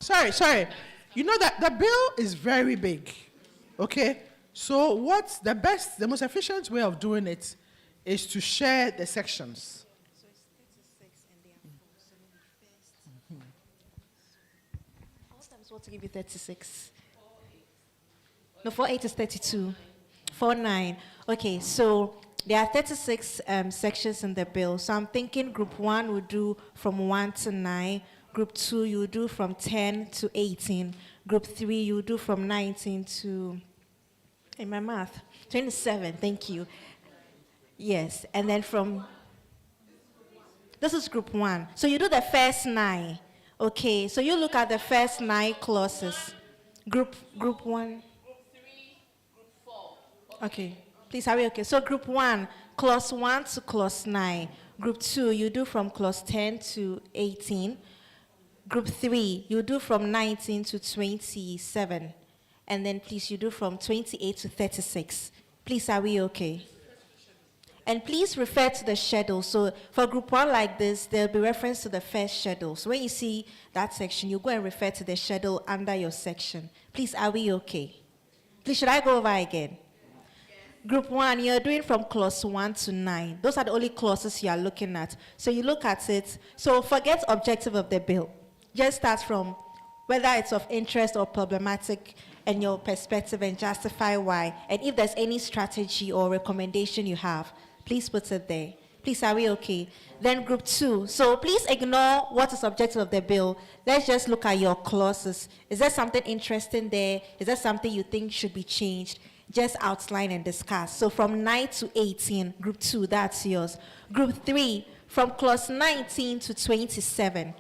Sorry. You know that the bill is very big, okay? So what's the most efficient way of doing it is to share the sections. So it's 36 and they are 4, so maybe first. 4 times what to give you 36? No, 4/8 is 32. 4/9. Okay, so there are 36 sections in the bill. So I'm thinking group 1 would do from 1 to 9. Group 2, you do from 10 to 18. Group 3, you do from 19 to, in my math, 27, thank you. Yes, and then this is group 1. So you do the first 9. Okay, so you look at the first 9 clauses. Group 1. Group 3, group 4. Okay, please hurry, okay. So group 1, clause 1 to clause 9. Group 2, you do from clause 10 to 18. Group 3, you do from 19 to 27. And then please, you do from 28 to 36. Please, are we okay? And please refer to the schedule. So for group 1 like this, there'll be reference to the first schedule. So when you see that section, you go and refer to the schedule under your section. Please, are we okay? Please, should I go over again? Group 1, you're doing from clause 1 to 9. Those are the only clauses you are looking at. So you look at it. So forget objective of the bill. Just start from whether it's of interest or problematic and your perspective and justify why. And if there's any strategy or recommendation you have, please put it there. Please, are we okay? Then group 2. So please ignore what is objective of the bill. Let's just look at your clauses. Is there something interesting there? Is there something you think should be changed? Just outline and discuss. So from 9 to 18, group 2, that's yours. Group 3, from clause 19 to 27.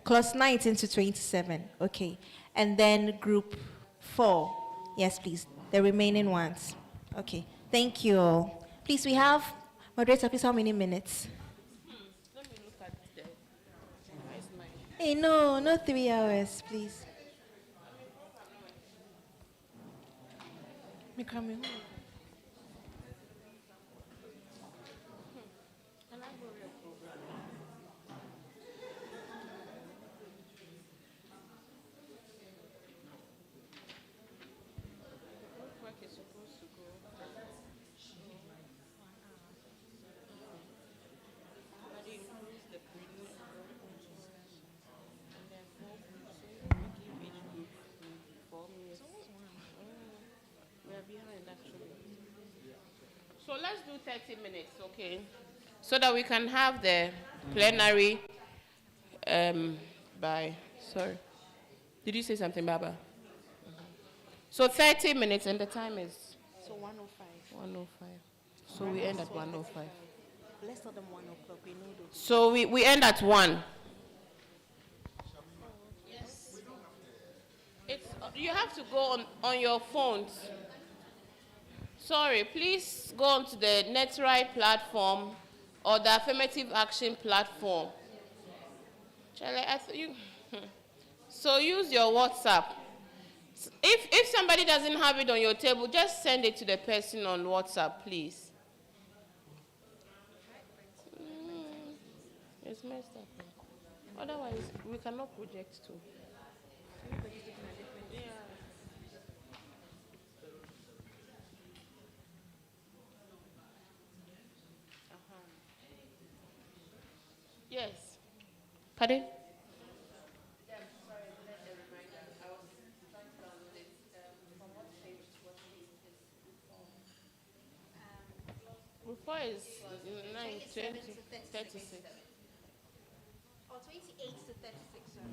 Clause 19 to 27, okay. And then group 4, yes, please, the remaining ones. Okay, thank you all. Please, we have, moderator, please, how many minutes? Let me look at the. Hey, no 3 hours, please. Me coming. So let's do 30 minutes, okay? So that we can have the plenary by, sorry. Did you say something, Baba? So 30 minutes and the time is? So 1:05. 1:05. So we end at 1:05. Let's tell them 1 o'clock. We know those. So we end at 1. Yes. It's, you have to go on your phones. Sorry, please go onto the Netright platform or the Affirmative Action platform. Charlie, so use your WhatsApp. If somebody doesn't have it on your table, just send it to the person on WhatsApp, please. It's messed up. Otherwise, we cannot project too. Yeah. Yes. Pardon? Before is 9, 20, 36. Or 28 to 36, sorry.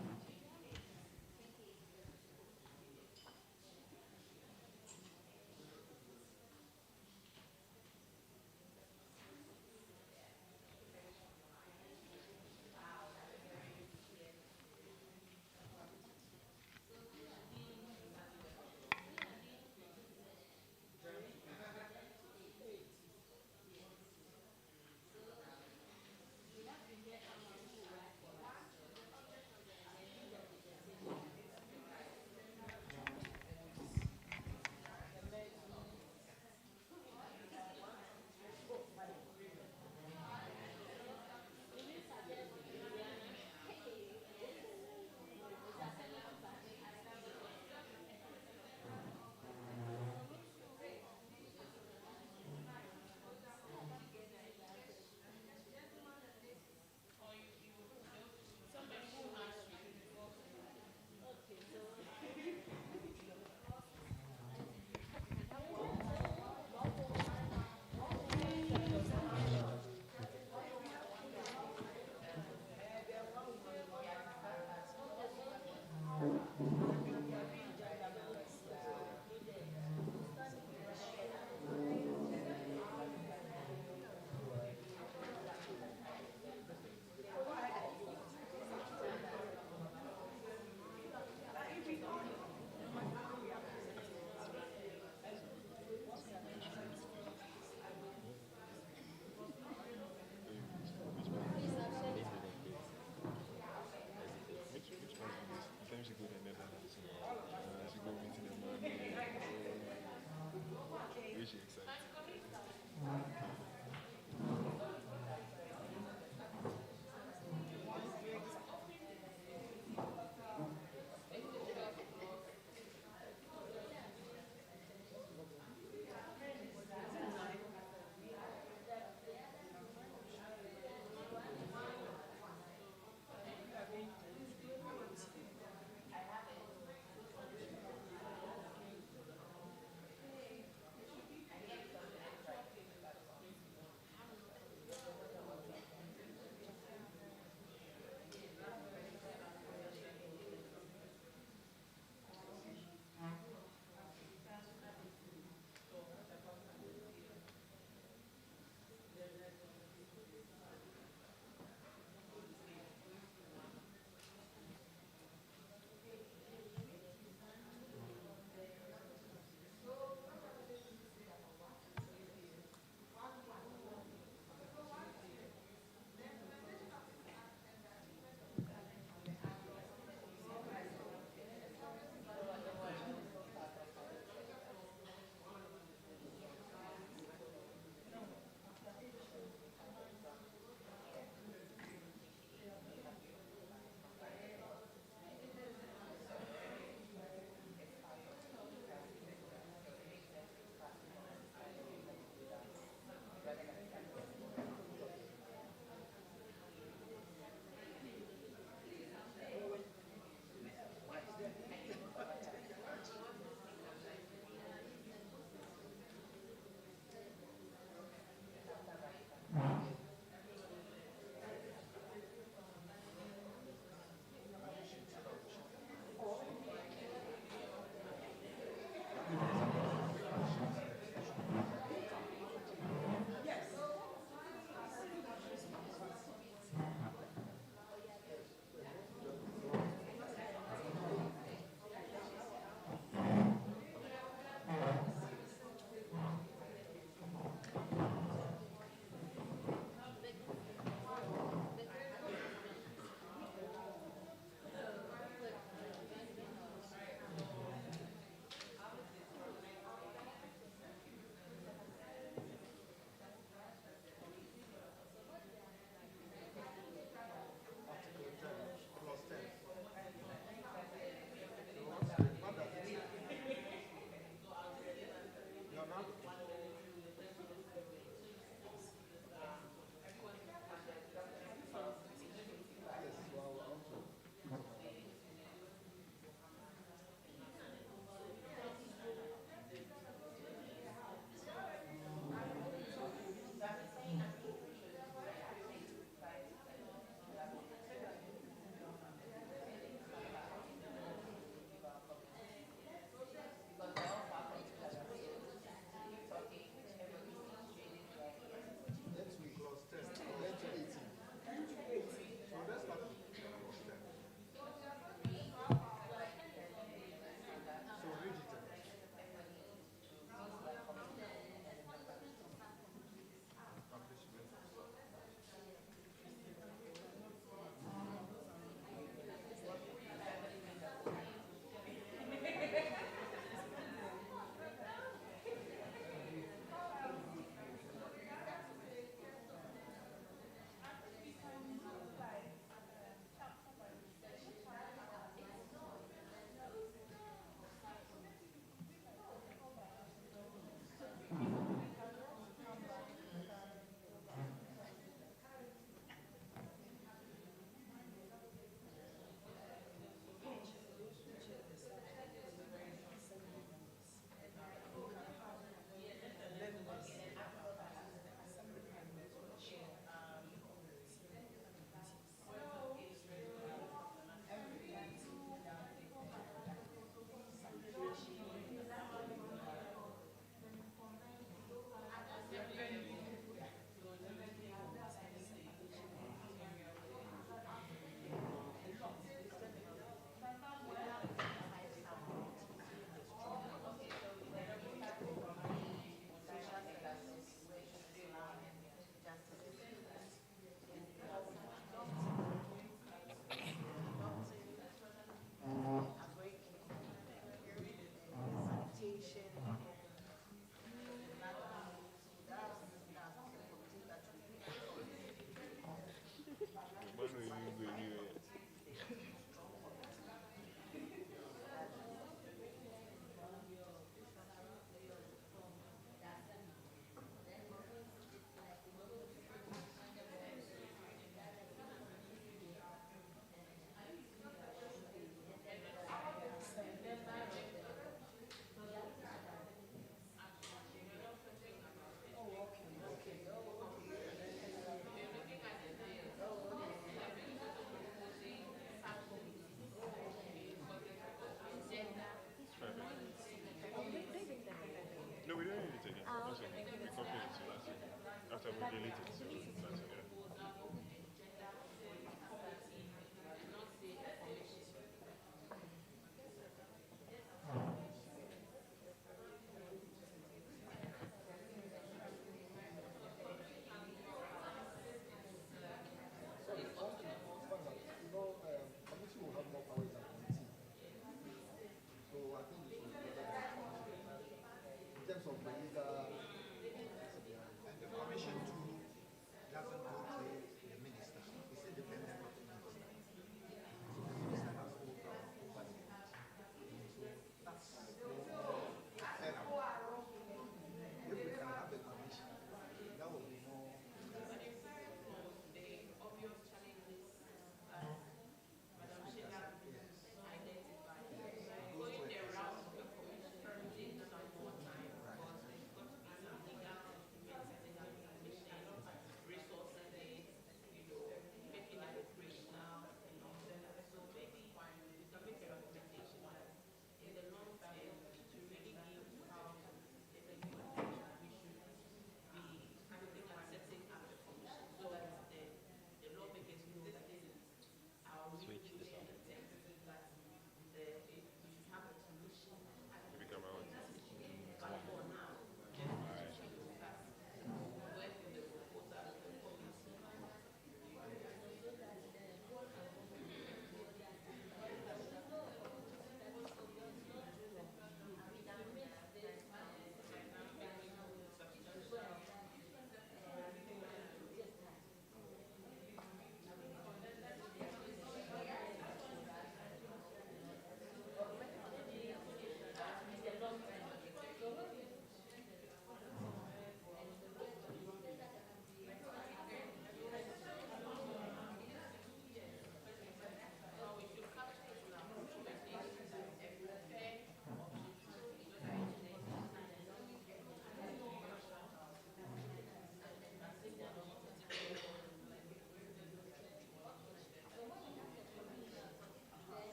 After we delete it.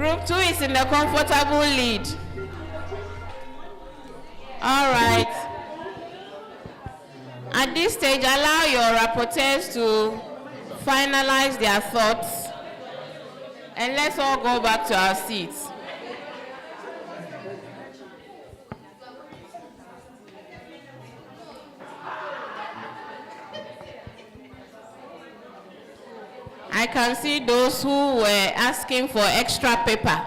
Group 2 is in the comfortable lead. All right. At this stage, allow your rapporteurs to finalize their thoughts, and let's all go back to our seats. I can see those who were asking for extra paper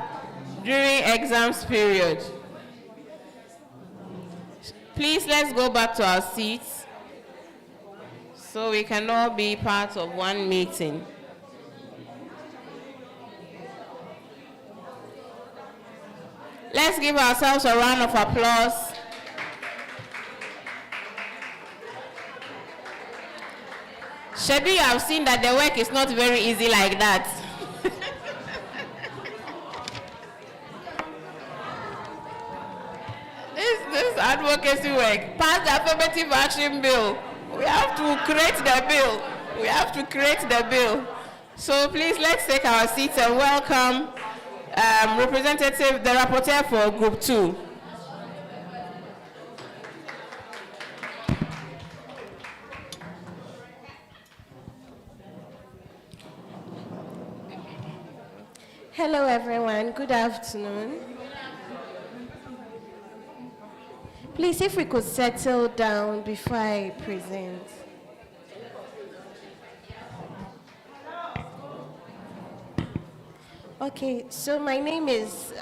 during exams period. Please, let's go back to our seats so we can all be part of one meeting. Let's give ourselves a round of applause. Shebi, you have seen that the work is not very easy like that. This advocacy work, pass the Affirmative Action Bill. We have to create the bill. We have to create the bill. So please, let's take our seats and welcome the rapporteur for Group 2. Hello, everyone. Good afternoon. Please, if we could settle down before I present. Okay, so my name is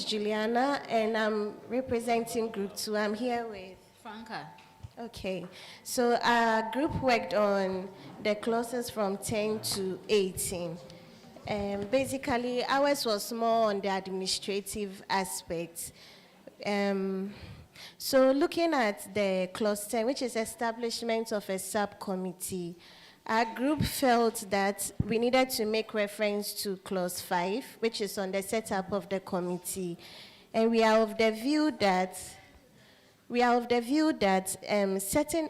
Juliana, and I'm representing Group 2. I'm here with Franca. Okay, so our group worked on the clauses from 10 to 18. Basically, ours was more on the administrative aspects. So looking at the clause 10, which is establishment of a subcommittee, our group felt that we needed to make reference to clause 5, which is on the setup of the committee. And we are of the view that while setting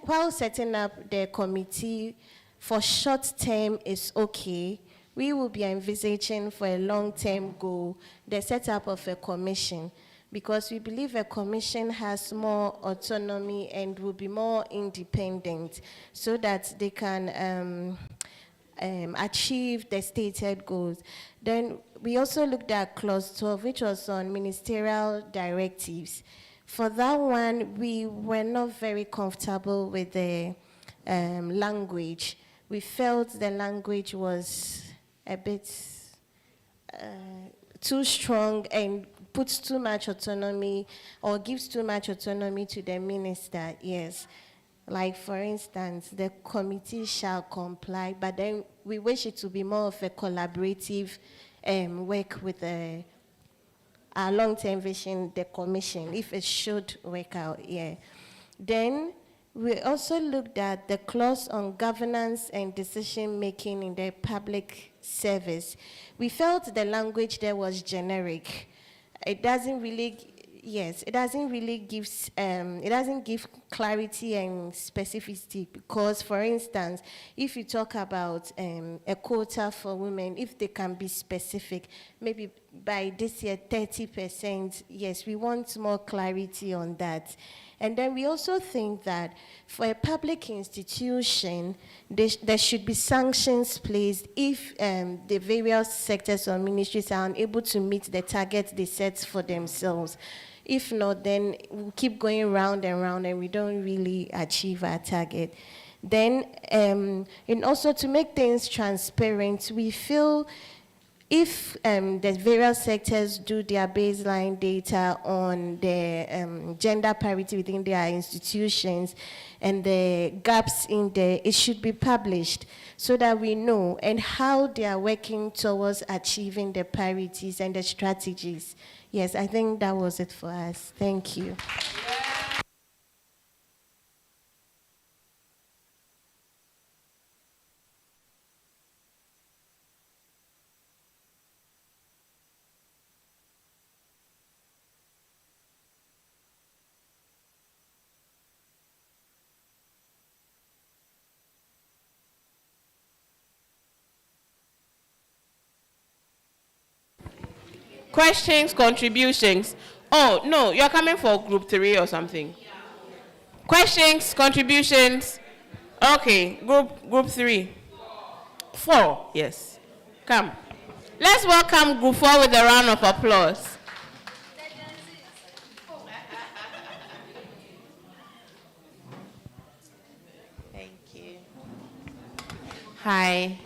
up the committee for short term is okay, we will be envisaging for a long-term goal the setup of a commission, because we believe a commission has more autonomy and will be more independent so that they can achieve the stated goals. Then we also looked at clause 12, which was on ministerial directives. For that one, we were not very comfortable with the language. We felt the language was a bit too strong and puts too much autonomy or gives too much autonomy to the minister, yes. Like, for instance, the committee shall comply, but then we wish it to be more of a collaborative work with our long-term vision, the commission, if it should work out, yeah. Then we also looked at the clause on governance and decision-making in the public service. We felt the language there was generic. It doesn't really, it doesn't give clarity and specificity, because, for instance, if you talk about a quota for women, if they can be specific, maybe by this year 30%, yes, we want more clarity on that. And then we also think that for a public institution, there should be sanctions placed if the various sectors or ministries are unable to meet the targets they set for themselves. If not, then we'll keep going round and round and we don't really achieve our target. Then, and also to make things transparent, we feel if the various sectors do their baseline data on the gender parity within their institutions and the gaps in there, it should be published so that we know and how they are working towards achieving the parities and the strategies. Yes, I think that was it for us. Thank you. Questions, contributions. Oh, no, you're coming for group 3 or something. Questions, contributions. Okay, group 3. 4, yes. Come. Let's welcome group 4 with a round of applause. Thank you. Hi.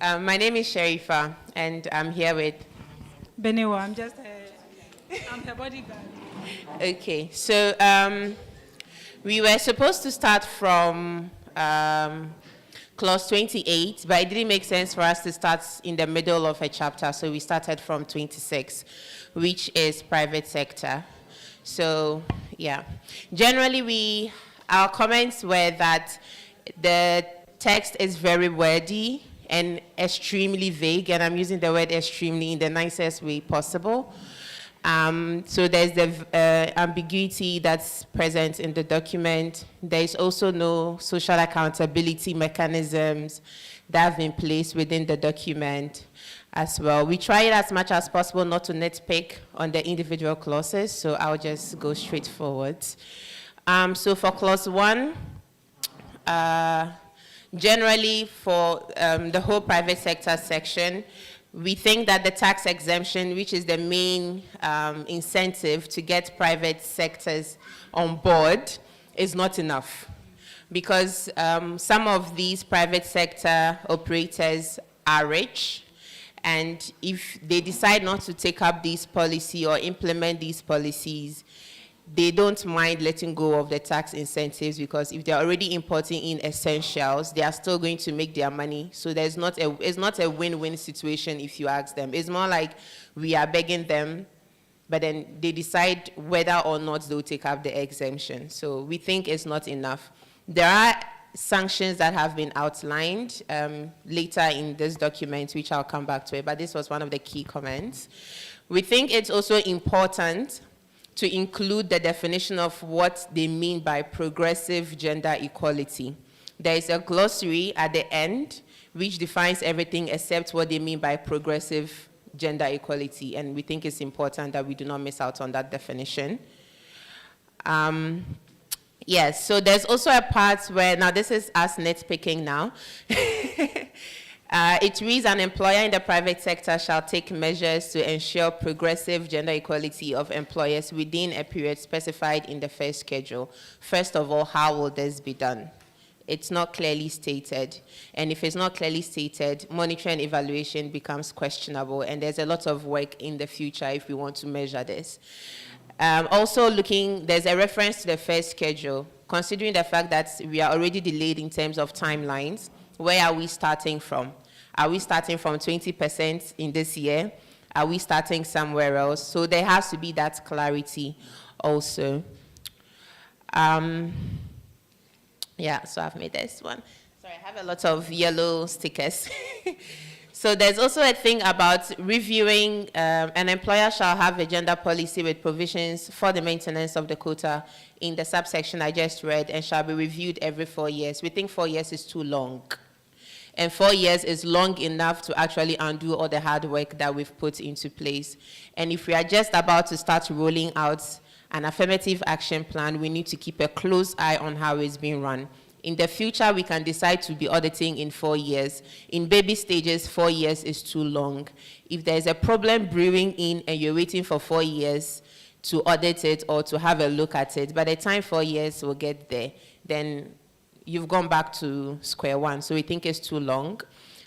My name is Sharifa, and I'm here with Benewa. I'm her bodyguard. Okay, so we were supposed to start from clause 28, but it didn't make sense for us to start in the middle of a chapter, so we started from 26, which is private sector. So, yeah. Generally, our comments were that the text is very wordy and extremely vague, and I'm using the word extremely in the nicest way possible. So there's the ambiguity that's present in the document. There's also no social accountability mechanisms that have been placed within the document as well. We tried as much as possible not to nitpick on the individual clauses, so I'll just go straight forward. So for clause 1, generally for the whole private sector section, we think that the tax exemption, which is the main incentive to get private sectors on board, is not enough. Because some of these private sector operators are rich, and if they decide not to take up these policies or implement these policies, they don't mind letting go of the tax incentives, because if they're already importing in essentials, they are still going to make their money. So it's not a win-win situation if you ask them. It's more like we are begging them, but then they decide whether or not they'll take up the exemption. So we think it's not enough. There are sanctions that have been outlined later in this document, which I'll come back to it, but this was one of the key comments. We think it's also important to include the definition of what they mean by progressive gender equality. There is a glossary at the end which defines everything except what they mean by progressive gender equality, and we think it's important that we do not miss out on that definition. Yes, so there's also a part where, now this is us nitpicking now. It reads, an employer in the private sector shall take measures to ensure progressive gender equality of employers within a period specified in the first schedule. First of all, how will this be done? It's not clearly stated. And if it's not clearly stated, monitoring and evaluation becomes questionable, and there's a lot of work in the future if we want to measure this. Also there's a reference to the first schedule. Considering the fact that we are already delayed in terms of timelines, where are we starting from? Are we starting from 20% in this year? Are we starting somewhere else? So there has to be that clarity also. Yeah, so I've made this one. Sorry, I have a lot of yellow stickers. So there's also a thing about reviewing, an employer shall have a gender policy with provisions for the maintenance of the quota in the subsection I just read, and shall be reviewed every 4 years. We think 4 years is too long. And 4 years is long enough to actually undo all the hard work that we've put into place. And if we are just about to start rolling out an affirmative action plan, we need to keep a close eye on how it's being run. In the future, we can decide to be auditing in 4 years. In baby stages, 4 years is too long. If there's a problem brewing in and you're waiting for 4 years to audit it or to have a look at it, by the time 4 years will get there, then you've gone back to square one. So we think it's too long.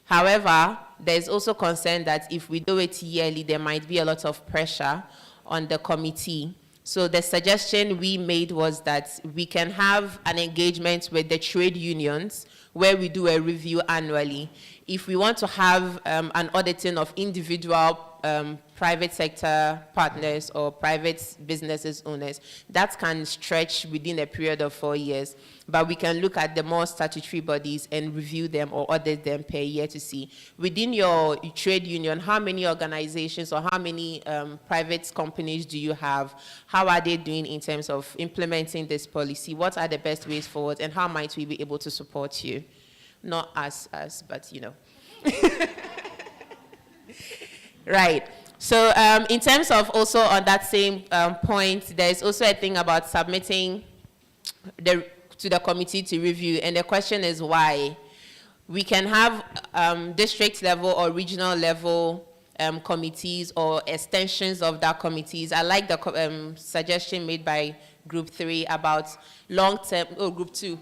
However, there's also concern that if we do it yearly, there might be a lot of pressure on the committee. So the suggestion we made was that we can have an engagement with the trade unions where we do a review annually. If we want to have an auditing of individual private sector partners or private businesses owners, that can stretch within a period of 4 years. But we can look at the more statutory bodies and review them or audit them per year to see within your trade union, how many organizations or how many private companies do you have? How are they doing in terms of implementing this policy? What are the best ways forward, and how might we be able to support you? Not us, but you know. Right. So in terms of also on that same point, there's also a thing about submitting to the committee to review, and the question is why. We can have district level or regional level committees or extensions of that committees. I like the suggestion made by Group 3 about long-term, Group 2.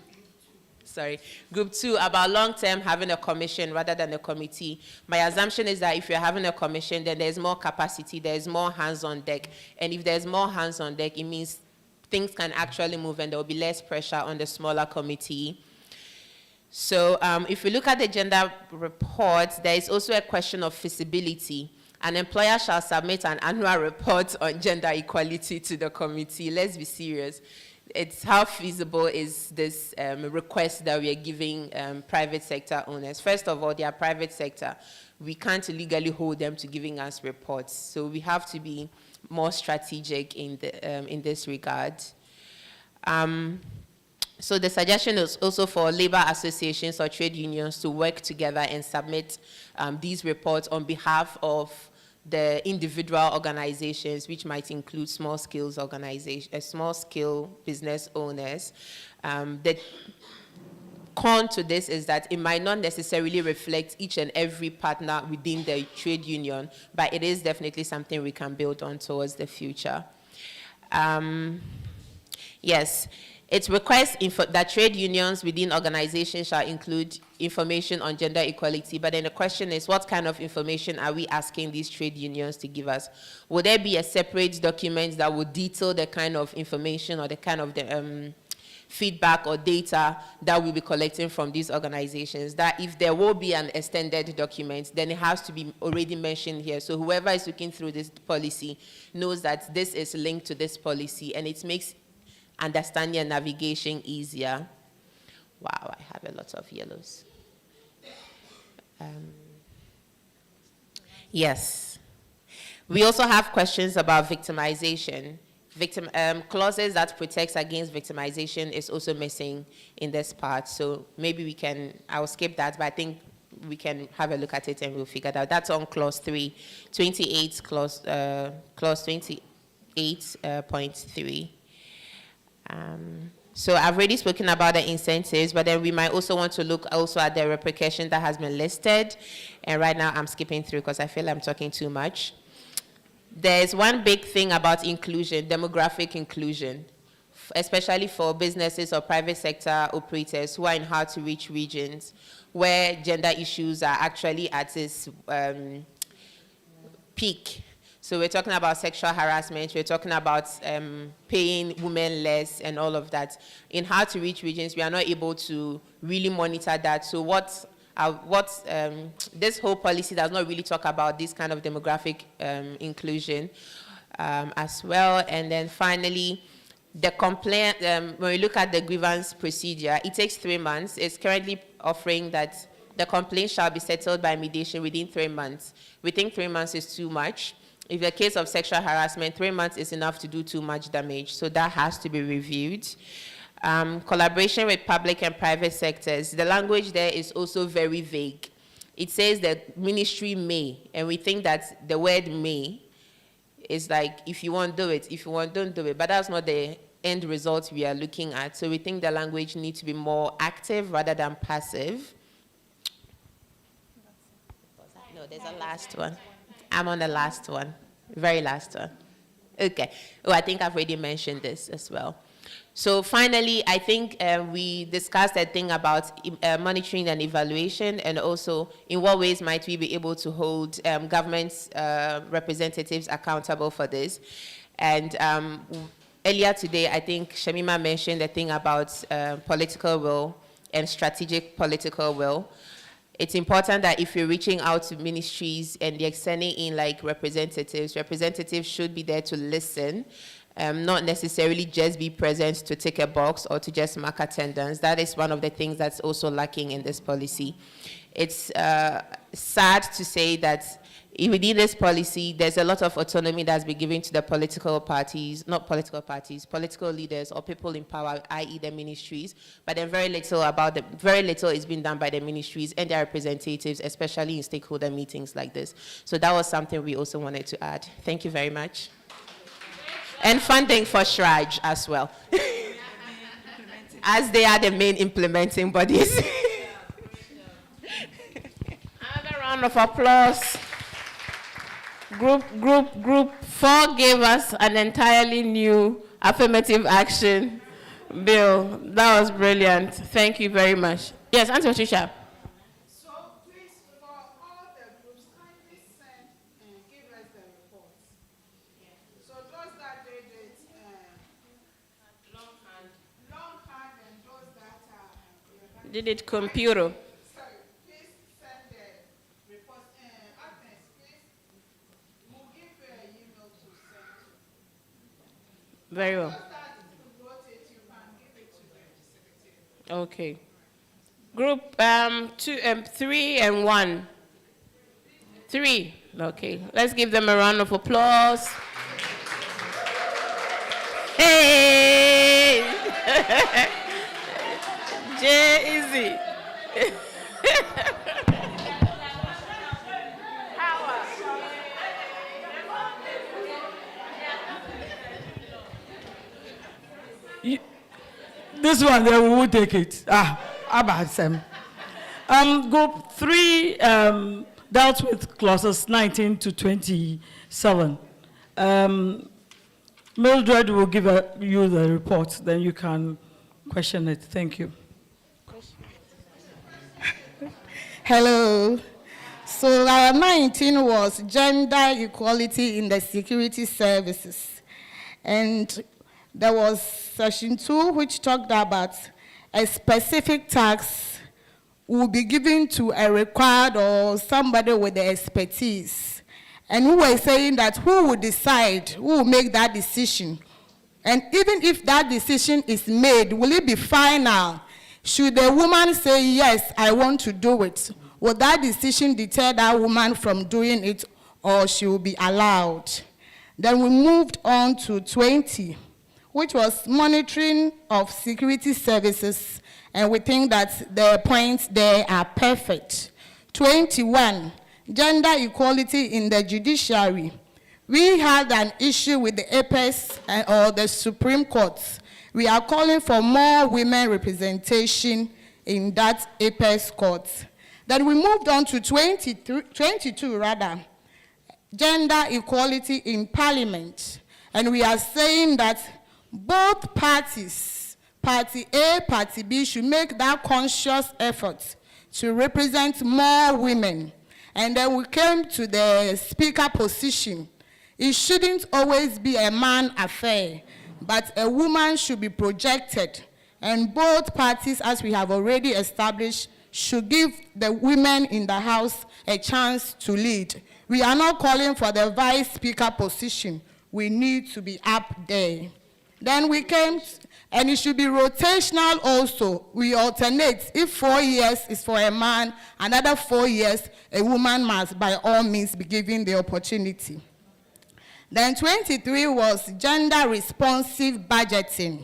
Sorry, Group 2 about long-term having a commission rather than a committee. My assumption is that if you're having a commission, then there's more capacity, there's more hands on deck. And if there's more hands on deck, it means things can actually move and there will be less pressure on the smaller committee. So if we look at the gender report, there is also a question of feasibility. An employer shall submit an annual report on gender equality to the committee. Let's be serious. It's how feasible is this request that we are giving private sector owners. First of all, they are private sector. We can't legally hold them to giving us reports. So we have to be more strategic in this regard. So the suggestion is also for labor associations or trade unions to work together and submit these reports on behalf of the individual organizations, which might include small-scale business owners. The con to this is that it might not necessarily reflect each and every partner within the trade union, but it is definitely something we can build on towards the future. Yes. It requires that trade unions within organizations shall include information on gender equality, but then the question is, what kind of information are we asking these trade unions to give us? Will there be a separate document that will detail the kind of information or the kind of feedback or data that we'll be collecting from these organizations? That if there will be an extended document, then it has to be already mentioned here. So whoever is looking through this policy knows that this is linked to this policy, and it makes understanding and navigation easier. Wow, I have a lot of yellows. Yes. We also have questions about victimization. Clauses that protects against victimization is also missing in this part. So maybe I'll skip that, but I think we can have a look at it and we'll figure it out. That's on clause 3, 28, clause 28.3. So I've already spoken about the incentives, but then we might also want to look also at the repercussion that has been listed. And right now I'm skipping through because I feel I'm talking too much. There's one big thing about inclusion, demographic inclusion, especially for businesses or private sector operators who are in hard-to-reach regions where gender issues are actually at its peak. So we're talking about sexual harassment, we're talking about paying women less and all of that. In hard-to-reach regions, we are not able to really monitor that. So this whole policy does not really talk about this kind of demographic inclusion as well. And then finally, the complaint, when we look at the grievance procedure, it takes 3 months. It's currently offering that the complaint shall be settled by mediation within 3 months. We think 3 months is too much. If the case of sexual harassment, 3 months is enough to do too much damage, so that has to be reviewed. Collaboration with public and private sectors. The language there is also very vague. It says that ministry may, and we think that the word may is like, if you want, do it. If you want, don't do it. But that's not the end result we are looking at. So we think the language needs to be more active rather than passive. No, there's a last one. I'm on the last one, very last one. Okay. Oh, I think I've already mentioned this as well. So finally, I think we discussed a thing about monitoring and evaluation, and also in what ways might we be able to hold government representatives accountable for this. And earlier today, I think Shamima mentioned the thing about political will and strategic political will. It's important that if you're reaching out to ministries and they're sending in like representatives should be there to listen, not necessarily just be present to tick a box or to just mark attendance. That is one of the things that's also lacking in this policy. It's sad to say that within this policy, there's a lot of autonomy that's been given to the political parties, not political parties, political leaders or people in power, i.e. the ministries, but then very little is being done by the ministries and their representatives, especially in stakeholder meetings like this. So that was something we also wanted to add. Thank you very much. And funding for Shraj as well, as they are the main implementing bodies. Another round of applause. Group 4 gave us an entirely new affirmative action bill. That was brilliant. Thank you very much. Yes, Auntie Patricia. So please, for all the groups, kindly send and give us the reports. So those that did it longhand and those that Did it computer? Sorry, please send the reports. Agnes, please, we'll give you an email to send to. Very well. Those that wrote it, you can give it to the secretary. Okay. Group 3 and 1. 3. Okay. Let's give them a round of applause. Hey! Easy. This one, then we will take it. About Sam. Group 3 dealt with clauses 19 to 27. Mildred will give you the report, then you can question it. Thank you. Hello. So our 19 was gender equality in the security services. And there was section 2, which talked about a specific tax will be given to a required or somebody with the expertise. And we were saying that who will decide, who will make that decision? And even if that decision is made, will it be final? Should the woman say, yes, I want to do it? Will that decision deter that woman from doing it, or she will be allowed? Then we moved on to 20, which was monitoring of security services, and we think that the points there are perfect. 21, gender equality in the judiciary. We had an issue with the Apex or the Supreme Court. We are calling for more women representation in that Apex court. Then we moved on to 22, gender equality in parliament. And we are saying that both parties, Party A, Party B, should make that conscious effort to represent more women. And then we came to the speaker position. It shouldn't always be a man affair, but a woman should be projected. And both parties, as we have already established, should give the women in the House a chance to lead. We are not calling for the vice speaker position. We need to be up there. Then we came, and it should be rotational also. We alternate. If 4 years is for a man, another 4 years, a woman must by all means be given the opportunity. Then 23 was gender responsive budgeting.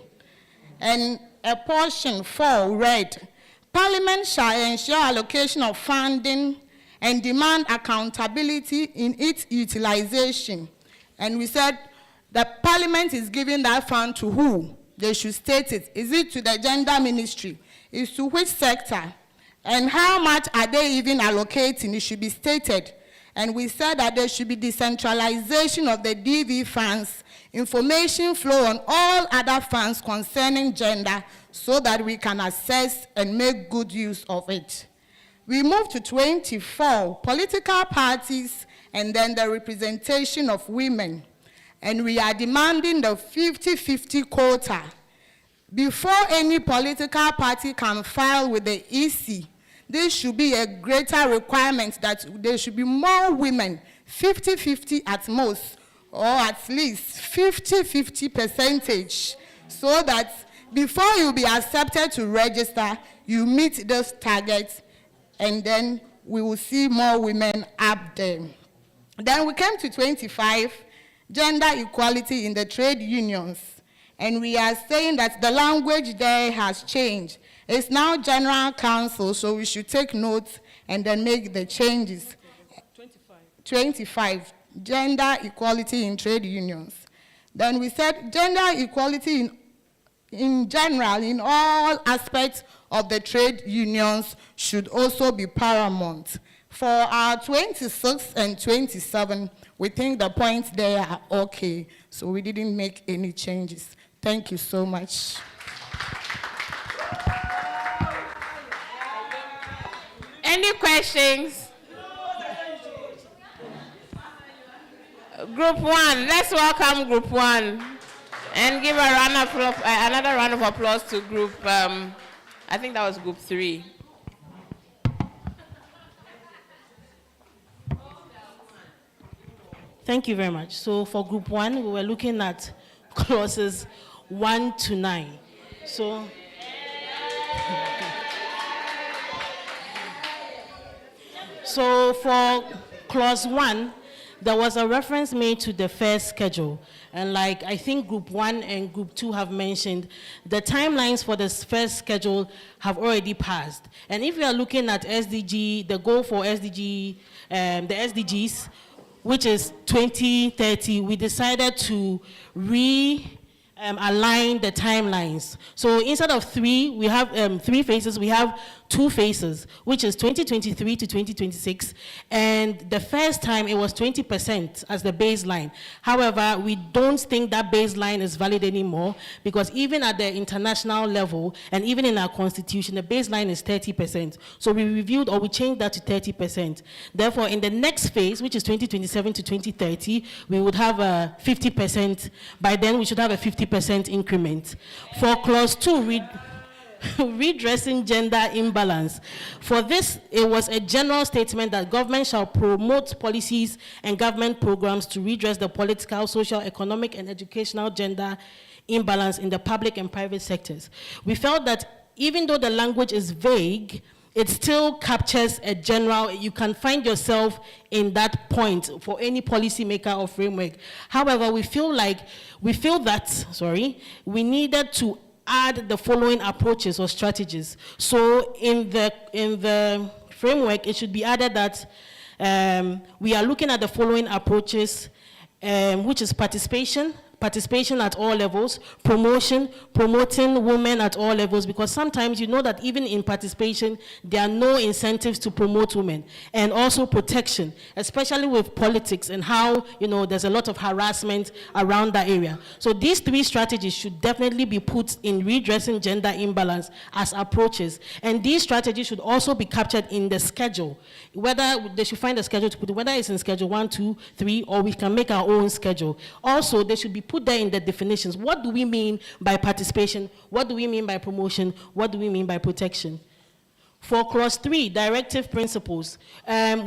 And a portion 4 read, Parliament shall ensure allocation of funding and demand accountability in its utilization. And we said the Parliament is giving that fund to who? They should state it. Is it to the gender ministry? Is to which sector? And how much are they even allocating? It should be stated. And we said that there should be decentralization of the DV funds, information flow on all other funds concerning gender, so that we can assess and make good use of it. We move to 24, political parties, and then the representation of women. And we are demanding the 50-50 quota. Before any political party can file with the EC, there should be a greater requirement that there should be more women, 50-50 at most, or at least 50-50 percentage, so that before you be accepted to register, you meet those targets and then we will see more women up there. Then we came to 25, gender equality in the trade unions. And we are saying that the language there has changed. It's now General Council, so we should take notes and then make the changes. 25, gender equality in trade unions. Then we said gender equality in general, in all aspects of the trade unions should also be paramount. For our 26 and 27, we think the points there are okay, so we didn't make any changes. Thank you so much. Any questions? Group 1, let's welcome Group 1 and give another round of applause to Group, I think that was Group 3. Thank you very much. So for Group 1, we were looking at clauses 1 to 9. So for clause 1, there was a reference made to the first schedule. And like I think Group 1 and Group 2 have mentioned, the timelines for this first schedule have already passed. And if we are looking at SDG, the goal for SDG, the SDGs, which is 2030, we decided to align the timelines. So instead of 3, we have 3 phases, we have 2 phases, which is 2023 to 2026. And the first time it was 20% as the baseline. However, we don't think that baseline is valid anymore because even at the international level and even in our constitution, the baseline is 30%. So we reviewed or we changed that to 30%. Therefore, in the next phase, which is 2027 to 2030, we would have a 50%. By then, we should have a 50% increment. For clause 2, redressing gender imbalance. For this, it was a general statement that government shall promote policies and government programs to redress the political, social, economic, and educational gender imbalance in the public and private sectors. We felt that even though the language is vague, it still captures a general, you can find yourself in that point for any policymaker or framework. However, we feel that we needed to add the following approaches or strategies. So in the framework, it should be added that we are looking at the following approaches, which is participation at all levels, promoting women at all levels, because sometimes you know that even in participation, there are no incentives to promote women, and also protection, especially with politics and how, there's a lot of harassment around that area. So these 3 strategies should definitely be put in redressing gender imbalance as approaches, and these strategies should also be captured in the schedule, whether they should find a schedule to put, whether it's in schedule 1, 2, 3, or we can make our own schedule. Also, they should be put there in the definitions. What do we mean by participation? What do we mean by promotion? What do we mean by protection? For clause 3, directive principles,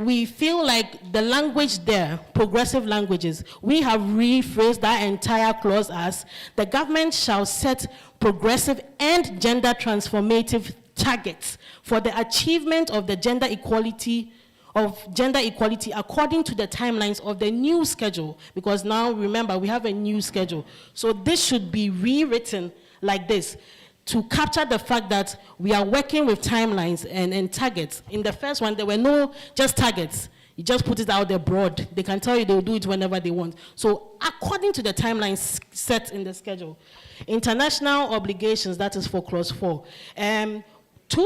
we feel like the language there, progressive languages, we have rephrased that entire clause as the government shall set progressive and gender transformative targets for the achievement of the gender equality according to the timelines of the new schedule, because now remember we have a new schedule. So this should be rewritten like this to capture the fact that we are working with timelines and targets. In the first one, there were no just targets. You just put it out there broad. They can tell you they will do it whenever they want. So according to the timelines set in the schedule. International obligations, that is for clause 4. 2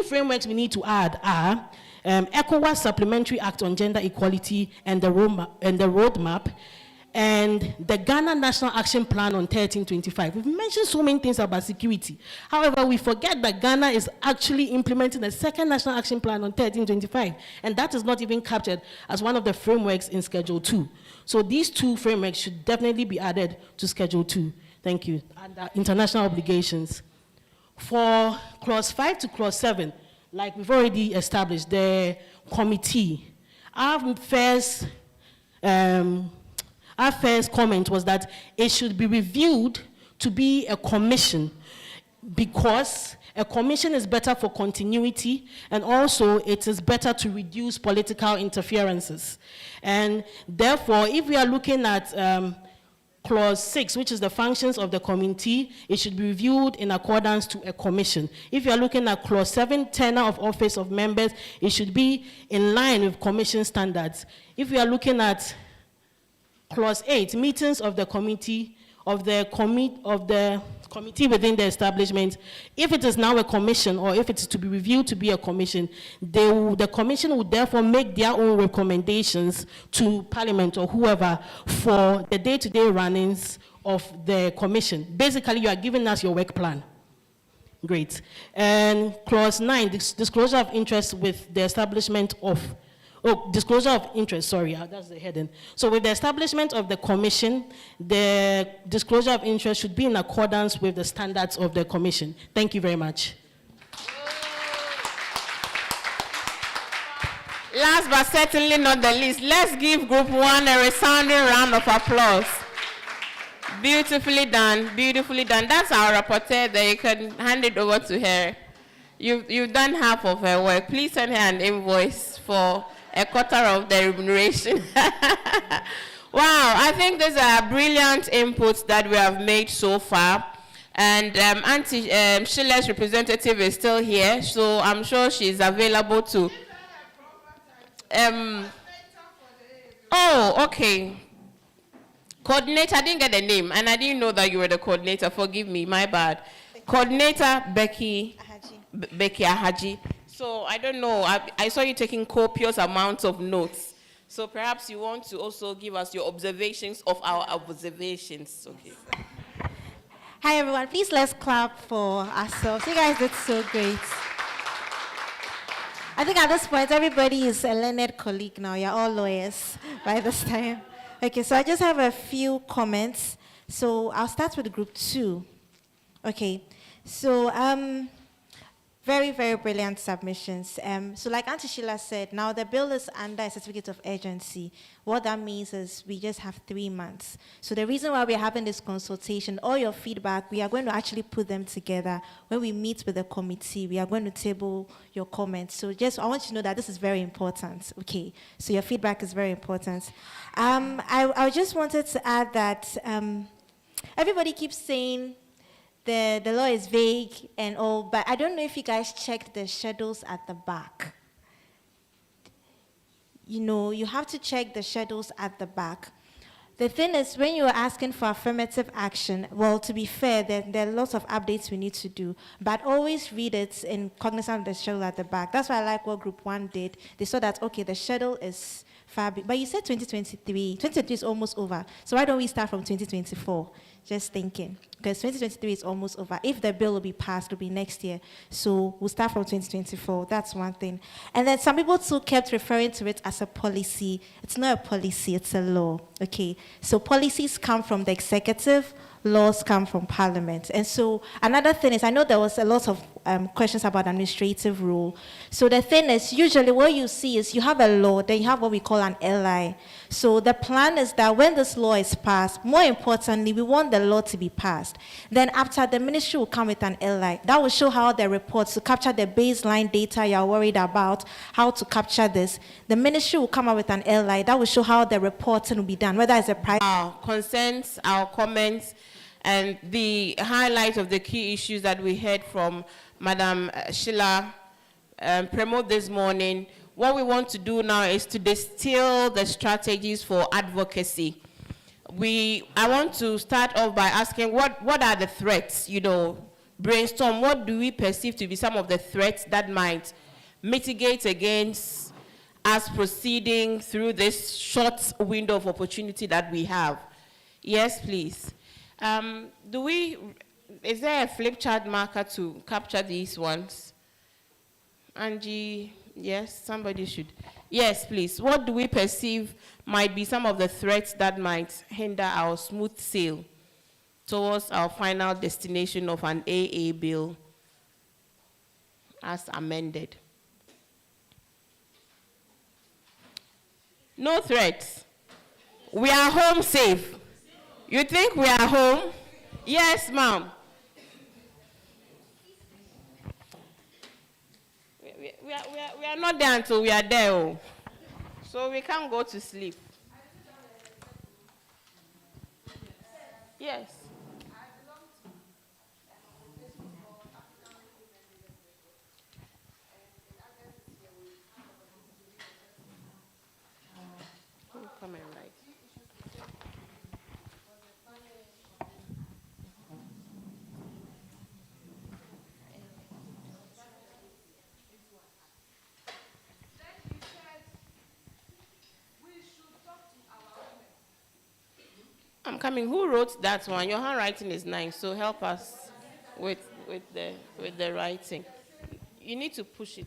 frameworks we need to add are ECOWAS Supplementary Act on Gender Equality and the roadmap, and the Ghana National Action Plan on 1325. We've mentioned so many things about security. However, we forget that Ghana is actually implementing the 2nd National Action Plan on 1325, and that is not even captured as one of the frameworks in Schedule 2. So these 2 frameworks should definitely be added to Schedule 2. Thank you. And international obligations. For clause 5 to clause 7, like we've already established, the committee, our first comment was that it should be reviewed to be a commission, because A commission is better for continuity, and also it is better to reduce political interferences. And therefore, if we are looking at Clause 6, which is the functions of the committee, it should be reviewed in accordance to a commission. If you are looking at Clause 7, tenure of office of members, it should be in line with commission standards. If we are looking at Clause 8, meetings of the committee, of the committee within the establishment, if it is now a commission or if it is to be reviewed to be a commission, the commission would therefore make their own recommendations to Parliament or whoever for the day-to-day runnings of the commission. Basically, you are giving us your work plan. Great. And Clause 9, disclosure of interest with the establishment of disclosure of interest, sorry, that's the heading. So with the establishment of the commission, the disclosure of interest should be in accordance with the standards of the commission. Thank you very much. Last but certainly not the least, let's give Group 1 a resounding round of applause. Beautifully done, beautifully done. That's our rapporteur there. You can hand it over to her. You've done half of her work. Please send her an invoice for a quarter of the remuneration. Wow, I think these are brilliant inputs that we have made so far. And Auntie Sheila's representative is still here, so I'm sure she's available to. Oh, okay. Coordinator, I didn't get the name, and I didn't know that you were the coordinator. Forgive me, my bad. Coordinator Becky Ahaji. So I don't know, I saw you taking copious amounts of notes. So perhaps you want to also give us your observations of our observations. Okay. Hi everyone, please let's clap for ourselves. You guys did so great. I think at this point everybody is a learned colleague now. You're all lawyers by this time. Okay, so I just have a few comments. So I'll start with Group 2. Okay, so very, very brilliant submissions. So like Auntie Sheila said, now the bill is under a certificate of urgency. What that means is we just have 3 months. So the reason why we're having this consultation, all your feedback, we are going to actually put them together. When we meet with the committee, we are going to table your comments. So just, I want you to know that this is very important. Okay, so your feedback is very important. I just wanted to add that everybody keeps saying, the law is vague and all, but I don't know if you guys checked the schedules at the back. You know, you have to check the schedules at the back. The thing is, when you're asking for affirmative action, well, to be fair, there are lots of updates we need to do, but always read it in cognizance of the schedule at the back. That's why I like what Group 1 did. They saw that, okay, the schedule is far big, but you said 2023. 2023 is almost over, so why don't we start from 2024? Just thinking, because 2023 is almost over. If the bill will be passed, it will be next year. So we'll start from 2024. That's one thing. And then some people too kept referring to it as a policy. It's not a policy, it's a law. Okay. So policies come from the executive, laws come from Parliament. And so another thing is, I know there was a lot of questions about administrative rule. So the thing is, usually what you see is you have a law, then you have what we call an LI. So the plan is that when this law is passed, more importantly, we want the law to be passed. Then after, the ministry will come with an LI. That will show how the reports to capture the baseline data you're worried about, how to capture this. The ministry will come up with an LI. That will show how the reporting will be done, whether it's a private. Our concerns, our comments, and the highlight of the key issues that we heard from Madam Sheila promote this morning. What we want to do now is to distill the strategies for advocacy. I want to start off by asking what are the threats, you know, brainstorm, what do we perceive to be some of the threats that might mitigate against us proceeding through this short window of opportunity that we have? Yes, please. Is there a flip chart marker to capture these ones? Angie, yes, somebody should. Yes, please. What do we perceive might be some of the threats that might hinder our smooth sail towards our final destination of an AA bill as amended? No threats. We are home safe. You think we are home? Yes, ma'am. we are not there until we are there. Oh. So we can't go to sleep. Yes. Come and write. I'm coming. Who wrote that one? Your handwriting is nice, so help us with the writing. You need to push it.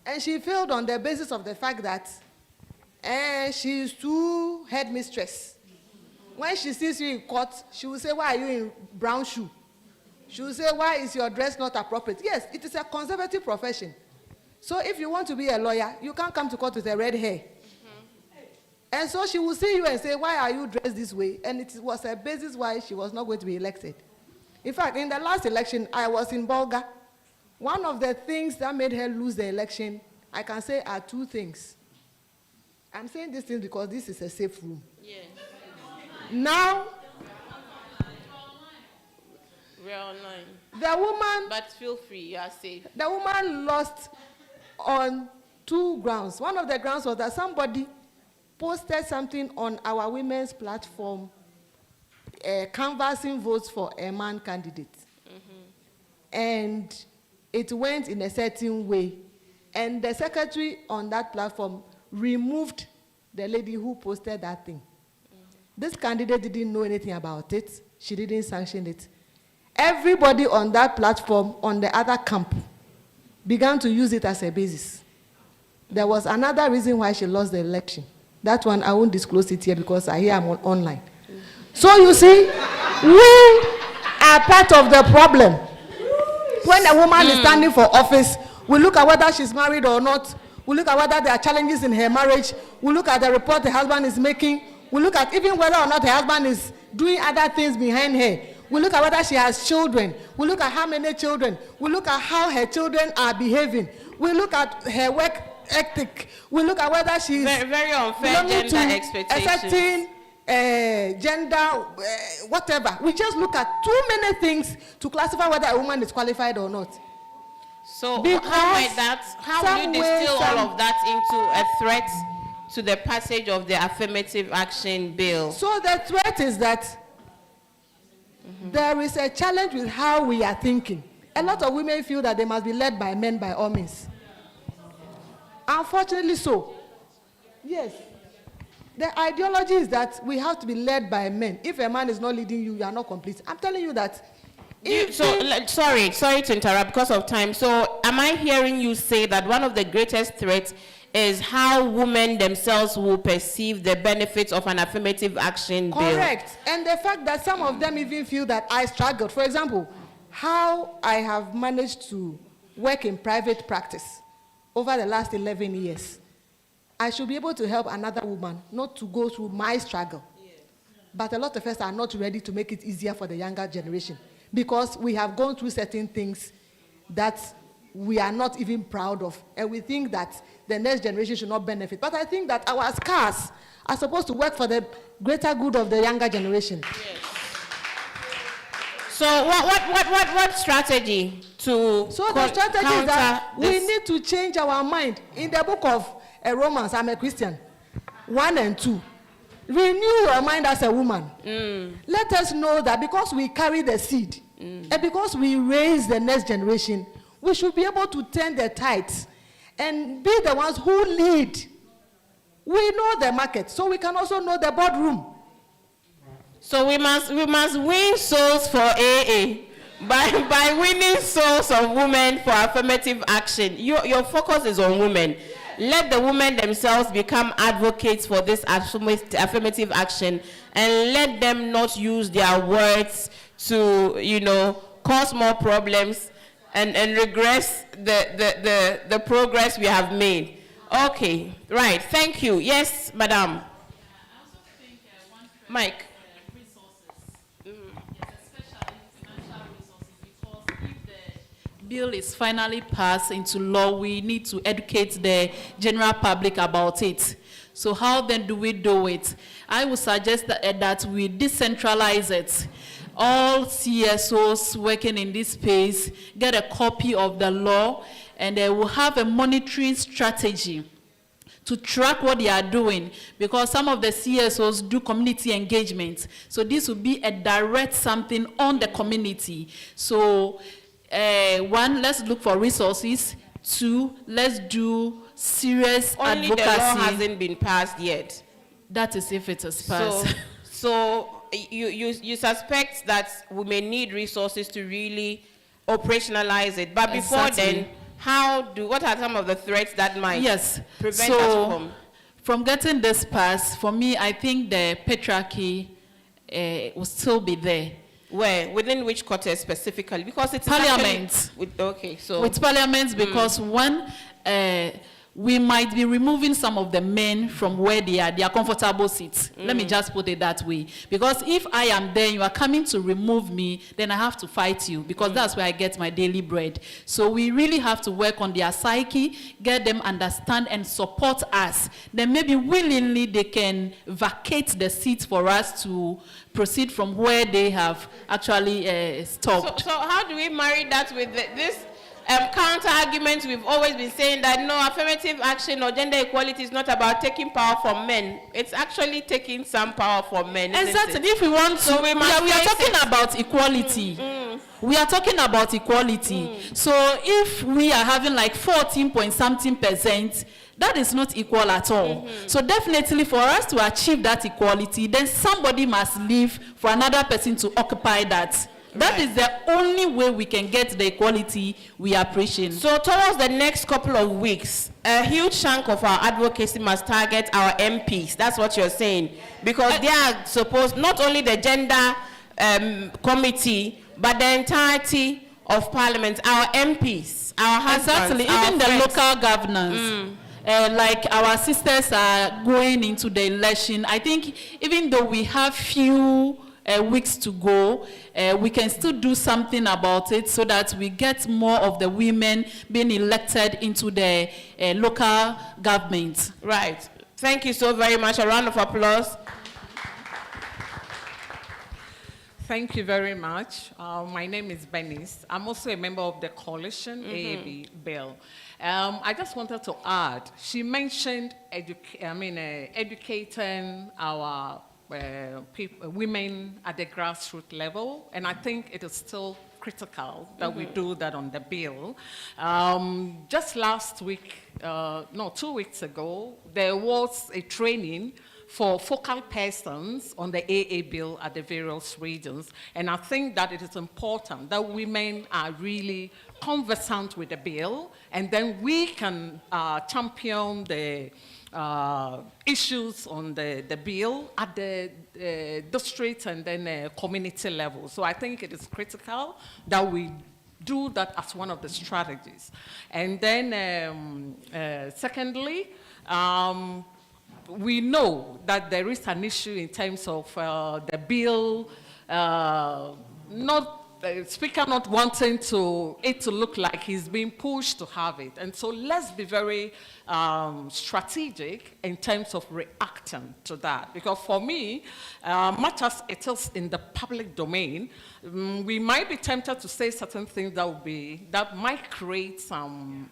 And she failed on the basis of the fact that she is too headmistress. When she sees you in court, she will say, why are you in brown shoe? She will say, why is your dress not appropriate? Yes, it is a conservative profession. So if you want to be a lawyer, you can't come to court with a red hair. And so she will see you and say, why are you dressed this way? And it was a basis why she was not going to be elected. In fact, in the last election, I was in Bolga. One of the things that made her lose the election, I can say, are two things. I'm saying these things because this is a safe room. Yes. Now, we're online. The woman... But feel free, you are safe. The woman lost on two grounds. One of the grounds was that somebody posted something on our women's platform, canvassing votes for a man candidate. And it went in a certain way. And the secretary on that platform removed the lady who posted that thing. This candidate didn't know anything about it. She didn't sanction it. Everybody on that platform, on the other camp, began to use it as a basis. There was another reason why she lost the election. That one, I won't disclose it here because I hear I'm online. So you see, we are part of the problem. When a woman is standing for office, we look at whether she's married or not. We look at whether there are challenges in her marriage. We look at the report the husband is making. We look at even whether or not her husband is doing other things behind her. We look at whether she has children. We look at how many children. We look at how her children are behaving. We look at her work ethic. We look at whether she's very unfair gender expectations. A certain gender, whatever. We just look at too many things to classify whether a woman is qualified or not. So how will you distill all of that into a threat to the passage of the Affirmative Action Bill? So the threat is that there is a challenge with how we are thinking. A lot of women feel that they must be led by men by all means. Unfortunately so. Yes. The ideology is that we have to be led by men. If a man is not leading you, you are not complete. I'm telling you that. Sorry to interrupt because of time. So am I hearing you say that one of the greatest threats is how women themselves will perceive the benefits of an affirmative action bill? Correct. And the fact that some of them even feel that I struggled. For example, how I have managed to work in private practice over the last 11 years. I should be able to help another woman not to go through my struggle. Yes. But a lot of us are not ready to make it easier for the younger generation because we have gone through certain things that we are not even proud of. And we think that the next generation should not benefit. But I think that our scars are supposed to work for the greater good of the younger generation. Yes. So what strategy to the strategy is that we need to change our mind. In the book of Romans, I'm a Christian, 1 and 2. Renew your mind as a woman. Let us know that because we carry the seed and because we raise the next generation, we should be able to turn the tides and be the ones who lead We know the market, so we can also know the boardroom. So we must win souls for AA by winning souls of women for affirmative action. Your focus is on women. Let the women themselves become advocates for this affirmative action, and let them not use their words to, cause more problems and regress the progress we have made. Okay, right. Thank you. Yes, madam. Mike. Bill is finally passed into law, we need to educate the general public about it. So how then do we do it? I would suggest that we decentralize it. All CSOs working in this space get a copy of the law, and they will have a monitoring strategy to track what they are doing, because some of the CSOs do community engagement. So this will be a direct something on the community. So one, let's look for resources. Two, let's do serious Only advocacy. The law hasn't been passed yet. That is if it is passed. So you suspect that we may need resources to really operationalize it. But before then, what are some of the threats that might prevent us from getting this passed? For me, I think the patriarchy will still be there. Where? Within which quarter specifically? Because it's Parliament. With Parliament, because one, we might be removing some of the men from where they are, their comfortable seats. Let me just put it that way. Because if I am there, you are coming to remove me, then I have to fight you, because that's where I get my daily bread. So we really have to work on their psyche, get them understand and support us. Then maybe willingly they can vacate the seats for us to proceed from where they have actually stopped. So how do we marry that with this counter argument? We've always been saying that no, affirmative action or gender equality is not about taking power from men. It's actually taking some power from men. Exactly. If we want to, we are talking about equality. We are talking about equality. So if we are having like 14.something%, that is not equal at all. So definitely for us to achieve that equality, then somebody must leave for another person to occupy that. That is the only way we can get the equality we are preaching. So towards the next couple of weeks, a huge chunk of our advocacy must target our MPs. That's what you're saying. Because they are supposed, not only the gender committee, but the entirety of Parliament, our MPs, our husbands, exactly, even the local governors. Like our sisters are going into the election. I think even though we have few weeks to go, we can still do something about it so that we get more of the women being elected into the local government. Right. Thank you so very much. A round of applause. Thank you very much. My name is Bernice. I'm also a member of the coalition AAB Bill. I just wanted to add, she mentioned educating our women at the grassroots level, and I think it is still critical that we do that on the bill. Just last week, 2 weeks ago, there was a training for focal persons on the AA bill at the various regions. And I think that it is important that women are really conversant with the bill, and then we can champion the issues on the bill at the district and then community level. So I think it is critical that we do that as one of the strategies. And then secondly, we know that there is an issue in terms of the bill, Speaker not wanting it to look like he's being pushed to have it. And so let's be very strategic in terms of reacting to that. Because for me, much as it is in the public domain, we might be tempted to say certain things that might create some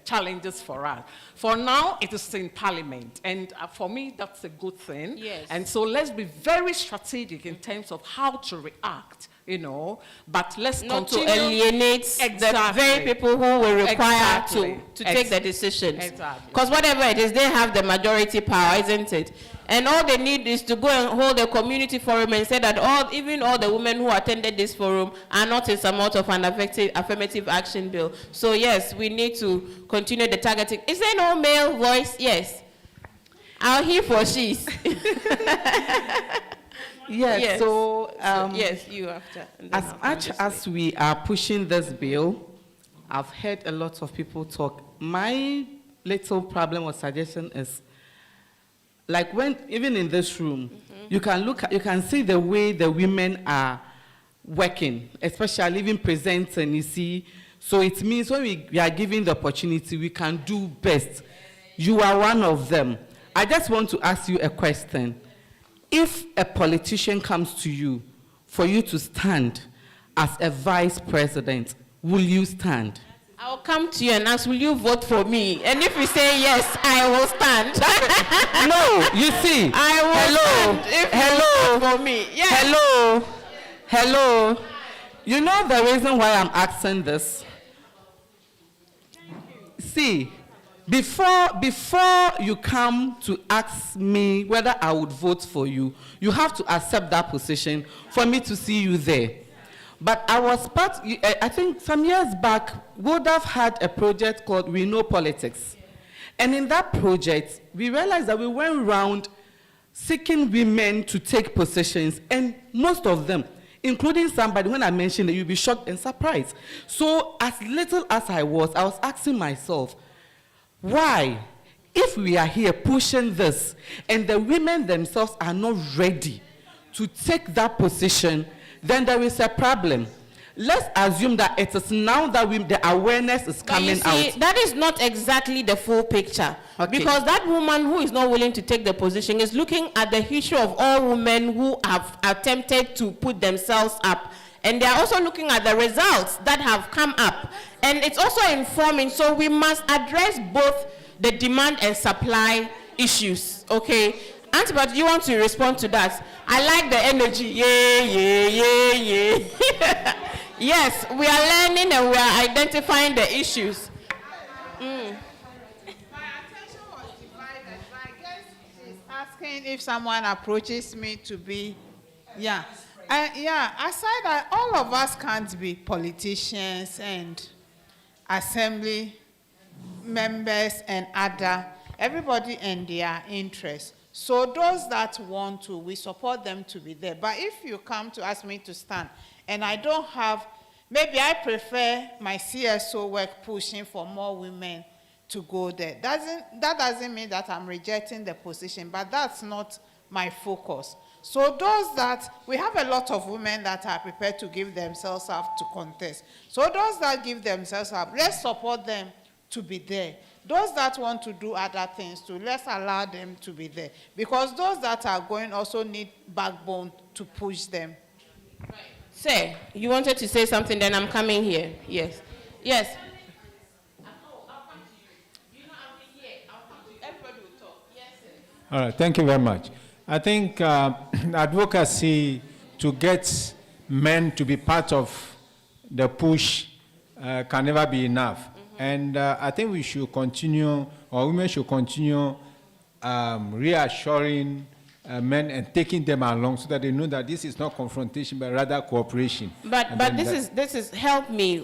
challenges for us. For now, it is in Parliament, and for me, that's a good thing. Yes. And so let's be very strategic in terms of how to react you know, but let's not continue. to alienate the very people who will require to take the decisions. Exactly. Because whatever it is, they have the majority power, isn't it? And all they need is to go and hold a community forum and say that even all the women who attended this forum are not in support of an affirmative action bill. So yes, we need to continue the targeting. Is there no male voice? Yes. I'll hear for she's. Yes, so yes, you after. As much as we are pushing this bill, I've heard a lot of people talk. My little problem or suggestion is, like even in this room, you can see the way the women are working, especially even presenting, you see. So it means when we are given the opportunity, we can do best. You are one of them. I just want to ask you a question. If a politician comes to you for you to stand as a vice president, will you stand? I'll come to you and ask, will you vote for me? And if you say yes, I will stand. No, you see. I will stand if you vote for me. Yes. Hello. You know the reason why I'm asking this? See, before you come to ask me whether I would vote for you, you have to accept that position for me to see you there. But I think some years back, Wodaf had a project called We Know Politics. And in that project, we realized that we went around seeking women to take positions, and most of them, including somebody, when I mentioned it, you'll be shocked and surprised. So as little as I was asking myself, why, if we are here pushing this and the women themselves are not ready to take that position, then there is a problem. Let's assume that it is now that the awareness is coming out. That is not exactly the full picture. Okay. Because that woman who is not willing to take the position is looking at the issue of all women who have attempted to put themselves up. And they are also looking at the results that have come up. And it's also informing, so we must address both the demand and supply issues, okay? Antibody, do you want to respond to that? I like the energy, yeah. Yes, we are learning and we are identifying the issues. My attention was divided, but I guess she's asking if someone approaches me to be, aside that, all of us can't be politicians and assembly members and everybody and their interests. So those that want to, we support them to be there. But if you come to ask me to stand, and I don't have, maybe I prefer my CSO work pushing for more women to go there. That doesn't mean that I'm rejecting the position, but that's not my focus. So those that, we have a lot of women that are prepared to give themselves up to contest. So those that give themselves up, let's support them to be there. Those that want to do other things too, let's allow them to be there. Because those that are going also need backbone to push them. Right. Say, you wanted to say something, then I'm coming here. Yes. Yes. All right, thank you very much. I think advocacy to get men to be part of the push can never be enough. And I think we should continue, or women should continue reassuring men and taking them along so that they know that this is not confrontation, but rather cooperation. But this is help me.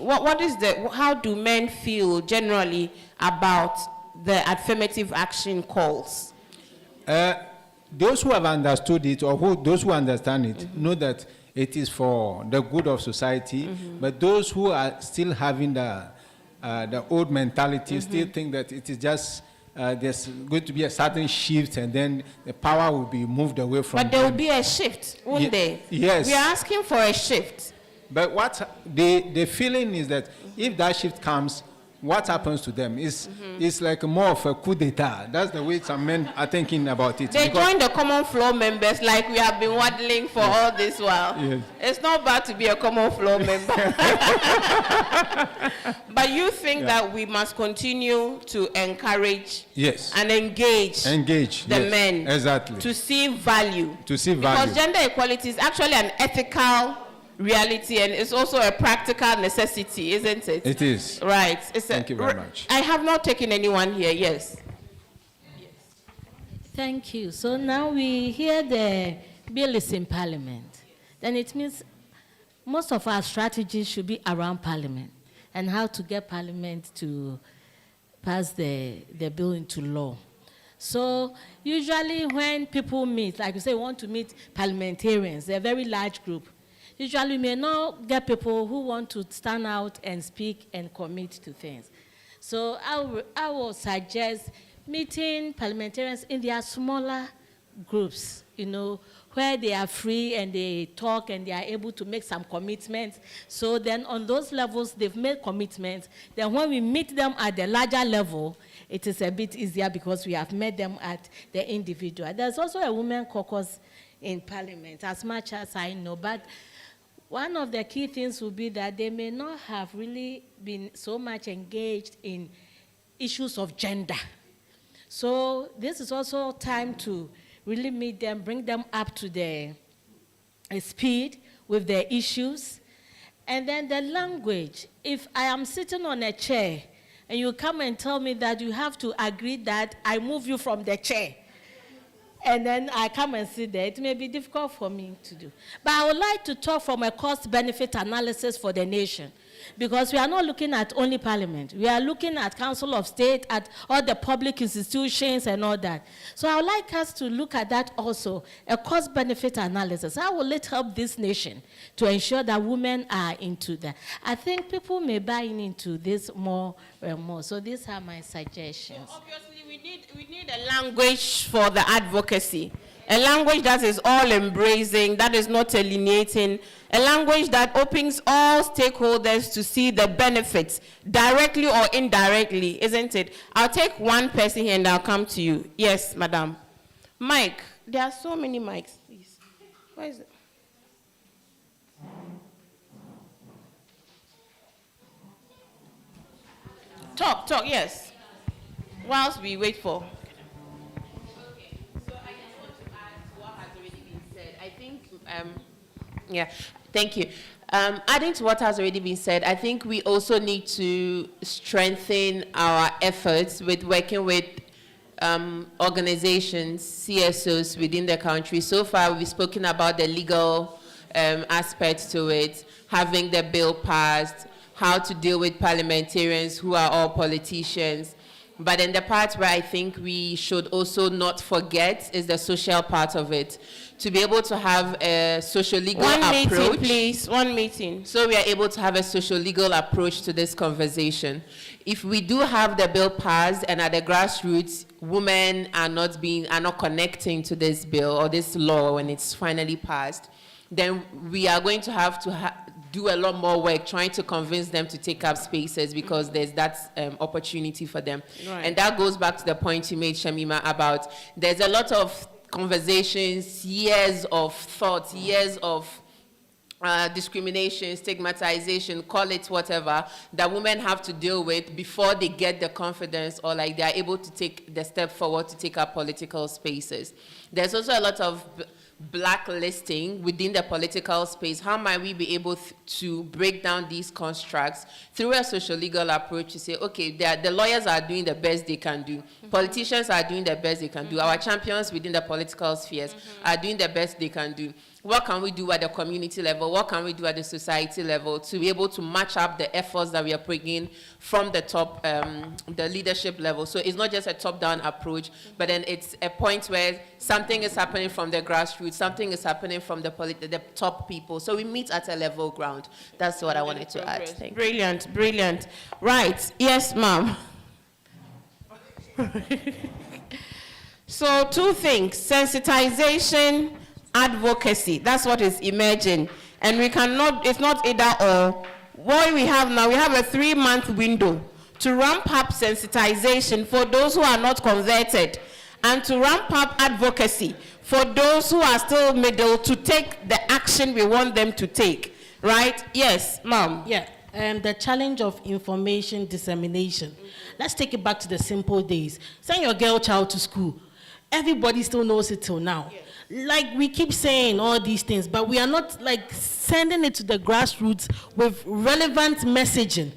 How do men feel generally about the affirmative action calls? Those who have understood it, or those who understand it, know that it is for the good of society. But those who are still having the old mentality still think that it is just there's going to be a certain shift and then the power will be moved away from But there will be a shift, won't there? Yes. We are asking for a shift. But what the feeling is that if that shift comes, what happens to them is like more of a coup d'etat. That's the way some men are thinking about it. They join the common floor members like we have been waddling for all this while. Yes. It's not bad to be a common floor member. But you think that we must continue to encourage and engage the men exactly to see value. To see value. Because gender equality is actually an ethical reality, and it's also a practical necessity, isn't it? It is. Right. Thank you very much. I have not taken anyone here, yes. Thank you. So now we hear the bill is in Parliament. Then it means most of our strategies should be around Parliament and how to get Parliament to pass the bill into law. So usually when people meet, like you say, want to meet parliamentarians, they're a very large group. Usually we may not get people who want to stand out and speak and commit to things. So I will suggest meeting parliamentarians in their smaller groups, where they are free and they talk and they are able to make some commitments. So then on those levels, they've made commitments. Then when we meet them at the larger level, it is a bit easier because we have met them at the individual. There's also a women caucus in Parliament, as much as I know. But one of the key things will be that they may not have really been so much engaged in issues of gender. So this is also time to really meet them, bring them up to the speed with their issues. And then the language. If I am sitting on a chair and you come and tell me that you have to agree that I move you from the chair, and then I come and sit there, it may be difficult for me to do. But I would like to talk from a cost-benefit analysis for the nation, because we are not looking at only Parliament. We are looking at Council of State, at all the public institutions and all that. So I would like us to look at that also, a cost-benefit analysis. How will it help this nation to ensure that women are into that? I think people may buy into this more and more. So these are my suggestions. Obviously, we need a language for the advocacy. A language that is all-embracing, that is not alienating, a language that opens all stakeholders to see the benefits, directly or indirectly, isn't it? I'll take one person here and I'll come to you. Yes, madam. Mike, there are so many mics, please. Where is it? Talk, yes. Whilst we wait for... Yeah, thank you. Adding to what has already been said, I think we also need to strengthen our efforts with working with organizations, CSOs within the country. So far, we've spoken about the legal aspects to it, having the bill passed, how to deal with parliamentarians who are all politicians. But then the part where I think we should also not forget is the social part of it. To be able to have a social-legal approach. One meeting, please. One meeting. So we are able to have a social-legal approach to this conversation. If we do have the bill passed and at the grassroots, women are not connecting to this bill or this law when it's finally passed, then we are going to have to do a lot more work trying to convince them to take up spaces because there's that opportunity for them. Right. And that goes back to the point you made, Shamima, about there's a lot of conversations, years of thought, years of discrimination, stigmatization, call it whatever, that women have to deal with before they get the confidence or like they're able to take the step forward to take up political spaces. There's also a lot of blacklisting within the political space. How might we be able to break down these constructs through a social legal approach to say, okay, the lawyers are doing the best they can do. Politicians are doing the best they can do. Our champions within the political spheres are doing the best they can do. What can we do at the community level? What can we do at the society level to be able to match up the efforts that we are bringing from the top, the leadership level? So it's not just a top-down approach, but then it's a point where something is happening from the grassroots, something is happening from the top people. So we meet at a level ground. That's what I wanted to add. Thank you. Brilliant, brilliant. Right. Yes, ma'am. So two things, sensitization, advocacy. That's what is emerging. And we cannot, it's not either or. What we have now, we have a 3-month window to ramp up sensitization for those who are not converted and to ramp up advocacy for those who are still middle to take the action we want them to take. Right? Yes, ma'am. Yeah. The challenge of information dissemination. Let's take it back to the simple days. Send your girl child to school. everybody still knows it till now. Like we keep saying all these things, but we are not like sending it to the grassroots with relevant messaging.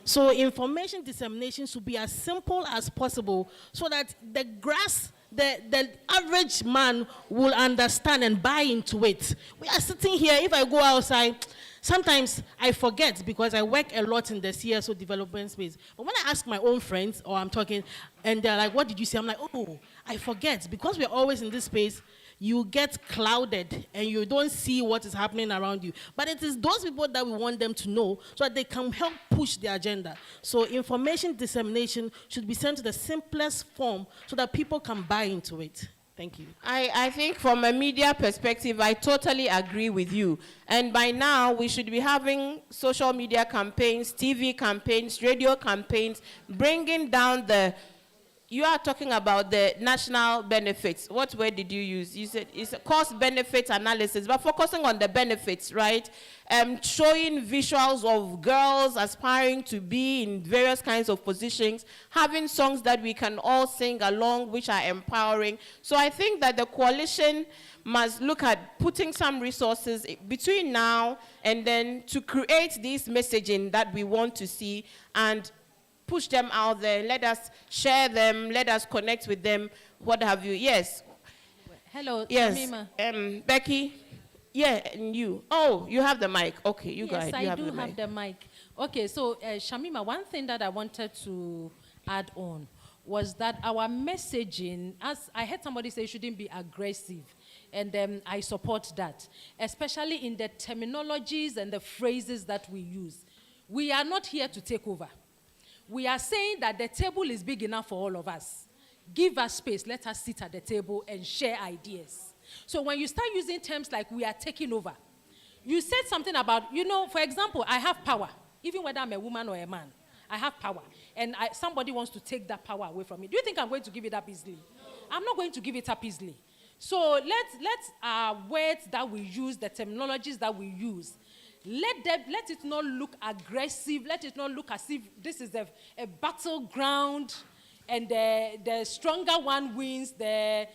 So information dissemination should be as simple as possible so that the average man will understand and buy into it. We are sitting here, if I go outside, sometimes I forget because I work a lot in the CSO development space. But when I ask my own friends or I'm talking and they're like, what did you say? I'm like, oh, I forget. Because we're always in this space, you get clouded and you don't see what is happening around you. But it is those people that we want them to know so that they can help push the agenda. So information dissemination should be sent to the simplest form so that people can buy into it. Thank you. I think from a media perspective, I totally agree with you. And by now, we should be having social media campaigns, TV campaigns, radio campaigns, bringing down the... You are talking about the national benefits. What word did you use? You said it's a cost-benefit analysis, but focusing on the benefits, right? Showing visuals of girls aspiring to be in various kinds of positions, having songs that we can all sing along, which are empowering. So I think that the coalition must look at putting some resources between now and then to create this messaging that we want to see and push them out there. Let us share them. Let us connect with them. What have you? Yes. Hello, yes. Shamima. Becky. Yeah, and you. Oh, you have the mic. Okay, you go ahead. Yes, You I do have the mic. Okay, so Shamima, one thing that I wanted to add on was that our messaging, as I heard somebody say, shouldn't be aggressive. And I support that, especially in the terminologies and the phrases that we use. We are not here to take over. We are saying that the table is big enough for all of us. Give us space. Let us sit at the table and share ideas. So when you start using terms like we are taking over, you said something about, you know, for example, I have power. Even whether I'm a woman or a man, I have power. And somebody wants to take that power away from me. Do you think I'm going to give it up easily? No. I'm not going to give it up easily. So let's our words that we use, the terminologies that we use, let it not look aggressive. Let it not look as if this is a battleground and the stronger one wins, the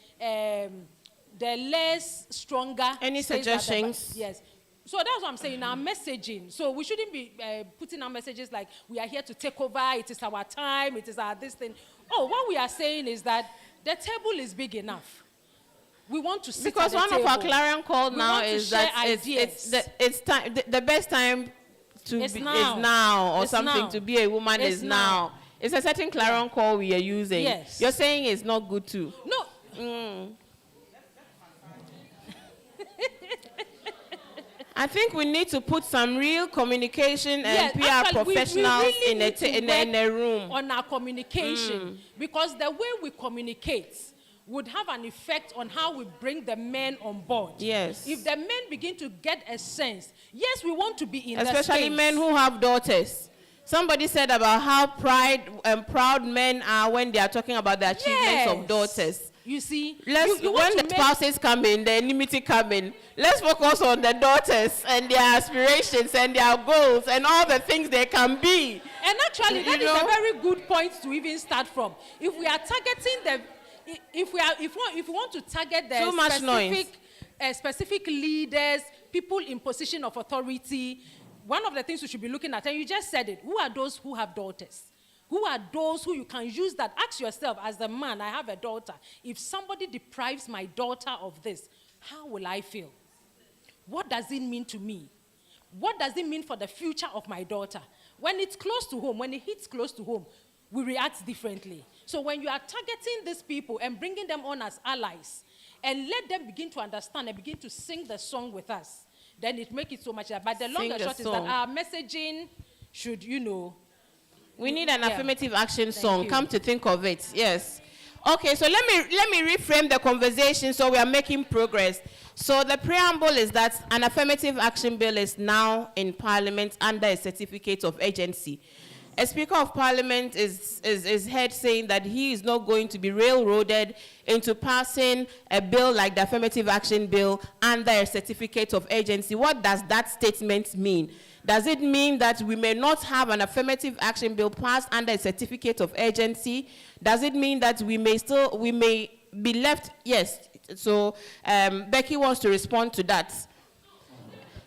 less stronger. Any suggestions? Yes. So that's what I'm saying, our messaging. So we shouldn't be putting our messages like we are here to take over, it is our time, it is our this thing. Oh, what we are saying is that the table is big enough. We want to sit because at the one table. of our clarion call now is that it's time. The best time to is be now. is now, or It's something now. to be a woman It's is now. It's a certain clarion call we are using. Yes. You're saying it's not good too. No. I think we need to put some real communication and Yes, PR actually, professionals we really in need to a work room. on our communication, because the way we communicate would have an effect on how we bring the men on board. Yes. If the men begin to get a sense, yes, we want to be in the Especially space. men who have daughters. Somebody said about how proud men are when they are talking about the achievements of daughters. You see, When the spouses come in, the enmity come in, let's focus on the daughters and their aspirations and their goals and all the things they can be. And actually, that is a very good point to even start from. If we are targeting the, if we want to target the specific leaders, people in position of authority, one of the things we should be looking at, and you just said it, who are those who have daughters? Who are those who you can use that? Ask yourself, as a man, I have a daughter. If somebody deprives my daughter of this, how will I feel? What does it mean to me? What does it mean for the future of my daughter? When it's close to home, when it hits close to home, we react differently. So when you are targeting these people and bringing them on as allies, and let them begin to understand and begin to sing the song with us, then it makes it so much better. But the long and short is that our messaging should, we need an affirmative action song. Come to think of it, yes. Okay, so let me reframe the conversation so we are making progress. So the preamble is that an affirmative action bill is now in Parliament under a certificate of agency. A Speaker of Parliament is heard saying that he is not going to be railroaded into passing a bill like the Affirmative Action Bill under a certificate of agency. What does that statement mean? Does it mean that we may not have an affirmative action bill passed under a certificate of agency? Does it mean that we may be left, yes. So Becky wants to respond to that.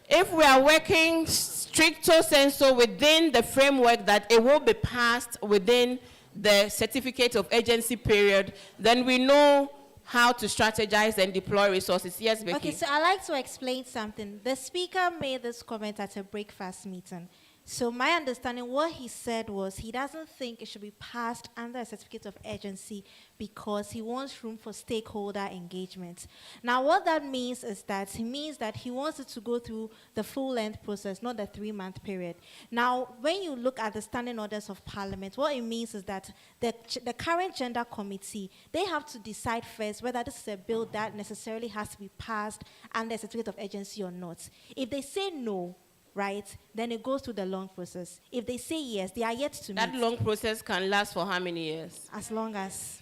If we are working stricto sensu within the framework that it will be passed within the certificate of agency period, then we know how to strategize and deploy resources. Yes, Becky? Okay, so I'd like to explain something. The speaker made this comment at a breakfast meeting. So my understanding, what he said was he doesn't think it should be passed under a certificate of agency because he wants room for stakeholder engagement. Now, what that means is that he wants it to go through the full-length process, not the 3-month period. Now, when you look at the standing orders of Parliament, what it means is that the current gender committee, they have to decide first whether this is a bill that necessarily has to be passed under a certificate of agency or not. If they say no, right, then it goes through the long process. If they say yes, they are yet to meet. That long process can last for how many years? As long as.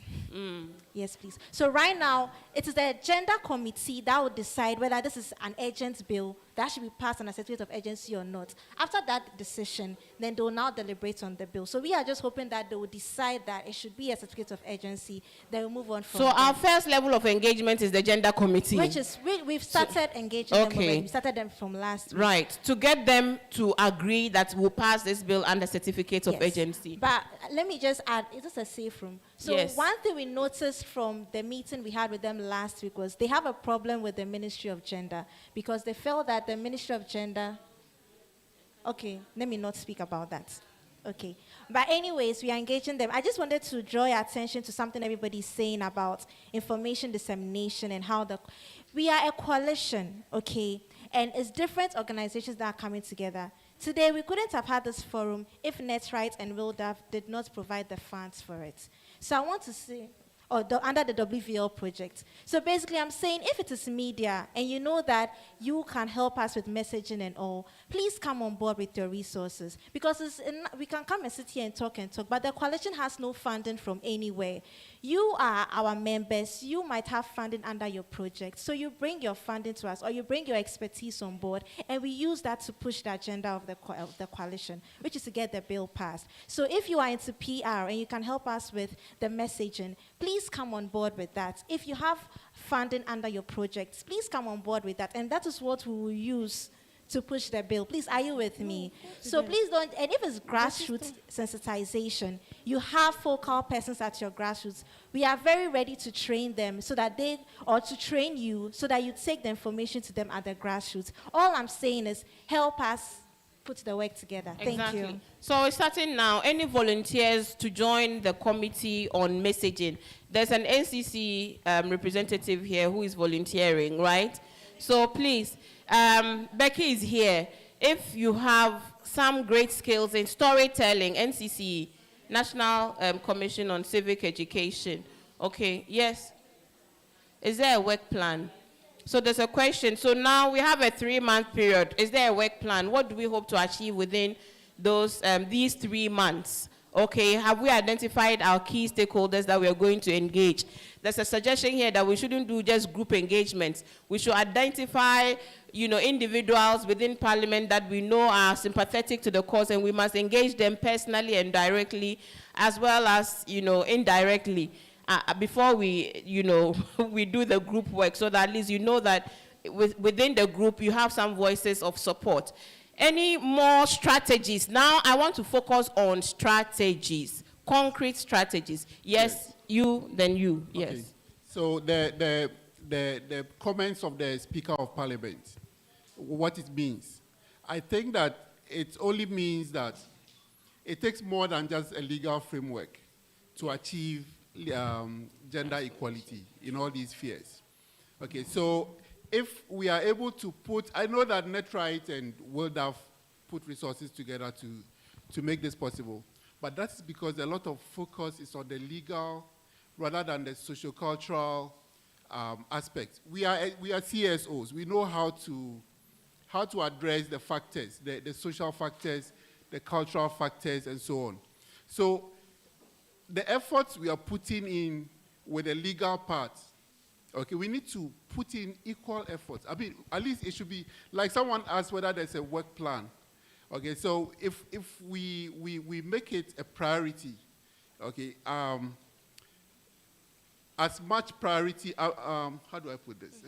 Yes, please. So right now, it is the gender committee that will decide whether this is an urgent bill that should be passed on a certificate of agency or not. After that decision, then they will now deliberate on the bill. So we are just hoping that they will decide that it should be a certificate of agency. Then we'll move on from So our first level of engagement is the gender committee. Which is, we've started engaging them already. We started them from last week. Right, to get them to agree that we'll pass this bill under certificate of agency. But let me just add, is this a safe room? So Yes. one thing we noticed from the meeting we had with them last week was they have a problem with the Ministry of Gender because they felt that the Ministry of Gender, okay, let me not speak about that. Okay. But anyways, we are engaging them. I just wanted to draw your attention to something everybody's saying about information dissemination and how we are a coalition, okay? And it's different organizations that are coming together. Today, we couldn't have had this forum if Netright and WILDAF did not provide the funds for it. So I want to say, under the WVL project. So basically, I'm saying if it is media and you know that you can help us with messaging and all, please come on board with your resources. Because we can come and sit here and talk, but the coalition has no funding from anywhere. You are our members. You might have funding under your project. So you bring your funding to us or you bring your expertise on board and we use that to push the agenda of the coalition, which is to get the bill passed. So if you are into PR and you can help us with the messaging, please come on board with that. If you have funding under your projects, please come on board with that. And that is what we will use to push the bill. Please, are you with me? So please don't, and if it's grassroots sensitization, you have focal persons at your grassroots. We are very ready to train them so that to train you so that you take the information to them at the grassroots. All I'm saying is help us put the work together. Thank you. So we're starting now. Any volunteers to join the committee on messaging? There's an NCC representative here who is volunteering, right? So please, Becky is here. If you have some great skills in storytelling, NCC, National Commission on Civic Education. Okay, yes. Is there a work plan? So there's a question. So now we have a 3-month period. Is there a work plan? What do we hope to achieve within these 3 months? Okay, have we identified our key stakeholders that we are going to engage? There's a suggestion here that we shouldn't do just group engagements. We should identify, individuals within Parliament that we know are sympathetic to the cause, and we must engage them personally and directly, as well as, indirectly, before we, we do the group work, so that at least you know that within the group you have some voices of support. Any more strategies? Now I want to focus on strategies, concrete strategies. Yes, you, then you. Yes. Okay. So the comments of the Speaker of Parliament, what it means. I think that it only means that it takes more than just a legal framework to achieve gender equality in all these spheres. Okay, so if we are able to put, I know that Netright and WILDAF put resources together to make this possible, but that's because a lot of focus is on the legal rather than the sociocultural aspect. We are CSOs. We know how to address the factors, the social factors, the cultural factors, and so on. So the efforts we are putting in with the legal part, okay, we need to put in equal efforts. I mean, at least it should be, like someone asked whether there's a work plan. Okay, so if we make it a priority, okay, as much priority, how do I put this?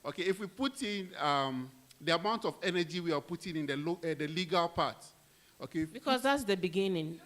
Okay, if we put in the amount of energy we are putting in the legal part, okay? Because that's the beginning,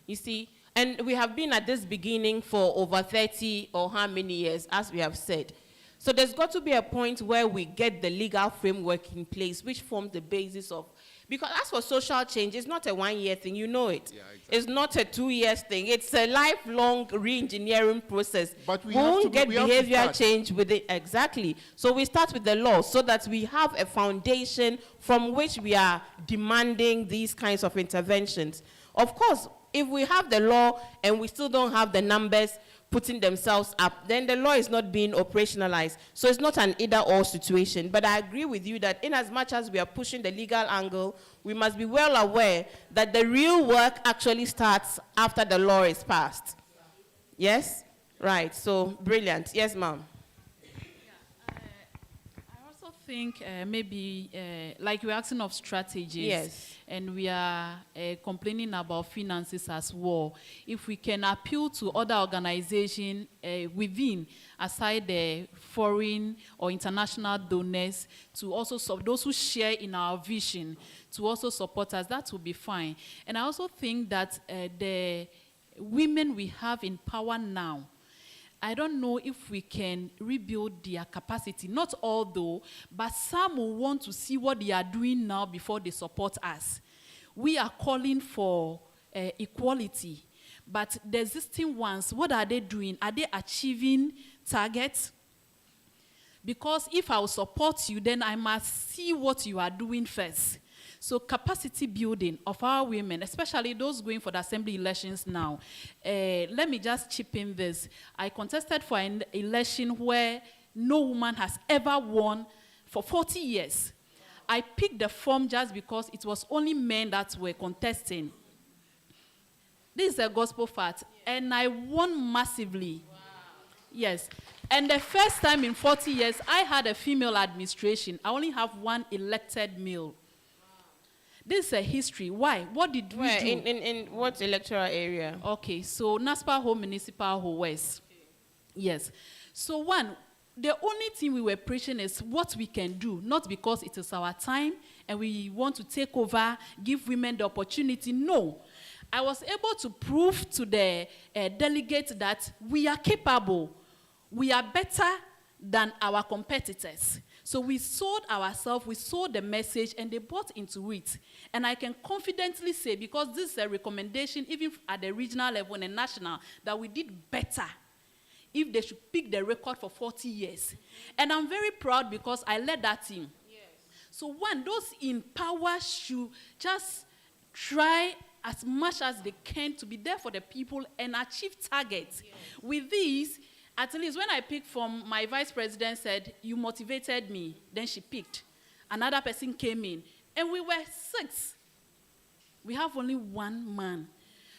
you see. And we have been at this beginning for over 30 or how many years, as we have said. So there's got to be a point where we get the legal framework in place, which forms the basis of, because as for social change, it's not a one-year thing, you know it. Yeah, exactly. It's not a 2-year thing. It's a lifelong re-engineering process. But we won't get behavior change with it. Exactly. So we start with the law so that we have a foundation from which we are demanding these kinds of interventions. Of course, if we have the law and we still don't have the numbers putting themselves up, then the law is not being operationalized. So it's not an either-or situation. But I agree with you that in as much as we are pushing the legal angle, we must be well aware that the real work actually starts after the law is passed. Yes? Right. So, brilliant. Yes, ma'am. I think maybe like we're asking of strategies, yes, and we are complaining about finances as well. If we can appeal to other organizations within, aside the foreign or international donors, to also those who share in our vision, to also support us, that will be fine. And I also think that the women we have in power now, I don't know if we can rebuild their capacity. Not all though, but some will want to see what they are doing now before they support us. We are calling for equality, but the existing ones, what are they doing? Are they achieving targets? Because if I will support you, then I must see what you are doing first. So capacity building of our women, especially those going for the assembly elections now. Let me just chip in this. I contested for an election where no woman has ever won for 40 years. I picked the form just because it was only men that were contesting. This is a gospel fact. And I won massively. Wow. Yes. And the first time in 40 years, I had a female administration. I only have one elected male. This is a history. Why? What did we do? In what electoral area? Okay, so Naspa Ho Municipal Ho West. Okay. Yes. So one, the only thing we were preaching is what we can do, not because it is our time and we want to take over, give women the opportunity. No. I was able to prove to the delegates that we are capable. We are better than our competitors. So we sold ourselves, we sold the message, and they bought into it. And I can confidently say, because this is a recommendation, even at the regional level and national, that we did better if they should pick the record for 40 years. And I'm very proud because I led that team. Yes. So one, those in power should just try as much as they can to be there for the people and achieve targets. Yes. With these, at least when I picked from, my vice president said, you motivated me. Then she picked. Another person came in. And we were 6. We have only one man.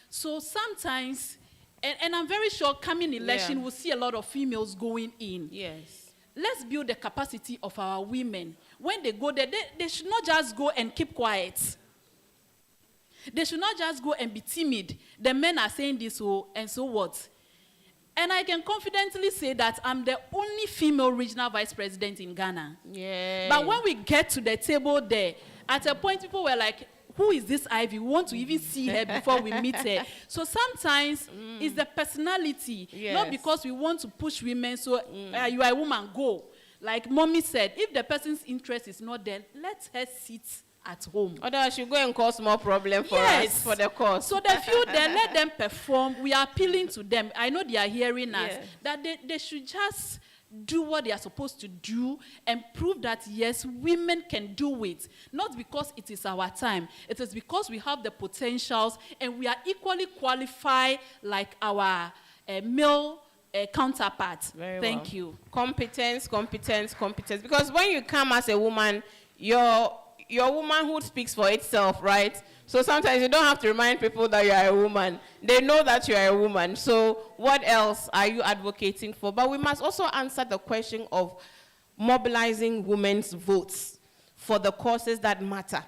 So sometimes, and I'm very sure coming election, we'll see a lot of females going in. Yes. Let's build the capacity of our women. When they go there, they should not just go and keep quiet. They should not just go and be timid. The men are saying this, and so what? And I can confidently say that I'm the only female regional vice president in Ghana. Yeah. But when we get to the table there, at a point people were like, who is this Ivy? We want to even see her before we meet her. So sometimes it's the personality, yes, not because we want to push women, so you are a woman, go. Like mommy said, if the person's interest is not there, let her sit at home. Otherwise, you go and cause more problem for us, for the cause. So the few there, let them perform. We are appealing to them. I know they are hearing us, that they should just do what they are supposed to do and prove that, yes, women can do it. Not because it is our time. It is because we have the potentials and we are equally qualified like our male counterparts. Thank you. Competence, competence, competence. Because when you come as a woman, your womanhood speaks for itself, right? So sometimes you don't have to remind people that you are a woman. They know that you are a woman. So what else are you advocating for? But we must also answer the question of mobilizing women's votes for the causes that matter.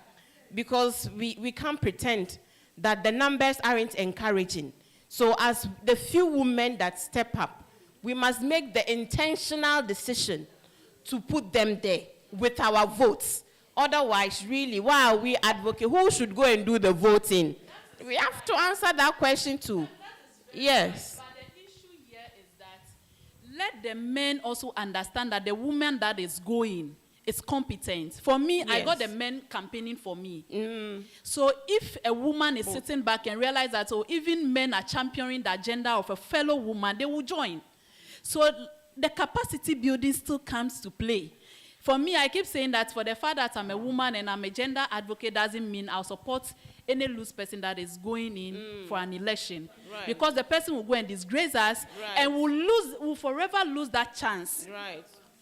Because we can't pretend that the numbers aren't encouraging. So as the few women that step up, we must make the intentional decision to put them there with our votes. Otherwise, really, why are we advocating? Who should go and do the voting? We have to answer that question too. Yes. But the issue here is that let the men also understand that the woman that is going is competent. For me, I got the men campaigning for me. So if a woman is sitting back and realize that, oh, even men are championing the agenda of a fellow woman, they will join. So the capacity building still comes to play. For me, I keep saying that for the fact that I'm a woman and I'm a gender advocate doesn't mean I'll support any loose person that is going in for an election. Right. Because the person will go and disgrace us and will forever lose that chance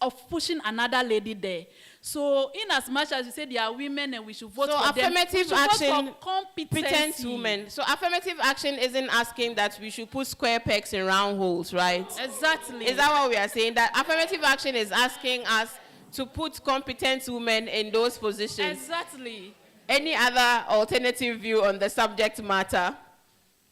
of pushing another lady there. So in as much as you say there are women and we should vote for them, we should vote for competent women. So affirmative action isn't asking that we should put square pegs in round holes, right? Exactly. Is that what we are saying? That affirmative action is asking us to put competent women in those positions. Exactly. Any other alternative view on the subject matter?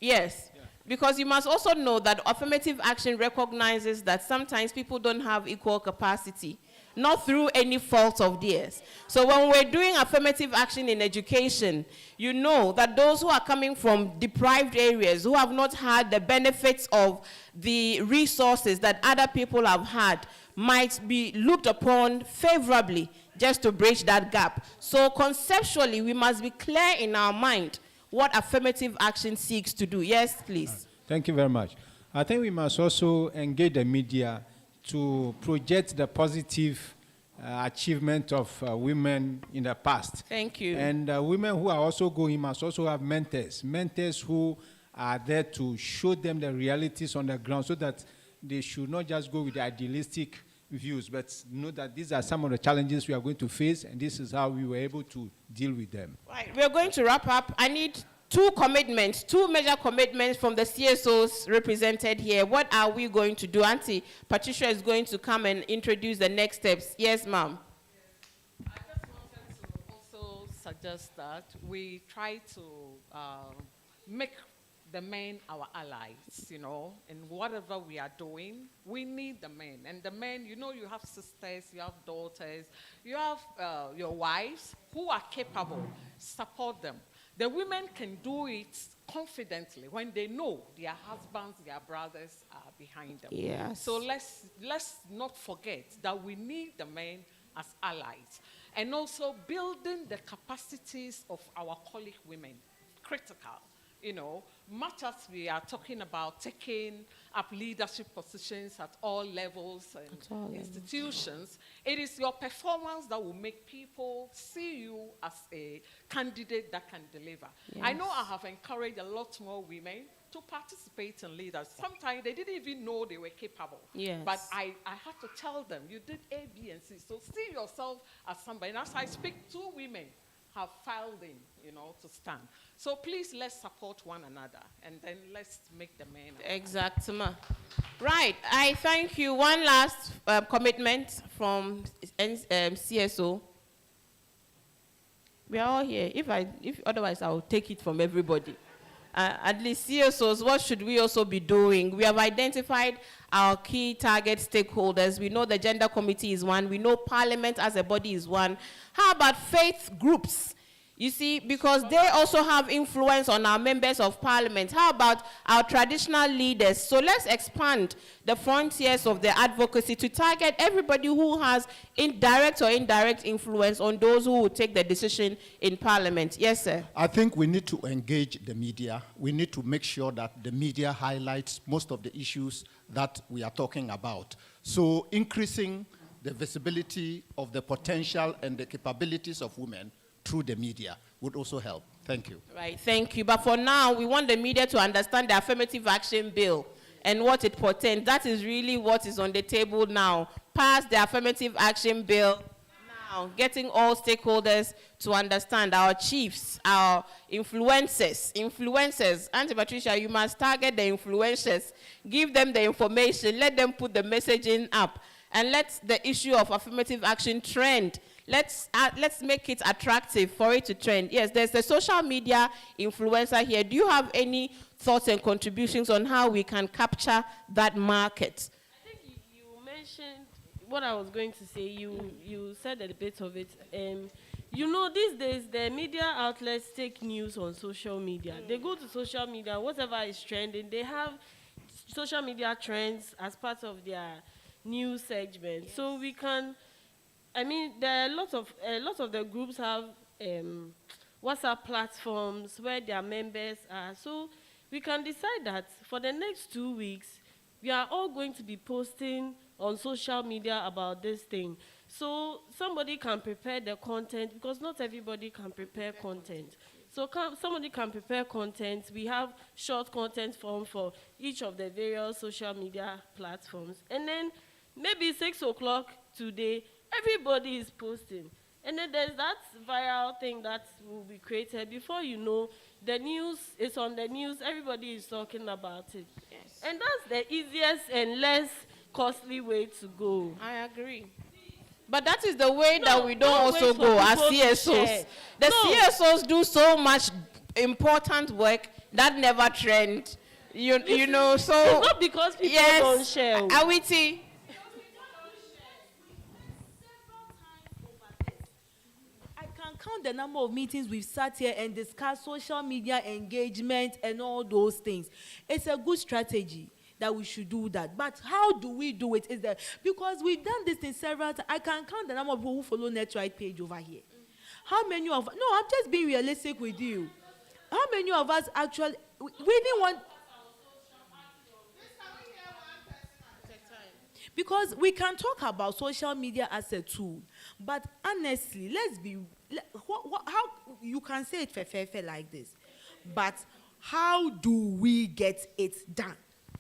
Yes. Yeah. Because you must also know that affirmative action recognizes that sometimes people don't have equal capacity, not through any fault of theirs. So when we're doing affirmative action in education, you know that those who are coming from deprived areas, who have not had the benefits of the resources that other people have had, might be looked upon favorably just to bridge that gap. So conceptually, we must be clear in our mind what affirmative action seeks to do. Yes, please. Thank you very much. I think we must also engage the media to project the positive achievement of women in the past. Thank you. And women who are also going must also have mentors who are there to show them the realities on the ground so that they should not just go with the idealistic views, but know that these are some of the challenges we are going to face, and this is how we were able to deal with them. Right, we're going to wrap up. I need two major commitments from the CSOs represented here. What are we going to do? Auntie Patricia is going to come and introduce the next steps. Yes, ma'am. I just wanted to also suggest that we try to make the men our allies, you know, in whatever we are doing. We need the men. And the men, you know, you have sisters, you have daughters, you have your wives who are capable. Support them. The women can do it confidently when they know their husbands, their brothers are behind them. Yes. So let's not forget that we need the men as allies. And also building the capacities of our colleague women, critical. You know, much as we are talking about taking up leadership positions at all levels and institutions, it is your performance that will make people see you as a candidate that can deliver. Yes. I know I have encouraged a lot more women to participate in leaders. Sometimes they didn't even know they were capable. Yes. But I had to tell them, you did A, B, and C. So see yourself as somebody. And as I speak, 2 women have filed in, you know, to stand. So please, let's support one another, and then let's make the men. Exactly. Right. I thank you. One last commitment from CSO. We are all here. If otherwise, I will take it from everybody. At least CSOs, what should we also be doing? We have identified our key target stakeholders. We know the gender committee is one. We know Parliament as a body is one. How about faith groups? You see, because they also have influence on our members of Parliament. How about our traditional leaders? So let's expand the frontiers of the advocacy to target everybody who has direct or indirect influence on those who will take the decision in Parliament. Yes, sir. I think we need to engage the media. We need to make sure that the media highlights most of the issues that we are talking about. So increasing the visibility of the potential and the capabilities of women through the media would also help. Thank you. Right, thank you. But for now, we want the media to understand the Affirmative Action Bill and what it portends. That is really what is on the table now. Pass the Affirmative Action Bill now, getting all stakeholders to understand, our chiefs, our influencers. Auntie Patricia, you must target the influencers. Give them the information. Let them put the messaging up. And let the issue of affirmative action trend. Let's make it attractive for it to trend. Yes, there's the social media influencer here. Do you have any thoughts and contributions on how we can capture that market? mentioned what I was going to say. You said a bit of it. You know, these days the media outlets take news on social media. They go to social media, whatever is trending, they have social media trends as part of their news segment. Yes. So we can, I mean, there are a lot of the groups have WhatsApp platforms where their members are. So we can decide that for the next 2 weeks, we are all going to be posting on social media about this thing. So somebody can prepare the content, because not everybody can prepare content. So somebody can prepare content. We have short content form for each of the various social media platforms. And then maybe 6 o'clock today, everybody is posting. And then there's that viral thing that will be created. Before you know, the news is on the news, everybody is talking about it. Yes. And that's the easiest and less costly way to go. I agree. But that is the way that we don't also go as CSOs. The CSOs do so much important work that never trend. You know, so it's not because people don't share. Awiti. Count the number of meetings we've sat here and discussed social media engagement and all those things. It's a good strategy that we should do that. But how do we do it? Is that because we've done this in several times. I can count the number of people who follow Netright page over here. How many of us? No, I'm just being realistic with you. How many of us actually we didn't want? Because we can talk about social media as a tool, but honestly, let's be. How you can say it like this, but how do we get it done?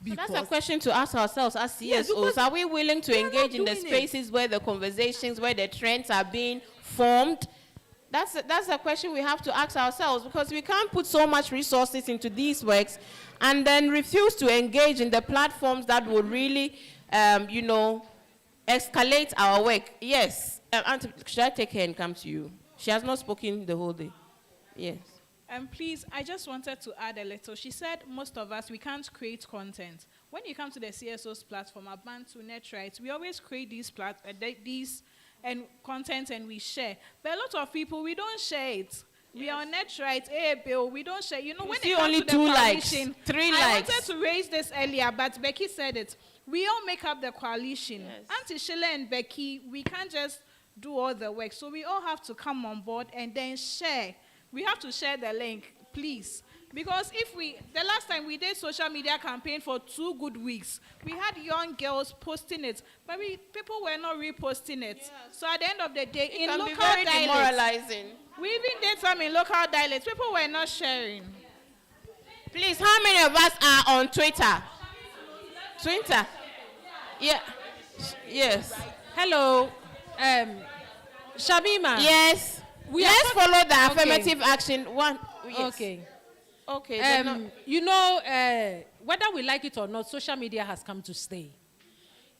So that's a question to ask ourselves as CSOs. Are we willing to engage in the spaces where the conversations, where the trends are being formed? That's a question we have to ask ourselves, because we can't put so much resources into these works and then refuse to engage in the platforms that would really, escalate our work. Yes. Auntie, should I take her and come to you? She has not spoken the whole day. Yes. Please, I just wanted to add a little. She said most of us, we can't create content. When you come to the CSO's platform, Abantu, Netright, we always create these and content and we share. But a lot of people, we don't share it. Yes. We are on Netright, Bill, we don't share. You know, when it comes only to the 2 coalition, likes, 3 likes. I wanted to raise this earlier, but Becky said it. We all make up the coalition. Yes. Auntie Sheila and Becky, we can't just do all the work. So we all have to come on board and then share. We have to share the link, please. Because the last time we did social media campaign for 2 good weeks, we had young girls posting it, but people were not reposting it. Yes. So at the end of the day, it can be very demoralizing. We even did some in local dialects. People were not sharing. Please, how many of us are on Twitter? Twitter? Yeah. Yes. Hello. Shamima. Yes. Let's follow the affirmative action one. Yes. Okay. You know, whether we like it or not, social media has come to stay.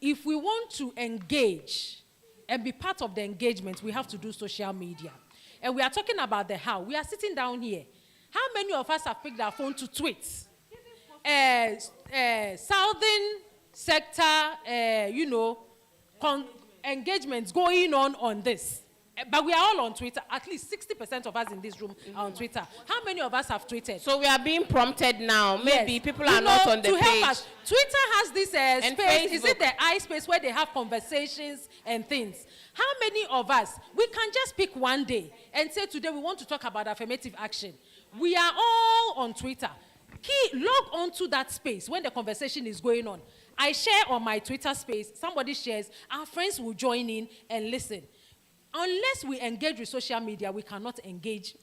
If we want to engage and be part of the engagement, we have to do social media. And we are talking about the how. We are sitting down here. How many of us have picked our phone to tweet? Southern sector, engagements going on this. But we are all on Twitter. At least 60% of us in this room are on Twitter. How many of us have tweeted? So we are being prompted now. Maybe people are not on the page. Help us. Twitter has this space. Facebook. Is it the iSpace where they have conversations and things? How many of us, we can just pick one day and say today we want to talk about affirmative action. We are all on Twitter. Log onto that space when the conversation is going on. I share on my Twitter space. Somebody shares. Our friends will join in and listen. Unless we engage with social media, we cannot engage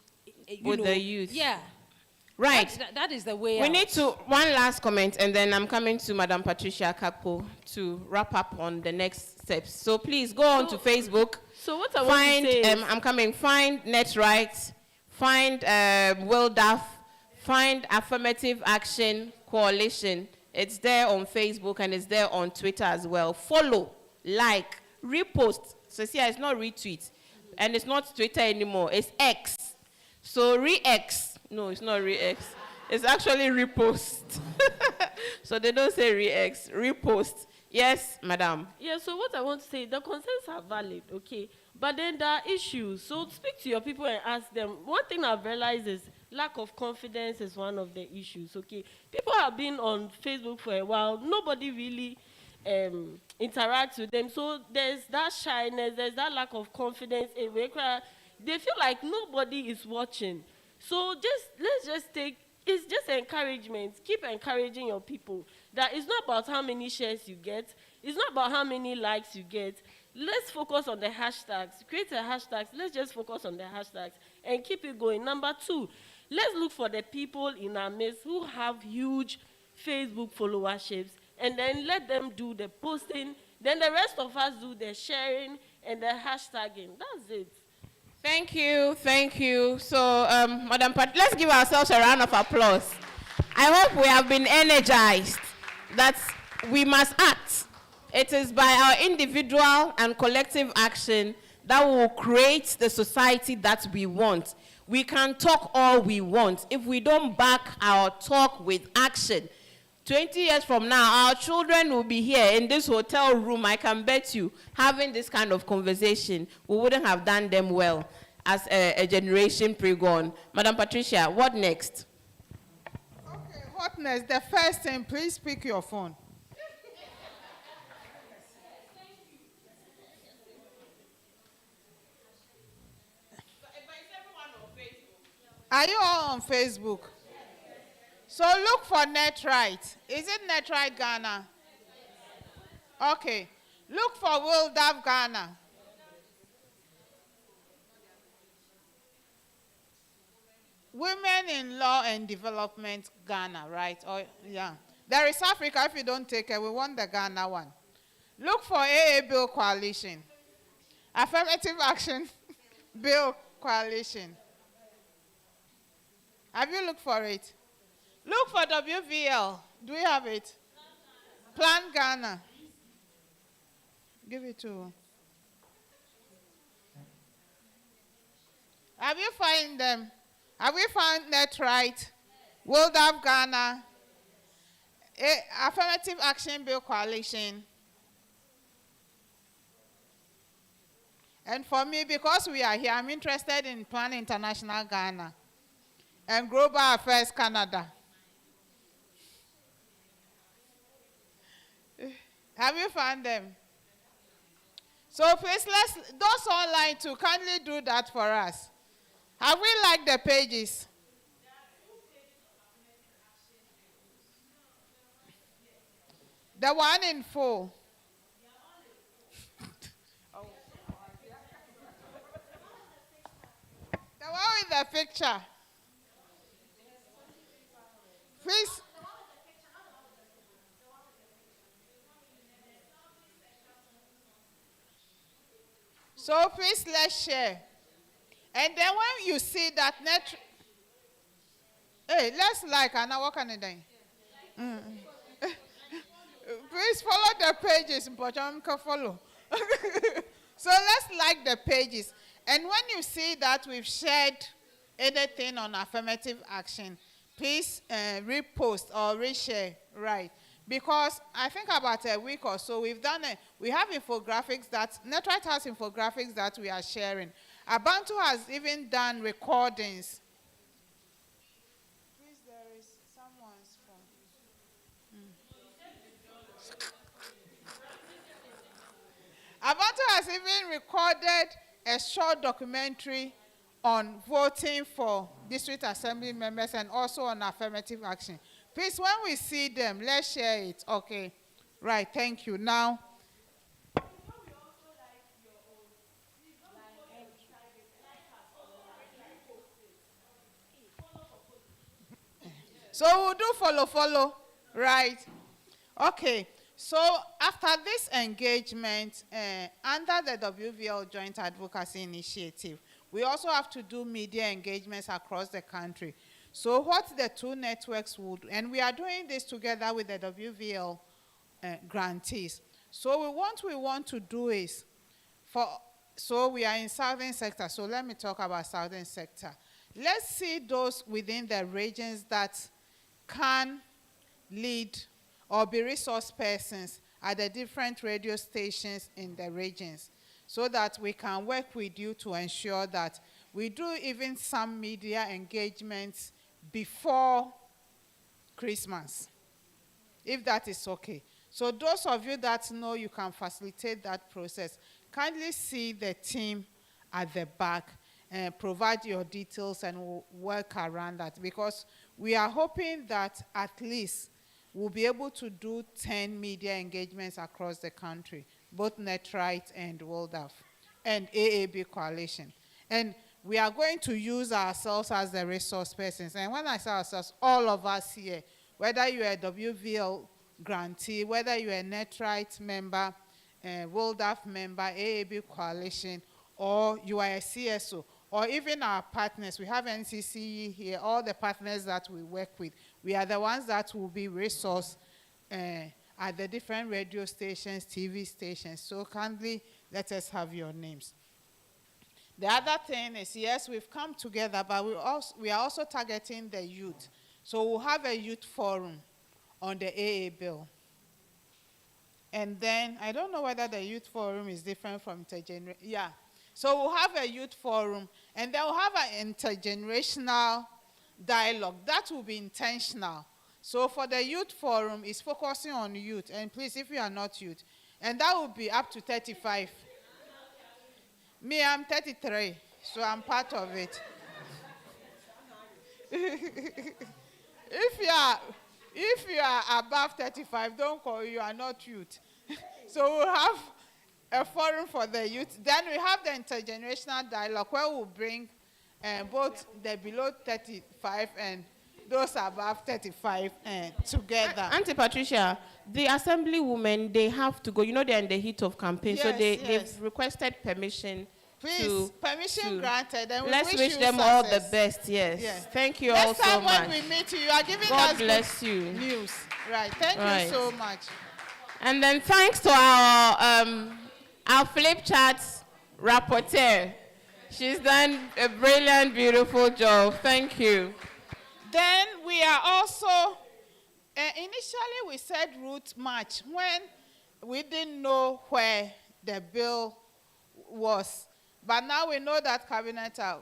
with the youth. Yeah. Right. That is the way. We need to, one last comment, and then I'm coming to Madam Patricia Kakpo to wrap up on the next steps. So please go on to Facebook. So what I want to say is, I'm coming. Find Netright, find Will Duff, find Affirmative Action Coalition. It's there on Facebook and it's there on Twitter as well. Follow, like, repost. So see, it's not retweet. And it's not Twitter anymore. It's X. So re-X. No, it's not re-X. It's actually repost. So they don't say re-X. Repost. Yes, madam. Yeah, so what I want to say, the concerns are valid, okay? But then there are issues. So speak to your people and ask them. One thing I've realized is lack of confidence is one of the issues, okay? People have been on Facebook for a while. Nobody really interacts with them. So there's that shyness, there's that lack of confidence. They feel like nobody is watching. So let's just take, it's just encouragement. Keep encouraging your people. That it's not about how many shares you get. It's not about how many likes you get. Let's focus on the hashtags. Create a hashtags. Let's just focus on the hashtags and keep it going. Number 2, let's look for the people in our midst who have huge Facebook followerships, and then let them do the posting. Then the rest of us do the sharing and the hashtagging. That's it. Thank you, thank you. So, Madam Pat, let's give ourselves a round of applause. I hope we have been energized that we must act. It is by our individual and collective action that will create the society that we want. We can talk all we want. If we don't back our talk with action, 20 years from now, our children will be here in this hotel room, I can bet you, having this kind of conversation. We wouldn't have done them well as a generation pre-gone. Madam Patricia, what next? Okay, what next? The first thing, please pick your phone. Are you all on Facebook? So look for Netright. Is it Netright Ghana? Okay. Look for WILDAV Ghana. Women in Law and Development Ghana, right? Or, yeah. There is Africa. If you don't take it, we want the Ghana one. Look for AA Bill Coalition. Affirmative Action Bill Coalition. Have you looked for it? Look for WVL. Do we have it? Plan Ghana. Give it to. Have you found them? Have we found Netright, WILDAV Ghana, Affirmative Action Bill Coalition? And for me, because we are here, I'm interested in Plan International Ghana and Global Affairs Canada. Have you found them? So please, those online too, kindly do that for us. Have we liked the pages? The one in full. The one with the picture. Please. So please, let's share. And then when you see that hey, let's like, and now what can I do? Please follow the pages, but you can follow. So let's like the pages. And when you see that we've shared anything on affirmative action, please repost or reshare, right? Because I think about a week or so, we have infographics that, Netright has infographics that we are sharing. Abantu has even done recordings. Please, there is someone's phone. Abantu has even recorded a short documentary on voting for district assembly members and also on affirmative action. Please, when we see them, let's share it. Okay. Right, thank you. Now, so we'll do follow, right? Okay, so after this engagement, under the WVL Joint Advocacy Initiative, we also have to do media engagements across the country. So what the two networks would, and we are doing this together with the WVL grantees. So what we want to do is, so we are in southern sector, so let me talk about southern sector. Let's see those within the regions that can lead or be resource persons at the different radio stations in the regions, so that we can work with you to ensure that we do even some media engagements before Christmas, if that is okay. So those of you that know you can facilitate that process, kindly see the team at the back and provide your details, and we'll work around that, because we are hoping that at least we'll be able to do 10 media engagements across the country, both Netright and WorldAF and AAB Coalition. And we are going to use ourselves as the resource persons. And when I say ourselves, all of us here, whether you're a WVL grantee, whether you're a Netright member, WorldAF member, AAB Coalition, or you are a CSO, or even our partners. We have NCCE here, all the partners that we work with. We are the ones that will be resourced at the different radio stations, TV stations. So kindly let us have your names. The other thing is, yes, we've come together, but we are also targeting the youth. So we'll have a youth forum on the AA bill. And then, I don't know whether the youth forum is different from intergenerational. Yeah. So we'll have a youth forum, and then we'll have an intergenerational dialogue. That will be intentional. So for the youth forum, it's focusing on youth. And please, if you are not youth, and that will be up to 35. Me, I'm 33, so I'm part of it. If you are above 35, don't call you are not youth. So we'll have a forum for the youth. Then we have the intergenerational dialogue, where we'll bring both the below 35 and those above 35 together. Auntie Patricia, the assemblywomen, they have to go. You know, they're in the heat of campaign, yes, so they've requested permission. Please, permission granted. And let's wish them success. All the best. Yes. Thank you all so much. Next time when we meet you are giving God us bless you. News. Right. Thank you so much. And then thanks to our flip chart rapporteur. She's done a brilliant, beautiful job. Thank you. Then we are also, initially we said route march when we didn't know where the bill was. But now we know that Cabinet has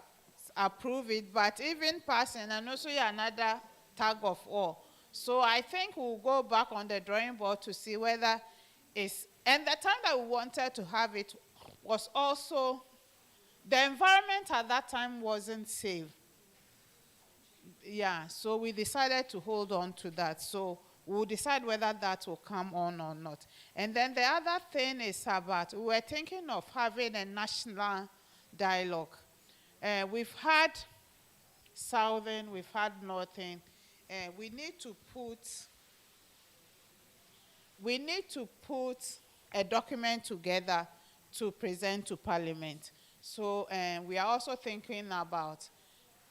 approved it, but even passing, and also another tug of war. So I think we'll go back on the drawing board to see whether it's, and the time that we wanted to have it was also, the environment at that time wasn't safe. Yeah, so we decided to hold on to that. So we'll decide whether that will come on or not. And then the other thing is about, we were thinking of having a national dialogue. We've had Southern, we've had Northern. We need to put a document together to present to Parliament. So we are also thinking about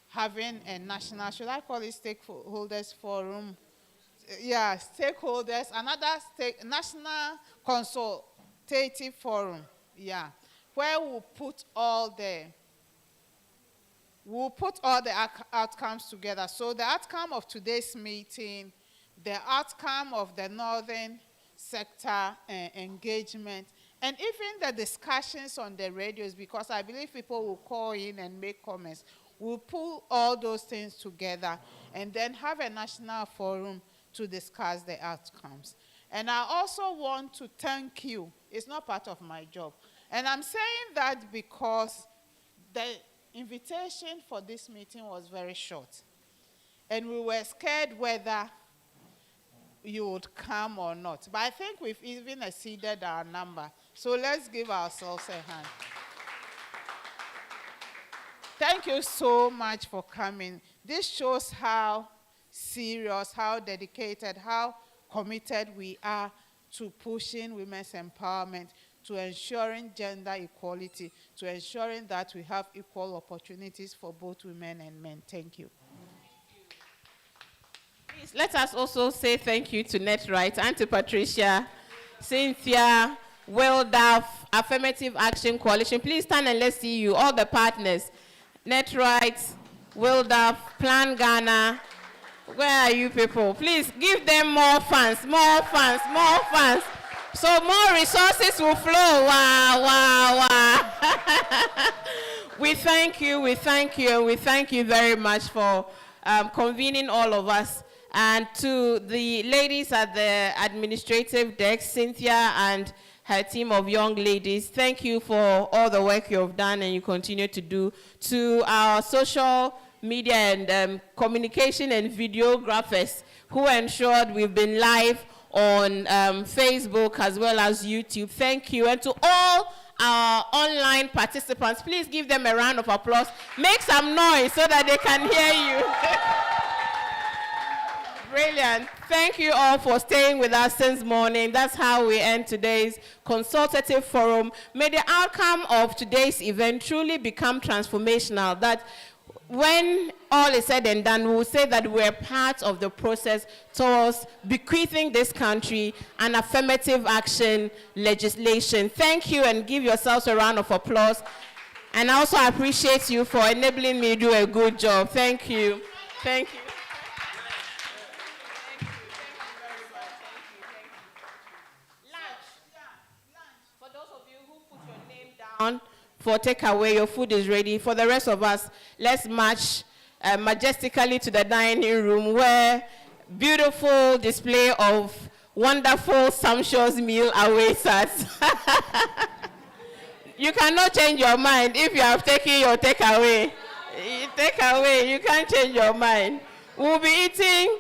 having a national, should I call it stakeholders forum? Yeah, stakeholders, another national consultative forum, yeah, where we'll put all the outcomes together. So the outcome of today's meeting, the outcome of the northern sector engagement, and even the discussions on the radios, because I believe people will call in and make comments. We'll pull all those things together and then have a national forum to discuss the outcomes. And I also want to thank you. It's not part of my job. And I'm saying that because the invitation for this meeting was very short. And we were scared whether you would come or not. But I think we've even exceeded our number. So let's give ourselves a hand. Thank you so much for coming. This shows how serious, how dedicated, how committed we are to pushing women's empowerment, to ensuring gender equality, to ensuring that we have equal opportunities for both women and men. Thank you. Please, let us also say thank you to Netright, Auntie Patricia, Cynthia, WorldAF, Affirmative Action Coalition. Please stand and let's see you, all the partners. Netright, WorldAF, Plan Ghana. Where are you people? Please give them more funds, more funds, more funds. So more resources will flow. Wow, wow, wow. We thank you, we thank you, and we thank you very much for convening all of us. And to the ladies at the administrative desk, Cynthia and her team of young ladies, thank you for all the work you have done and you continue to do. To our social media and communication and videographers who ensured we've been live on Facebook as well as YouTube, thank you. And to all our online participants, please give them a round of applause. Make some noise so that they can hear you. Brilliant. Thank you all for staying with us since morning. That's how we end today's consultative forum. May the outcome of today's event truly become transformational, that when all is said and done, we will say that we're part of the process towards bequeathing this country an affirmative action legislation. Thank you, and give yourselves a round of applause. And I also appreciate you for enabling me to do a good job. Thank you. Thank you. For takeaway, your food is ready. For the rest of us, let's march majestically to the dining room where beautiful display of wonderful, sumptuous meal awaits us. You cannot change your mind if you have taken your takeaway. Takeaway, you can't change your mind. We'll be eating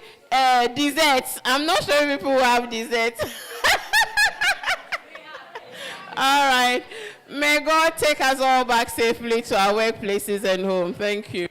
desserts. I'm not sure if people will have desserts. All right. May God take us all back safely to our workplaces and home. Thank you.